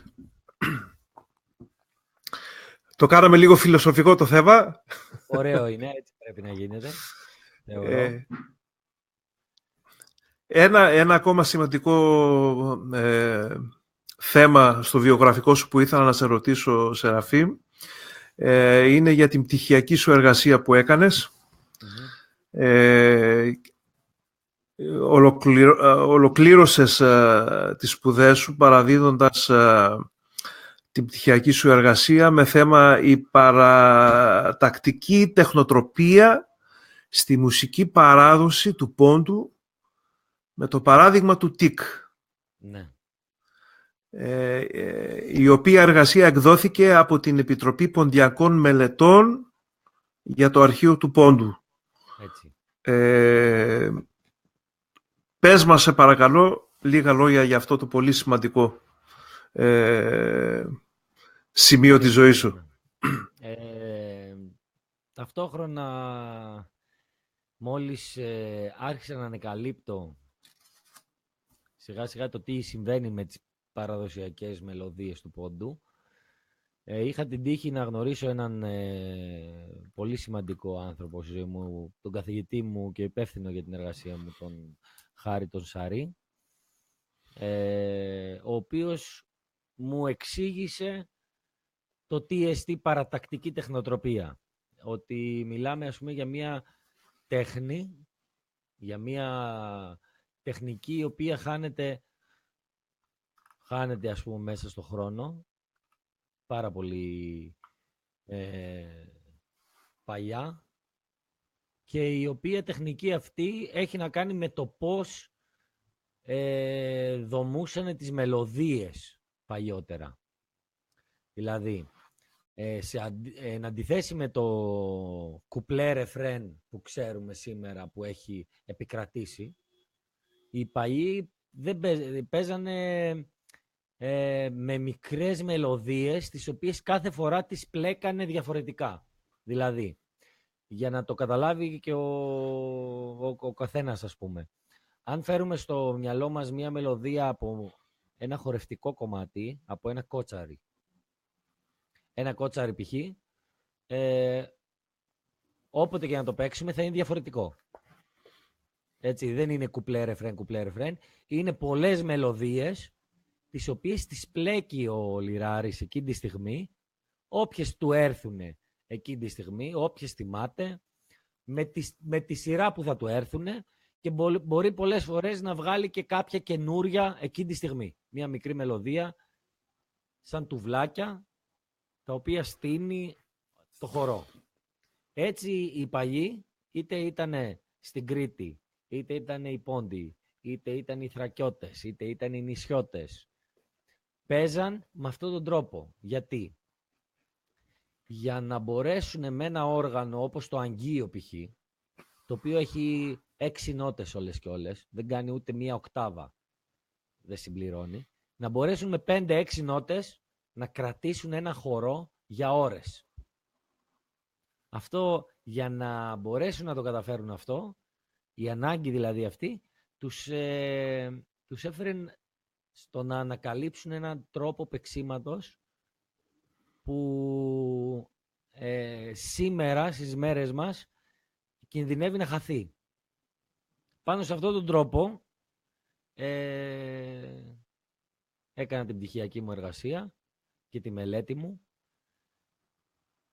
Το κάναμε λίγο φιλοσοφικό το θέμα. Ωραίο είναι, έτσι πρέπει να γίνεται. Ένα ακόμα σημαντικό θέμα στο βιογραφικό σου που ήθελα να σε ρωτήσω, Σεραφείμ, είναι για την πτυχιακή σου εργασία που έκανες. Ολοκλήρωσες τις σπουδές σου παραδίδοντας την πτυχιακή σου εργασία με θέμα η παρατακτική τεχνοτροπία στη μουσική παράδοση του πόντου, με το παράδειγμα του ΤΙΚ. Ναι. Η οποία εργασία εκδόθηκε από την Επιτροπή Ποντιακών Μελετών για το αρχείο του πόντου. Έτσι. Πες μας, σε παρακαλώ, λίγα λόγια για αυτό το πολύ σημαντικό σημείο της ζωής σου. Ταυτόχρονα, μόλις άρχισα να ανακαλύπτω σιγά σιγά το τι συμβαίνει με τις παραδοσιακές μελωδίες του πόντου, είχα την τύχη να γνωρίσω έναν πολύ σημαντικό άνθρωπο στη ζωή μου, τον καθηγητή μου και υπεύθυνο για την εργασία μου, τον Χάρη τον Σαρή, ο οποίος μου εξήγησε το τι εστί παρατακτική τεχνοτροπία. Ότι μιλάμε, ας πούμε, για μια τέχνη, για μια τεχνική η οποία χάνεται, ας πούμε, μέσα στο χρόνο, πάρα πολύ παλιά, και η οποία τεχνική αυτή έχει να κάνει με το πώς δομούσαν τις μελωδίες παλιότερα. Δηλαδή, εν αντιθέσει με το κουπλέ ρεφρέν που ξέρουμε σήμερα, που έχει επικρατήσει, οι παλιοί δεν παίζανε με μικρές μελωδίες, τις οποίες κάθε φορά τις πλέκανε διαφορετικά. Δηλαδή, για να το καταλάβει και ο καθένας, ας πούμε, αν φέρουμε στο μυαλό μας μια μελωδία από ένα χορευτικό κομμάτι, από ένα κότσαρι, π.χ., όποτε και να το παίξουμε θα είναι διαφορετικό. Έτσι, δεν είναι κουπλέ ρεφρέν. Είναι πολλές μελωδίες, τις οποίες τις πλέκει ο λιράρης εκείνη τη στιγμή, όποιες του έρθουν εκείνη τη στιγμή, όποιες θυμάται, με τη σειρά που θα του έρθουν και μπορεί πολλές φορές να βγάλει και κάποια καινούρια εκείνη τη στιγμή. Μια μικρή μελωδία, σαν τουβλάκια, τα οποία στείνει το χορό. Έτσι οι παλιοί, είτε ήταν στην Κρήτη, είτε ήταν οι Πόντιοι, είτε ήταν οι Θρακιώτες, είτε ήταν οι Νησιώτες, παίζαν με αυτόν τον τρόπο. Γιατί? Για να μπορέσουν με ένα όργανο όπως το αγγείο π.χ., το οποίο έχει 6 νότες όλες και όλες, δεν κάνει ούτε μία οκτάβα, δεν συμπληρώνει, να μπορέσουν με 5-6 νότες να κρατήσουν ένα χορό για ώρες. Αυτό, για να μπορέσουν να το καταφέρουν αυτό, η ανάγκη δηλαδή αυτή, τους έφερε στο να ανακαλύψουν έναν τρόπο παίξηματος που σήμερα, στις μέρες μας, κινδυνεύει να χαθεί. Πάνω σε αυτόν τον τρόπο έκανα την πτυχιακή μου εργασία και τη μελέτη μου.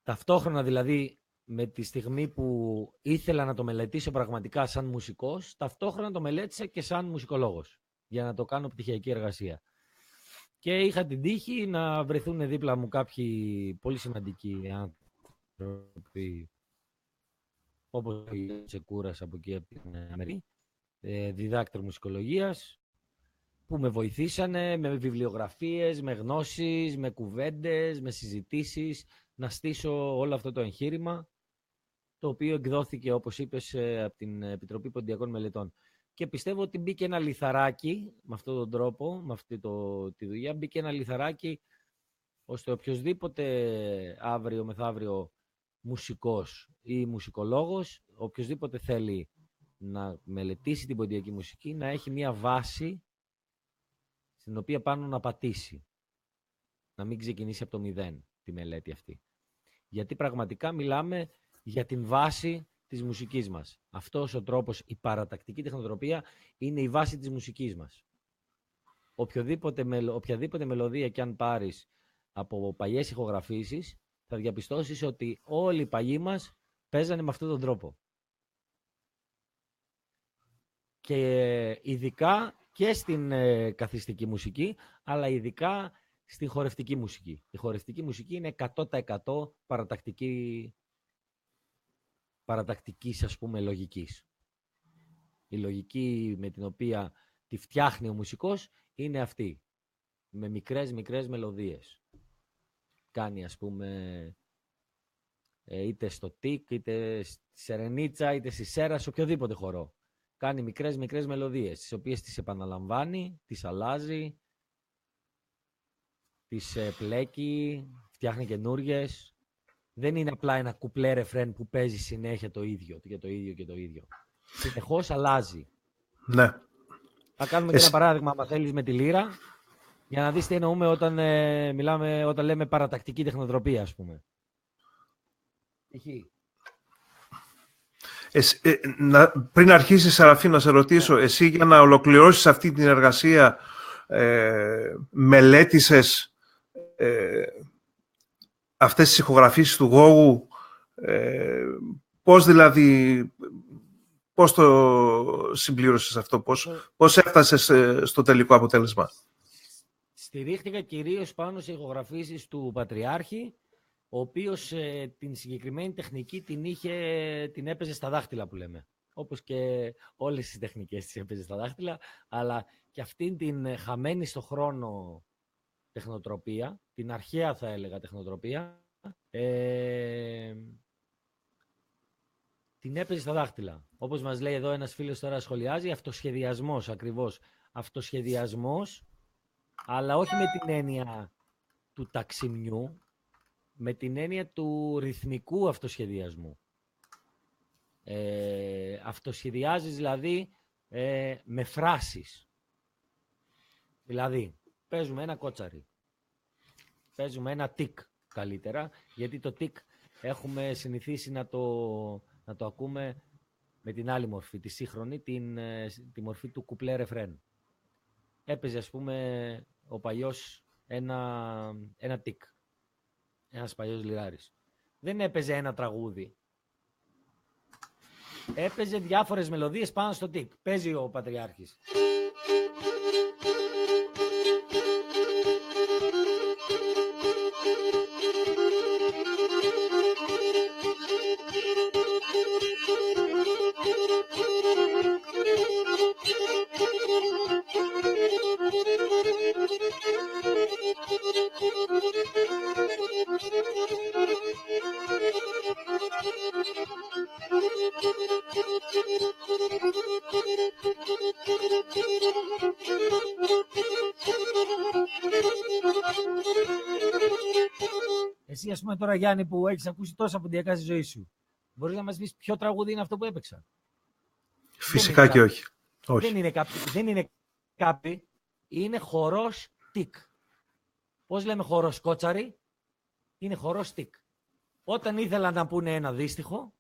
Ταυτόχρονα δηλαδή με τη στιγμή που ήθελα να το μελετήσω πραγματικά σαν μουσικός, ταυτόχρονα το μελέτησα και σαν μουσικολόγος για να το κάνω πτυχιακή εργασία. Και είχα την τύχη να βρεθούν δίπλα μου κάποιοι πολύ σημαντικοί άνθρωποι, όπως ο Τσεκούρας από εκεί από την Αμερική, διδάκτορ μουσικολογίας, που με βοηθήσανε με βιβλιογραφίες, με γνώσεις, με κουβέντες, με συζητήσεις, να στήσω όλο αυτό το εγχείρημα, το οποίο εκδόθηκε, όπως είπες, από την Επιτροπή Ποντιακών Μελετών. Και πιστεύω ότι μπήκε ένα λιθαράκι, με αυτόν τον τρόπο, με αυτή τη δουλειά, μπήκε ένα λιθαράκι, ώστε οποιοσδήποτε αύριο μεθαύριο μουσικός ή μουσικολόγος, οποιοσδήποτε θέλει να μελετήσει την ποντιακή μουσική, να έχει μια βάση στην οποία πάνω να πατήσει. Να μην ξεκινήσει από το 0 τη μελέτη αυτή. Γιατί πραγματικά μιλάμε για την βάση της μουσικής μας. Αυτός ο τρόπος, η παρατακτική τεχνοτροπία, είναι η βάση της μουσικής μας. Οποιαδήποτε μελωδία κι αν πάρεις από παλιές ηχογραφήσεις, θα διαπιστώσεις ότι όλοι οι παλιοί μας παίζανε με αυτόν τον τρόπο. Και ειδικά και στην καθιστική μουσική, αλλά ειδικά στη χορευτική μουσική. Η χορευτική μουσική είναι 100% παρατακτικής, ας πούμε, λογικής. Η λογική με την οποία τη φτιάχνει ο μουσικός είναι αυτή. Με μικρές μελωδίες. Κάνει, ας πούμε, είτε στο τικ, είτε στη σερενίτσα, είτε στη σέρα, σε οποιοδήποτε χορό. Κάνει μικρές μελωδίες, τις οποίες τις επαναλαμβάνει, τις αλλάζει, τις πλέκει, φτιάχνει καινούριες. Δεν είναι απλά ένα κουπλέ ρεφρέν που παίζει συνέχεια το ίδιο και το ίδιο και το ίδιο. Συνεχώς αλλάζει. Ναι. Θα κάνουμε και ένα παράδειγμα, αν θέλεις, με τη λύρα, για να δεις τι εννοούμε όταν λέμε παρατακτική τεχνοτροπία, ας πούμε. Πριν αρχίσεις, Σεραφή, να σε ρωτήσω, εσύ για να ολοκληρώσεις αυτή την εργασία μελέτησες αυτές τις ηχογραφήσεις του Γόγου, πώς το συμπλήρωσες αυτό, πώς έφτασες στο τελικό αποτέλεσμα? Στηρίχτηκα κυρίως πάνω σε ηχογραφήσεις του Πατριάρχη, ο οποίος την συγκεκριμένη τεχνική την έπαιζε στα δάχτυλα, που λέμε. Όπως και όλες τις τεχνικές τις έπαιζε στα δάχτυλα, αλλά και αυτήν την χαμένη στο χρόνο τεχνοτροπία, την αρχαία θα έλεγα τεχνοτροπία, την έπαιζε στα δάχτυλα. Όπως μας λέει εδώ ένας φίλος τώρα, σχολιάζει, αυτοσχεδιασμός ακριβώς. Αυτοσχεδιασμός, αλλά όχι με την έννοια του ταξιμιού, με την έννοια του ρυθμικού αυτοσχεδιασμού. Αυτοσχεδιάζεις δηλαδή με φράσεις. Δηλαδή, παίζουμε ένα κότσαρι. Παίζουμε ένα τικ καλύτερα, γιατί το τικ έχουμε συνηθίσει να το ακούμε με την άλλη μορφή, τη σύγχρονη, τη μορφή του κουπλέ ρεφρέν. Έπαιζε, ας πούμε, ο παλιός ένα τικ. Ένας παλιός λιράρης. Δεν έπαιζε ένα τραγούδι. έπαιζε διάφορες μελωδίες πάνω στο τικ. Παίζει ο Πατριάρχης. Εσύ, ας πούμε, τώρα, Γιάννη, που έχεις ακούσει τόσα ποντιακά στη ζωή σου, μπορείς να μας πεις ποιο τραγούδι είναι αυτό που έπαιξα? Φυσικά και όχι. Δεν είναι κάπι, είναι χορός τικ. Πώς λέμε χορός κότσαρι? Είναι χορός τικ. Όταν ήθελαν να πούνε ένα δύστιχο,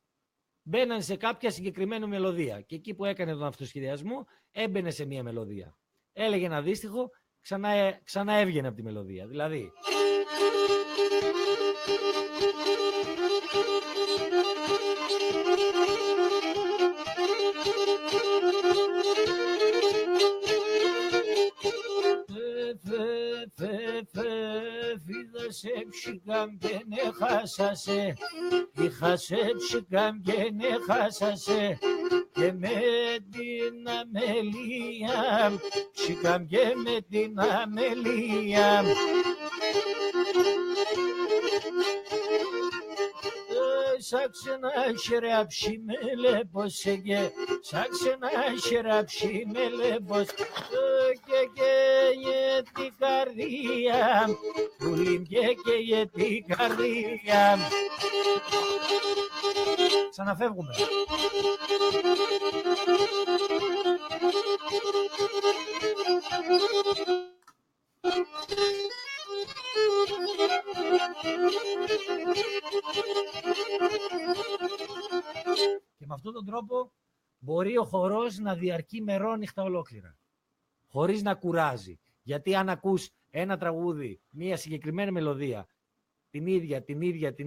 μπαίναν σε κάποια συγκεκριμένη μελωδία. Και εκεί που έκανε τον αυτοσχεδιασμό, έμπαινε σε μία μελωδία. Έλεγε ένα δύστιχο, ξανά έβγαινε από τη μελωδία. Δηλαδή... σε ψυχάμ και ναι χάσασε, είχα σε ψυχάμ και ναι χάσασε και με την αμελία, ψυχάμ και με την αμελία. Σαν ξένα χειράψει με λέπωσε και σαν ξένα χειράψει με λέπωσε και για την καρδία που λύμπηκε και για την καρδία. Ξαναφεύγουμε. Και με αυτόν τον τρόπο μπορεί ο χορός να διαρκεί μερόνυχτα ολόκληρα, χωρίς να κουράζει. Γιατί αν ακούς ένα τραγούδι, μία συγκεκριμένη μελωδία, την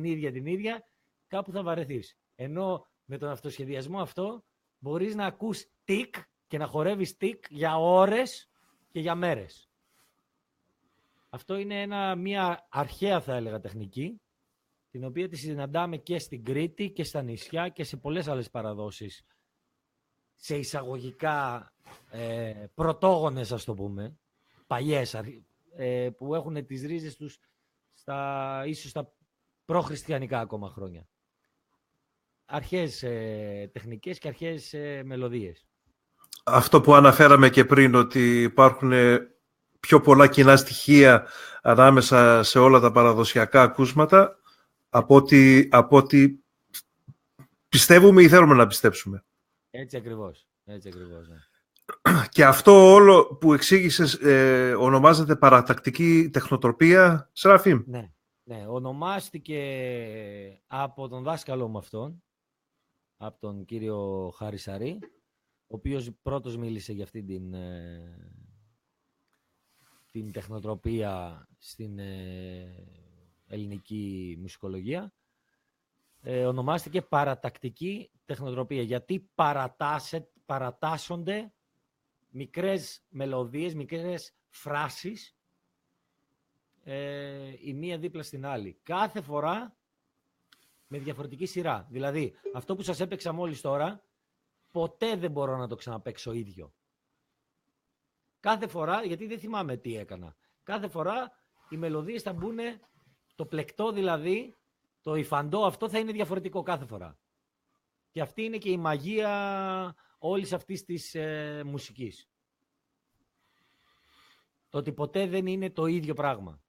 ίδια, κάπου θα βαρεθείς. Ενώ με τον αυτοσχεδιασμό αυτό μπορείς να ακούς τικ και να χορεύεις τικ για ώρες και για μέρες. Αυτό είναι μια αρχαία, θα έλεγα, τεχνική, την οποία τη συναντάμε και στην Κρήτη και στα νησιά και σε πολλές άλλες παραδόσεις, σε εισαγωγικά πρωτόγονες, ας το πούμε, παλιές, που έχουν τις ρίζες τους ίσως στα προχριστιανικά ακόμα χρόνια. Αρχαίες τεχνικές και αρχαίες μελωδίες. Αυτό που αναφέραμε και πριν, ότι υπάρχουν πιο πολλά κοινά στοιχεία ανάμεσα σε όλα τα παραδοσιακά ακούσματα από ότι πιστεύουμε ή θέλουμε να πιστέψουμε. Έτσι ακριβώς. Ναι. Και αυτό όλο που εξήγησες ονομάζεται παρατακτική τεχνοτροπία, Σεραφείμ. Ναι, ονομάστηκε από τον δάσκαλο μου αυτόν, από τον κύριο Χαρισαρή, ο οποίος πρώτος μίλησε για αυτή την τεχνοτροπία στην ελληνική μουσικολογία. Ονομάστηκε παρατακτική τεχνοτροπία, γιατί παρατάσσονται μικρές μελωδίες, μικρές φράσεις, η μία δίπλα στην άλλη. Κάθε φορά με διαφορετική σειρά. Δηλαδή, αυτό που σας έπαιξα μόλις τώρα, ποτέ δεν μπορώ να το ξαναπαίξω ίδιο. Κάθε φορά, γιατί δεν θυμάμαι τι έκανα. Κάθε φορά οι μελωδίες θα μπουν, το πλεκτό δηλαδή, το υφαντό αυτό θα είναι διαφορετικό κάθε φορά. Και αυτή είναι και η μαγεία όλης αυτής της μουσικής. Το ότι ποτέ δεν είναι το ίδιο πράγμα.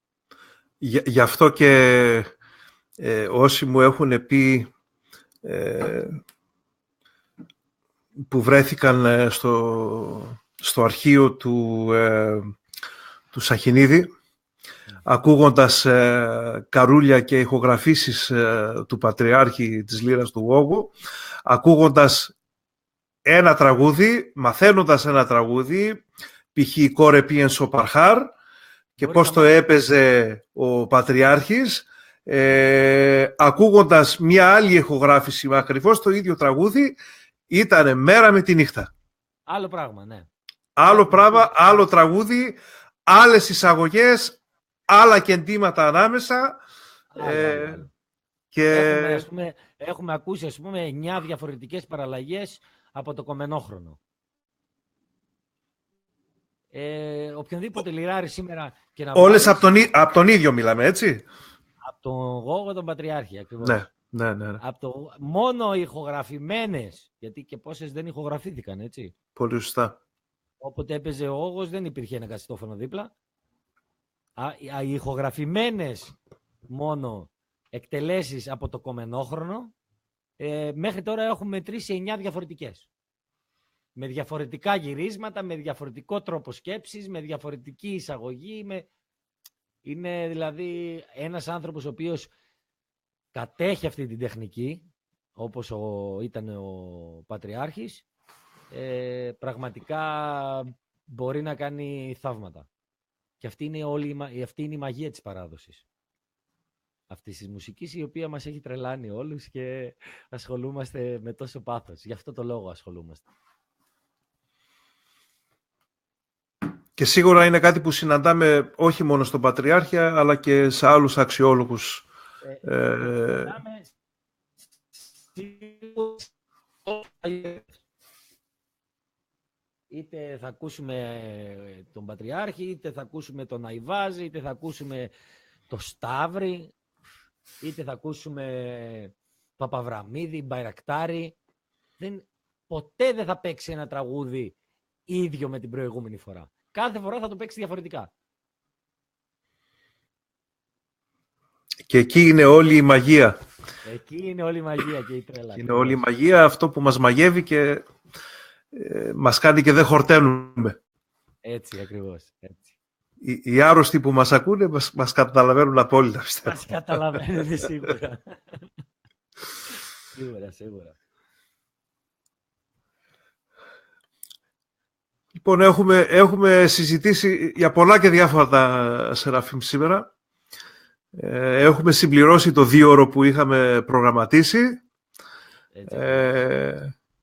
Γι' αυτό και όσοι μου έχουν πει που βρέθηκαν στο αρχείο του Σαχινίδη, ακούγοντας καρούλια και ηχογραφήσεις του Πατριάρχη της Λύρας του Γόγου, ακούγοντας ένα τραγούδι, μαθαίνοντας ένα τραγούδι, π.χ. «Κόρε πήγεν στο Παρχάρ», και πώς το έπαιζε ο Πατριάρχης, ακούγοντας μια άλλη ηχογράφηση με ακριβώς το ίδιο τραγούδι Ήτανε μέρα με τη νύχτα. Άλλο πράγμα, ναι. Άλλο πράγμα, άλλο τραγούδι, άλλες εισαγωγές, άλλα κεντήματα ανάμεσα. Άλλο. Και... Έχουμε ακούσει, ας πούμε, 9 διαφορετικές παραλλαγές από το κομμενόχρονο. Οποιονδήποτε λιράρει σήμερα και να όλες από τον ίδιο μιλάμε, έτσι. Από τον Γόγο τον Πατριάρχη, ακριβώς. Ναι. Μόνο ηχογραφημένες, γιατί και πόσες δεν ηχογραφήθηκαν, έτσι. Πολύ σωστά. Όποτε έπαιζε ο Γόγος δεν υπήρχε ένα κασιτόφωνο δίπλα. Οι ηχογραφημένες μόνο εκτελέσεις από το κομμενόχρονο, μέχρι τώρα έχουμε 3 σε 9 διαφορετικές. Με διαφορετικά γυρίσματα, με διαφορετικό τρόπο σκέψης, με διαφορετική εισαγωγή. Είναι δηλαδή ένας άνθρωπος ο οποίος κατέχει αυτή την τεχνική, όπως ήταν ο Πατριάρχης, πραγματικά μπορεί να κάνει θαύματα. Και αυτή είναι η μαγεία της παράδοσης. Αυτής της μουσικής, η οποία μας έχει τρελάνει όλους και ασχολούμαστε με τόσο πάθος. Γι' αυτό το λόγο ασχολούμαστε. Και σίγουρα είναι κάτι που συναντάμε όχι μόνο στον Πατριάρχη, αλλά και σε άλλους αξιόλογους. Είτε θα ακούσουμε τον Πατριάρχη, είτε θα ακούσουμε τον Αϊβάζη, είτε θα ακούσουμε το Σταύρη, είτε θα ακούσουμε Παπαβραμίδη, Μπαϊρακτάρη. Ποτέ δεν θα παίξει ένα τραγούδι ίδιο με την προηγούμενη φορά. Κάθε φορά θα το παίξει διαφορετικά. Και εκεί είναι όλη η μαγεία. Εκεί είναι όλη η μαγεία και η τρέλα. Είναι όλη η μαγεία, αυτό που μας μαγεύει και μας κάνει και δεν χορταίνουμε. Έτσι, ακριβώς. Έτσι. Οι άρρωστοι που μας ακούνε μας καταλαβαίνουν απόλυτα. Μας καταλαβαίνουν σίγουρα. Σίγουρα. Λοιπόν, έχουμε συζητήσει για πολλά και διάφορα τα Σεραφείμ σήμερα. Έχουμε συμπληρώσει το 2ωρο που είχαμε προγραμματίσει.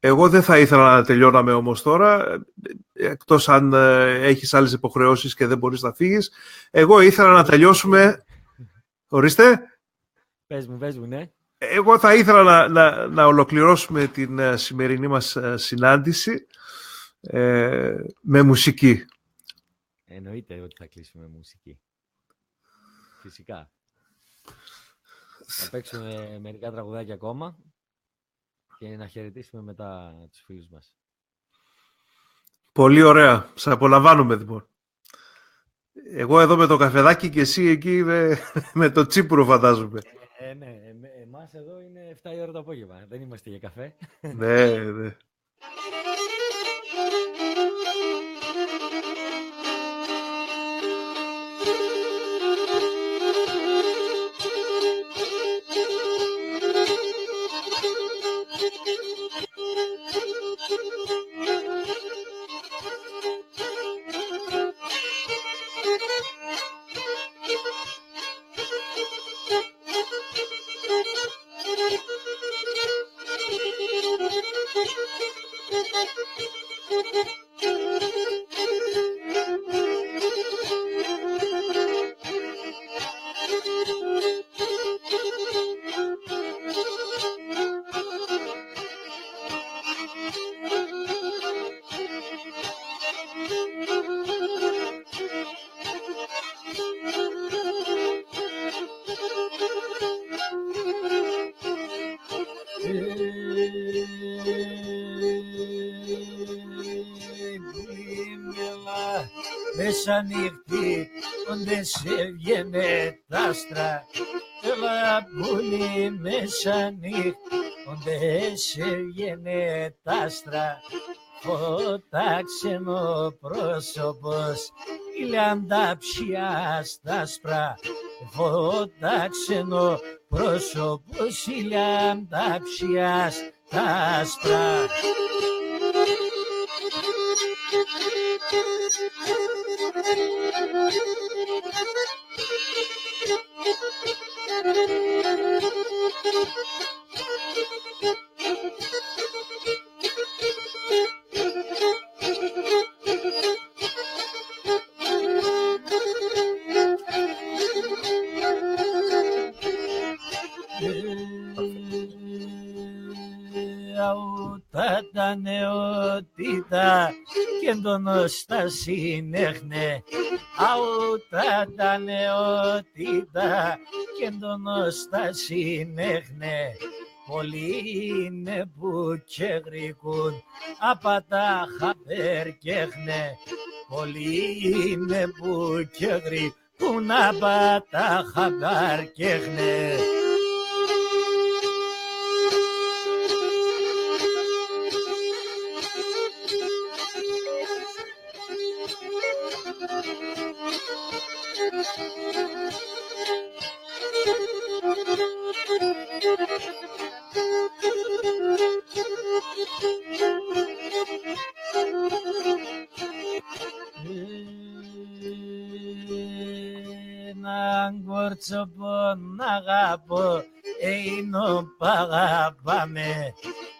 Εγώ δεν θα ήθελα να τελειώναμε όμως τώρα, εκτός αν έχεις άλλες υποχρεώσεις και δεν μπορείς να φύγεις. Εγώ ήθελα να τελειώσουμε... Ορίστε. Πες μου, ναι. Εγώ θα ήθελα να ολοκληρώσουμε την σημερινή μας συνάντηση με μουσική. Εννοείται ότι θα κλείσουμε με μουσική. Φυσικά. Θα παίξουμε μερικά τραγουδάκια ακόμα και να χαιρετήσουμε μετά τους φίλους μας. Πολύ ωραία. Σε απολαμβάνουμε λοιπόν. Εγώ εδώ με το καφεδάκι και εσύ εκεί με το τσίπουρο φαντάζομαι. Ναι. Εμάς εδώ είναι 7 η ώρα το απόγευμα. Δεν είμαστε για καφέ. Ναι. Μεσανύχτη, όντε σε βγαίνε τ' άστρα. Έλα πουλί μεσανύχτη, όντε σε βγαίνε τ' άστρα. Φωτάξενο πρόσωπος, ηλιαντάψια στα άσπρα. Φωτάξενο πρόσωπος, ηλιαντάψια στα άσπρα. αούτα τα νεότητα και τον στα συνέχνε. Αούτα τα νεότητα και τον στα συνέχνε. Πολλοί είναι που και γρικούν απ' τα χαβερκέχνε. Πολλοί είναι που και γρικούν απ' τα χαβερκέχνε. Έναν κόρτσο πον αγαπώ, εινο παγαπάμε.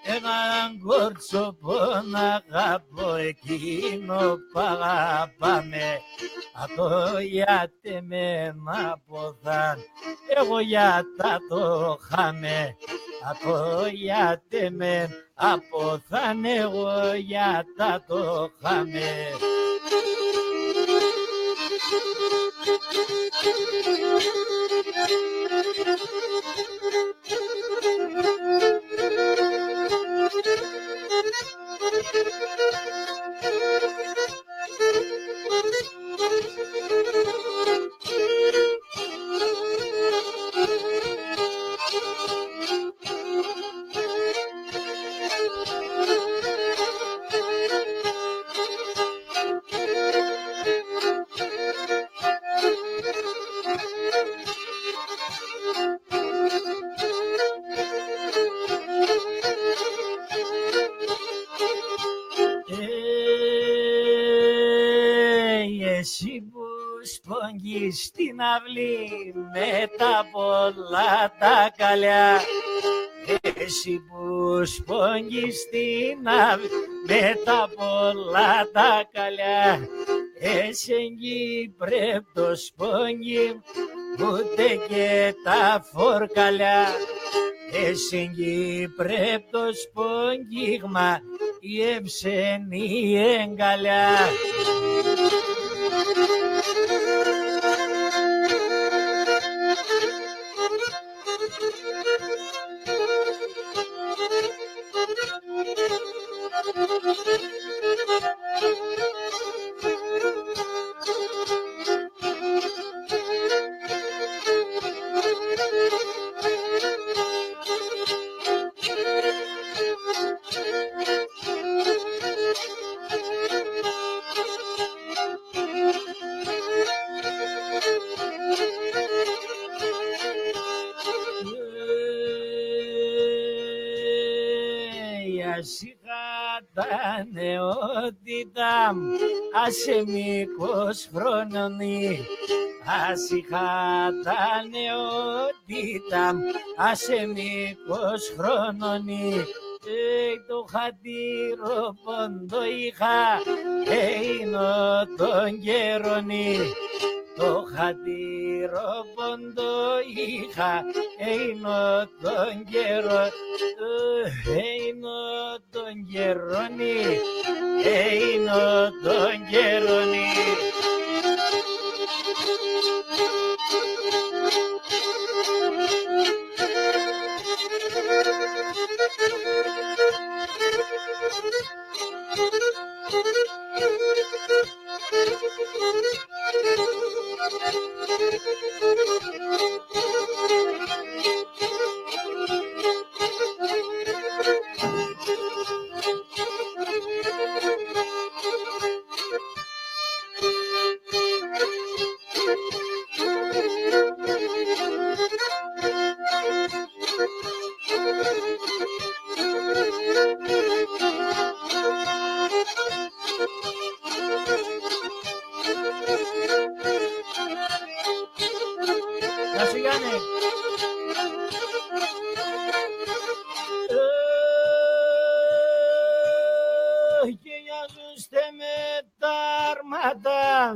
Έναν κόρτσο πον αγαπώ, εκείνο παγαπάμε. Αυτό γιατί με να ποθάν, εγώ για τα το χάμε. Αυτό γιατί με αποθάν, εγώ για τα το χάμε. Εσύ που σπόγγεις στην αυλή με τα πολλά τα καλιά. Εσύ που σπόγγεις στην αυλή με τα πολλά τα καλιά. Εσύ πρέπει το σπόγγι ούτε και τα φορκαλιά. Εσύ πρέπει το σπόγγιγμα η εψενή εγκαλιά. Τα νεότητα μου, άσε μήκος χρονονή. Άσυχα τα νεότητα μου, άσε μήκος χρονονή. Το χατήρο πόντο είχα, εινο τον καιρονή. Το χατήρο πόντο είχα, εινο τον καιρό. Εινο τον καιρονή, εινο τον καιρονή.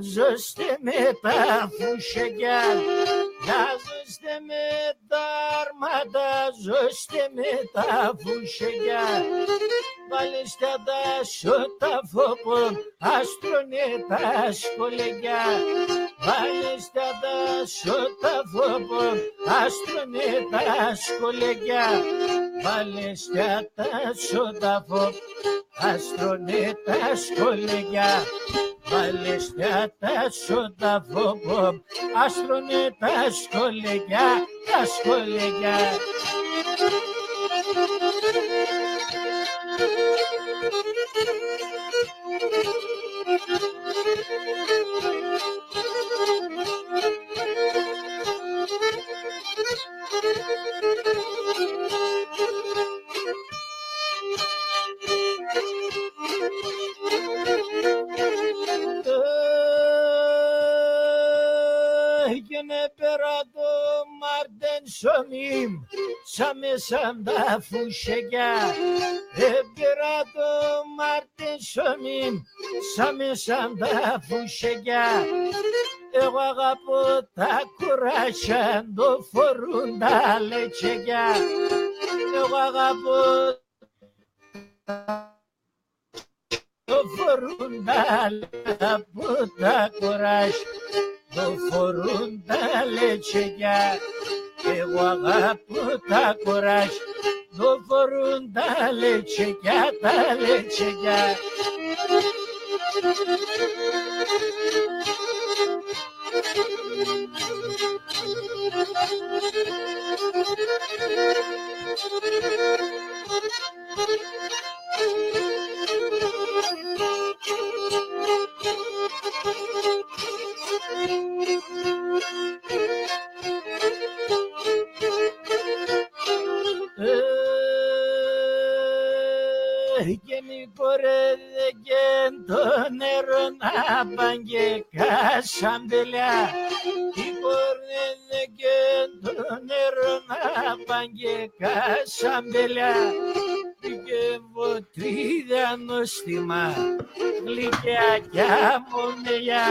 Ζώστε με τα φουσεκιά, να ζώστε με τα αρμάτα. φαντάζεστε με τα φουσεγιά. Βάλε στα δάσο τα φόπον, άστρωνε τα σκολεγιά. Βάλε στα δάσο τα φόπον, άστρωνε τα σκολεγιά. Βάλε στα δάσο τα φόπον, άστρωνε τα σκολεγιά. Βάλε στα δάσο τα φόπον, άστρωνε τα σκολεγιά, τα σκολεγιά. Έγινε πέρα το Μάρτεν Σομίμ, σαν μέσα τα φουσεγιά. Πέρα το Μάρτεν Σομίμ, σαν μέσα τα φουσεγιά. Εγώ αγαπώ τα κουράσια, το φορούν τα λετσεγιά. Εγώ αγαπώ το φορούν τα κουράσια, το φορούν τα λετσεγιά. Εγώ αγαπώ τα κουράσια, το φορούν τα λετσεγιά, τα λετσεγιά. Και το νερό να πάνε κασαμπελιά. Η πόρνε και το νερό να πάνε κασαμπελιά. Πήγε βοτρίδα νοστιμά, γλυκιά κι αμονελιά.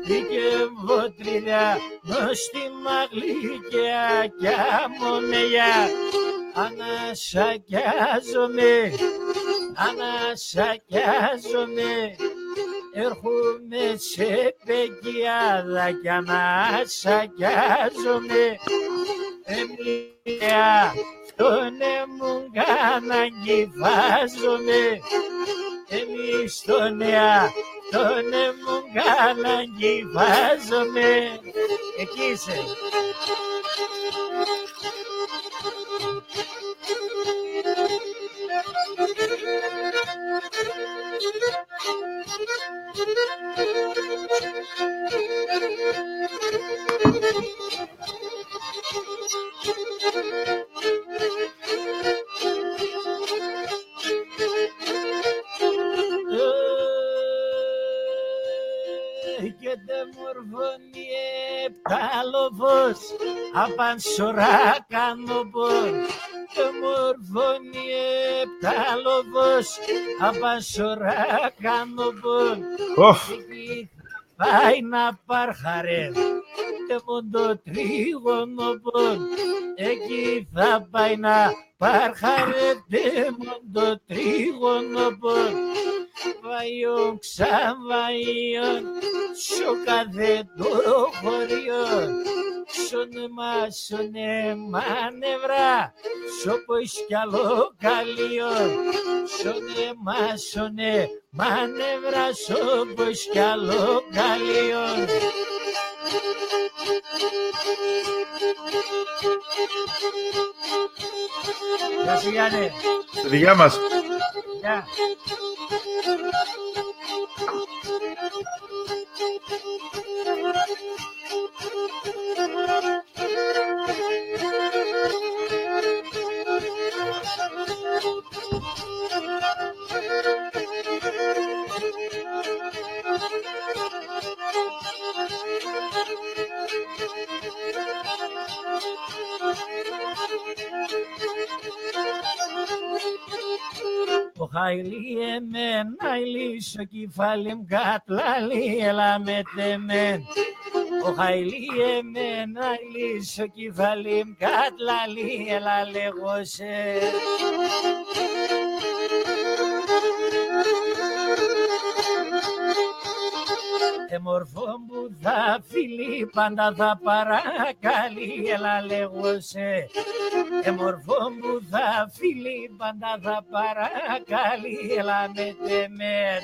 Πήγε βοτρίδα νοστιμά, γλυκιά κι αμονελιά. Ανασακιάζομαι, ανασακιάζομαι, έρχομαι σε πεγιάδα κι ανασακιάζομαι. Εμιλία, τον εμούγκαν αγγιβάζομαι. Εμείς τον νέα, τον εμούγκαν αγγιβάζομαι. Εκεί είσαι. Και δε μορφώνει επτάλοφος, απανσορά κάνω πον. Και μορφώνει επτάλοφος, απανσορά κάνω πον. Εκεί πάει να παρχαρέ, και μόντο τρίγωνο πον. Εκεί θα πάει να παρχαρέ, και μόντο τρίγωνο πον. Βαϊόν ξαβαϊόν, σο κάθε το χωριό. Σονε μανευρά, σο πως κι άλλο καλιόν. Σονε μανευρά, σο πως κι άλλο καλιόν. Γεια σου Γιάννη. Στη δικιά μας. Γεια. Ο χαϊλί εμένα ηλίσο κεφάλι μ' κατλαλί, έλα με τεμέν. ο χαϊλί εμένα λύσω κεφαλίμ κατλαλί έλα λέγωσε. Μορφό που θα φίλει πάντα θα παρακαλεί έλα λέγωσε. Μορφό που θα φίλει πάντα θα παρακαλεί έλα με τεμένα.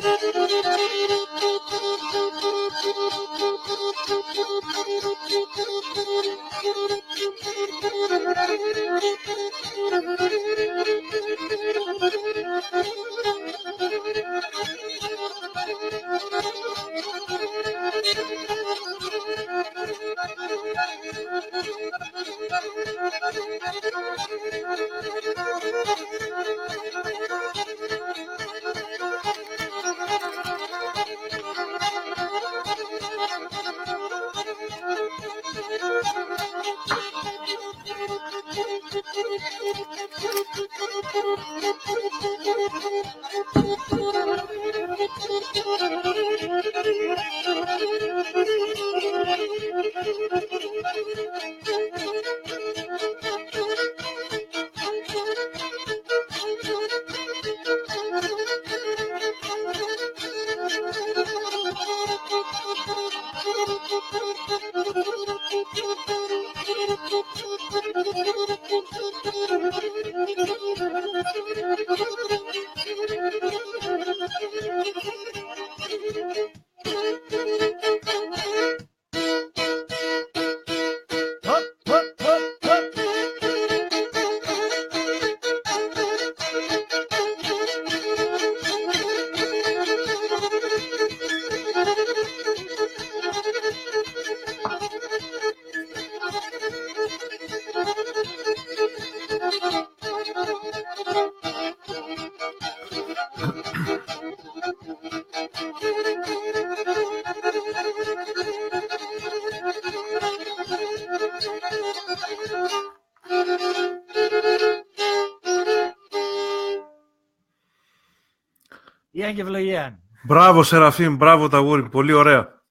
Γεια και ευλογία. Μπράβο Σεραφείμ, μπράβο Ταγούρι, πολύ ωραία.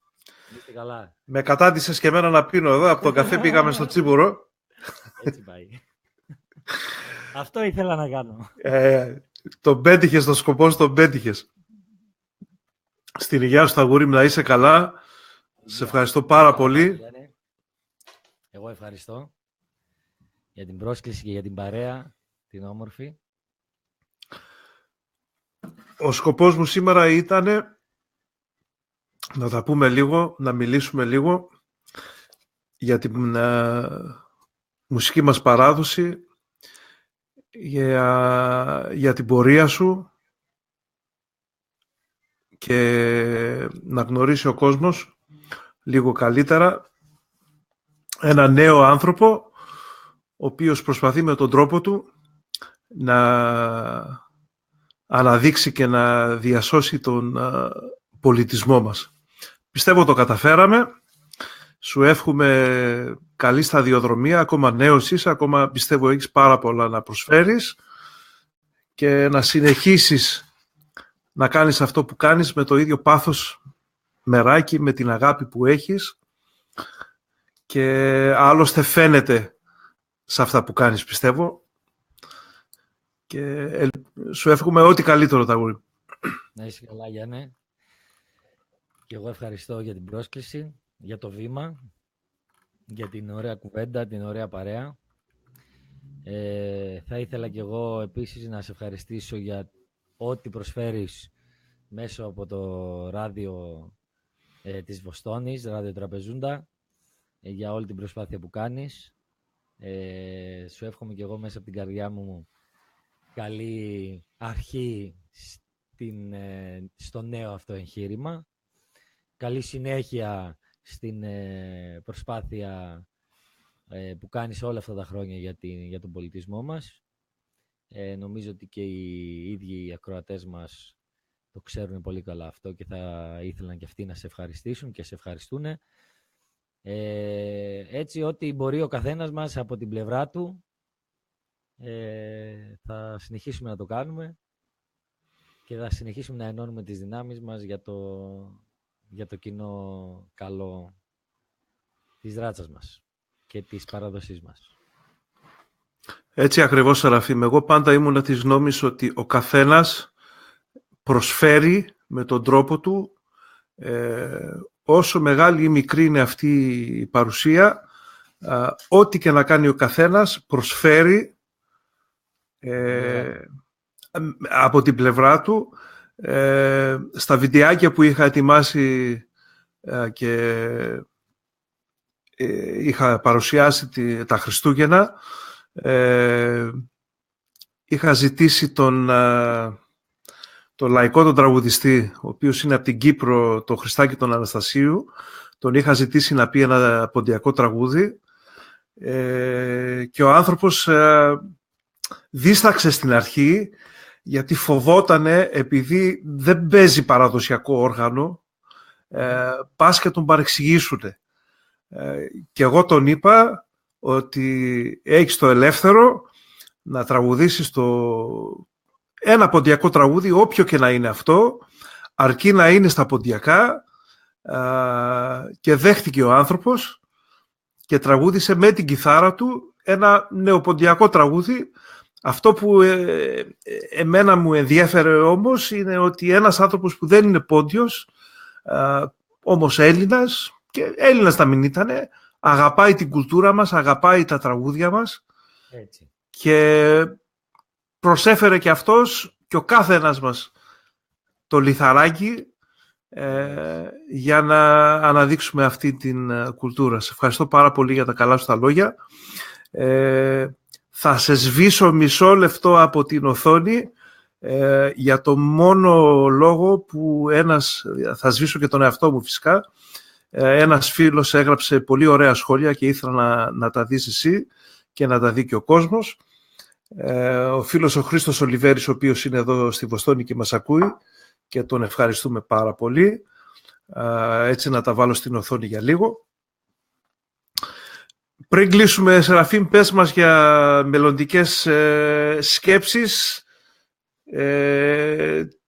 Είστε καλά. Με κατάντησες και εμένα να πίνω εδώ, από τον καφέ πήγαμε στο Τσίπουρο. Έτσι πάει. Αυτό ήθελα να κάνω. Τον πέτυχες, τον σκοπό σου τον πέτυχες. Στην υγεία σου Ταγούρι, να είσαι καλά. Σε ευχαριστώ πάρα πολύ. Εγώ ευχαριστώ για την πρόσκληση και για την παρέα, την όμορφη. Ο σκοπός μου σήμερα ήταν να τα πούμε λίγο, να μιλήσουμε λίγο για την μουσική μας παράδοση, για την πορεία σου και να γνωρίσει ο κόσμος λίγο καλύτερα ένα νέο άνθρωπο ο οποίος προσπαθεί με τον τρόπο του να αναδείξει και να διασώσει τον πολιτισμό μας. Πιστεύω το καταφέραμε. Σου εύχομαι καλή σταδιοδρομία. Ακόμα νέος είσαι, ακόμα πιστεύω έχεις πάρα πολλά να προσφέρεις και να συνεχίσεις να κάνεις αυτό που κάνεις με το ίδιο πάθος μεράκι, με την αγάπη που έχεις και άλλωστε φαίνεται σε αυτά που κάνεις, πιστεύω. Και σου εύχομαι ό,τι καλύτερο, Ταγούρι. Να είσαι καλά, Γιάννε. Και εγώ ευχαριστώ για την πρόσκληση, για το βήμα, για την ωραία κουβέντα, την ωραία παρέα. Θα ήθελα και εγώ επίσης να σε ευχαριστήσω για ό,τι προσφέρεις μέσω από το ράδιο της Βοστόνης, ράδιο Τραπεζούντα, για όλη την προσπάθεια που κάνεις. Σου εύχομαι και εγώ μέσα από την καρδιά μου καλή αρχή στο νέο αυτό εγχείρημα. Καλή συνέχεια στην προσπάθεια που κάνεις όλα αυτά τα χρόνια για τον πολιτισμό μας. Νομίζω ότι και οι ίδιοι οι ακροατές μας το ξέρουν πολύ καλά αυτό και θα ήθελαν και αυτοί να σε ευχαριστήσουν και σε ευχαριστούν. Έτσι, ό,τι μπορεί ο καθένας μας από την πλευρά του, θα συνεχίσουμε να το κάνουμε και θα συνεχίσουμε να ενώνουμε τις δυνάμεις μας για το κοινό καλό της ράτσας μας και της παραδοσής μας. Έτσι ακριβώς, Σεραφείμ. Εγώ πάντα ήμουνα της νόμης ότι ο καθένας προσφέρει με τον τρόπο του, όσο μεγάλη ή μικρή είναι αυτή η παρουσία, ό,τι και να κάνει ο καθένας προσφέρει από την πλευρά του. Στα βιντεάκια που είχα ετοιμάσει και είχα παρουσιάσει τα Χριστούγεννα, είχα ζητήσει τον λαϊκό τον τραγουδιστή, ο οποίος είναι από την Κύπρο, τον Χριστάκη τον Αναστασίου. Τον είχα ζητήσει να πει ένα ποντιακό τραγούδι και ο άνθρωπος δίσταξε στην αρχή, γιατί φοβότανε, επειδή δεν παίζει παραδοσιακό όργανο, πας και τον παρεξηγήσουνε. Και εγώ τον είπα ότι έχεις το ελεύθερο να τραγουδήσεις ένα ποντιακό τραγούδι, όποιο και να είναι αυτό, αρκεί να είναι στα ποντιακά, και δέχτηκε ο άνθρωπος και τραγούδισε με την κιθάρα του ένα νεοποντιακό τραγούδι. Αυτό που εμένα μου ενδιέφερε όμως είναι ότι ένας άνθρωπος που δεν είναι πόντιος, όμως Έλληνας, και Έλληνας θα μην ήτανε, αγαπάει την κουλτούρα μας, αγαπάει τα τραγούδια μας. Έτσι. Και προσέφερε και αυτός και ο κάθε ένας μας το λιθαράκι για να αναδείξουμε αυτή την κουλτούρα. Σε ευχαριστώ πάρα πολύ για τα καλά σου τα λόγια. Θα σε σβήσω μισό λεπτό από την οθόνη, για το μόνο λόγο που θα σβήσω και τον εαυτό μου φυσικά, ένας φίλος έγραψε πολύ ωραία σχόλια και ήθελα να τα δεις εσύ και να τα δει και ο κόσμος. Ο φίλος ο Χρήστος Ολιβέρης, ο οποίος είναι εδώ στη Βοστόνη και μας ακούει, και τον ευχαριστούμε πάρα πολύ. Έτσι να τα βάλω στην οθόνη για λίγο. Πριν κλείσουμε, Σεραφείμ, πες μας για μελλοντικές σκέψεις.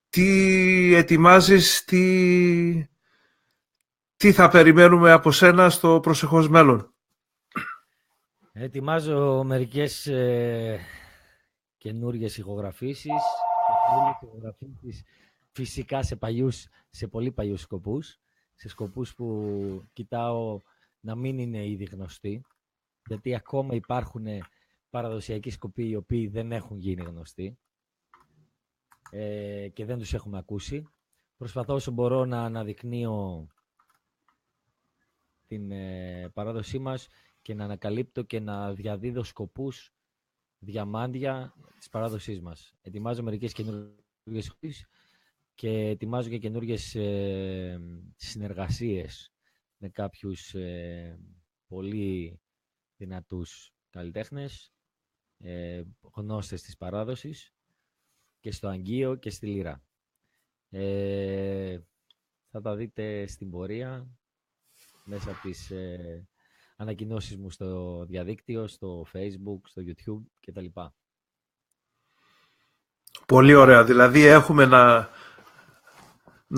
Τι ετοιμάζεις, τι θα περιμένουμε από σένα στο προσεχώς μέλλον? Ετοιμάζω μερικές καινούργιες ηχογραφήσεις. Φυσικά σε πολύ παλιούς σκοπούς. Σε σκοπούς που κοιτάω να μην είναι ήδη γνωστοί. Γιατί ακόμα υπάρχουν παραδοσιακοί σκοποί οι οποίοι δεν έχουν γίνει γνωστοί και δεν τους έχουμε ακούσει. Προσπαθώ όσο μπορώ να αναδεικνύω την παράδοσή μας και να ανακαλύπτω και να διαδίδω σκοπούς, διαμάντια της παράδοσής μας. Ετοιμάζω μερικές καινούργιες σκοπούς και ετοιμάζω και καινούργιες συνεργασίες με κάποιους πολύ δυνατούς καλλιτέχνες, γνώστες της παράδοσης, και στο Αγγείο και στη Λύρα. Θα τα δείτε στην πορεία μέσα από τις ανακοινώσεις μου στο διαδίκτυο, στο Facebook, στο YouTube κτλ. Πολύ ωραία. Δηλαδή έχουμε να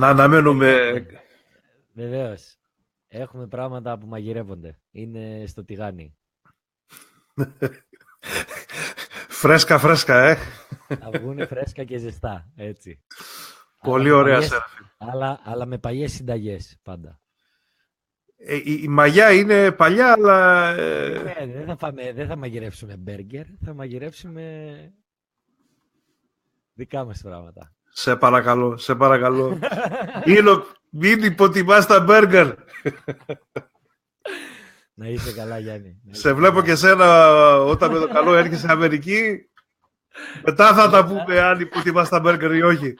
αναμένουμε... Βεβαίως. Έχουμε πράγματα που μαγειρεύονται. Είναι στο τηγάνι. Φρέσκα, Θα βγουν φρέσκα και ζεστά, έτσι. Πολύ ωραία, Σεραφείμ. Αλλά με παλιές συνταγές, πάντα. Η μαγιά είναι παλιά, αλλά... Δεν θα μαγειρεύσουμε μπέργκερ, θα μαγειρεύσουμε δικά μας πράγματα. Σε παρακαλώ. Μην υποτιμάς τα μπέργκερ. Να είσαι καλά, Γιάννη. Σε βλέπω και σένα όταν με το καλό έρχεσαι Αμερική. Μετά θα τα πούμε αν υποτιμάς τα μπέργκερ ή όχι.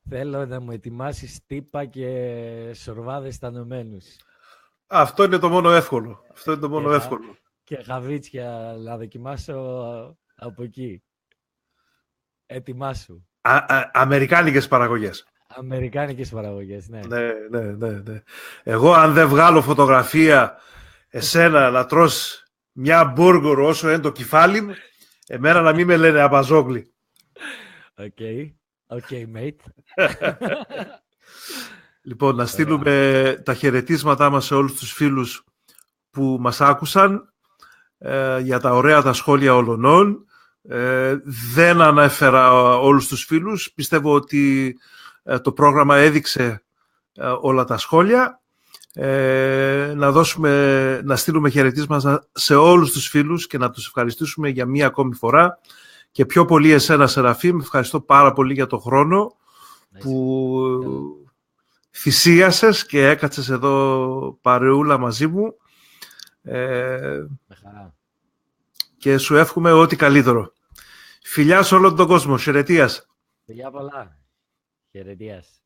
Θέλω να μου ετοιμάσεις τύπα και σορβάδες τανωμένους. Αυτό είναι το μόνο εύκολο. Και γαβίτσια να δοκιμάσω από εκεί. Ετοιμάσου. Αμερικάνικες παραγωγές. Αμερικάνικες παραγωγές, ναι. Ναι. Εγώ αν δεν βγάλω φωτογραφία εσένα να τρως μια μπουργκερ όσο είναι το κεφάλι μου, εμένα να μην με λένε αμπαζόγλι. Okay, mate. Λοιπόν, να στείλουμε τα χαιρετίσματά μας σε όλους τους φίλους που μας άκουσαν για τα ωραία τα σχόλια όλων. Δεν ανέφερα όλους τους φίλους. Πιστεύω ότι το πρόγραμμα έδειξε όλα τα σχόλια. Να στείλουμε χαιρετίσματα σε όλους τους φίλους και να τους ευχαριστήσουμε για μία ακόμη φορά. Και πιο πολύ εσένα, Σεραφείμ, ευχαριστώ πάρα πολύ για τον χρόνο που θυσίασες και έκατσες εδώ παρεούλα μαζί μου. Με χαρά. Και σου εύχομαι ό,τι καλύτερο. Φιλιά σε όλο τον κόσμο. Χαιρετίας. Φιλιά πολλά. Χαιρετίας.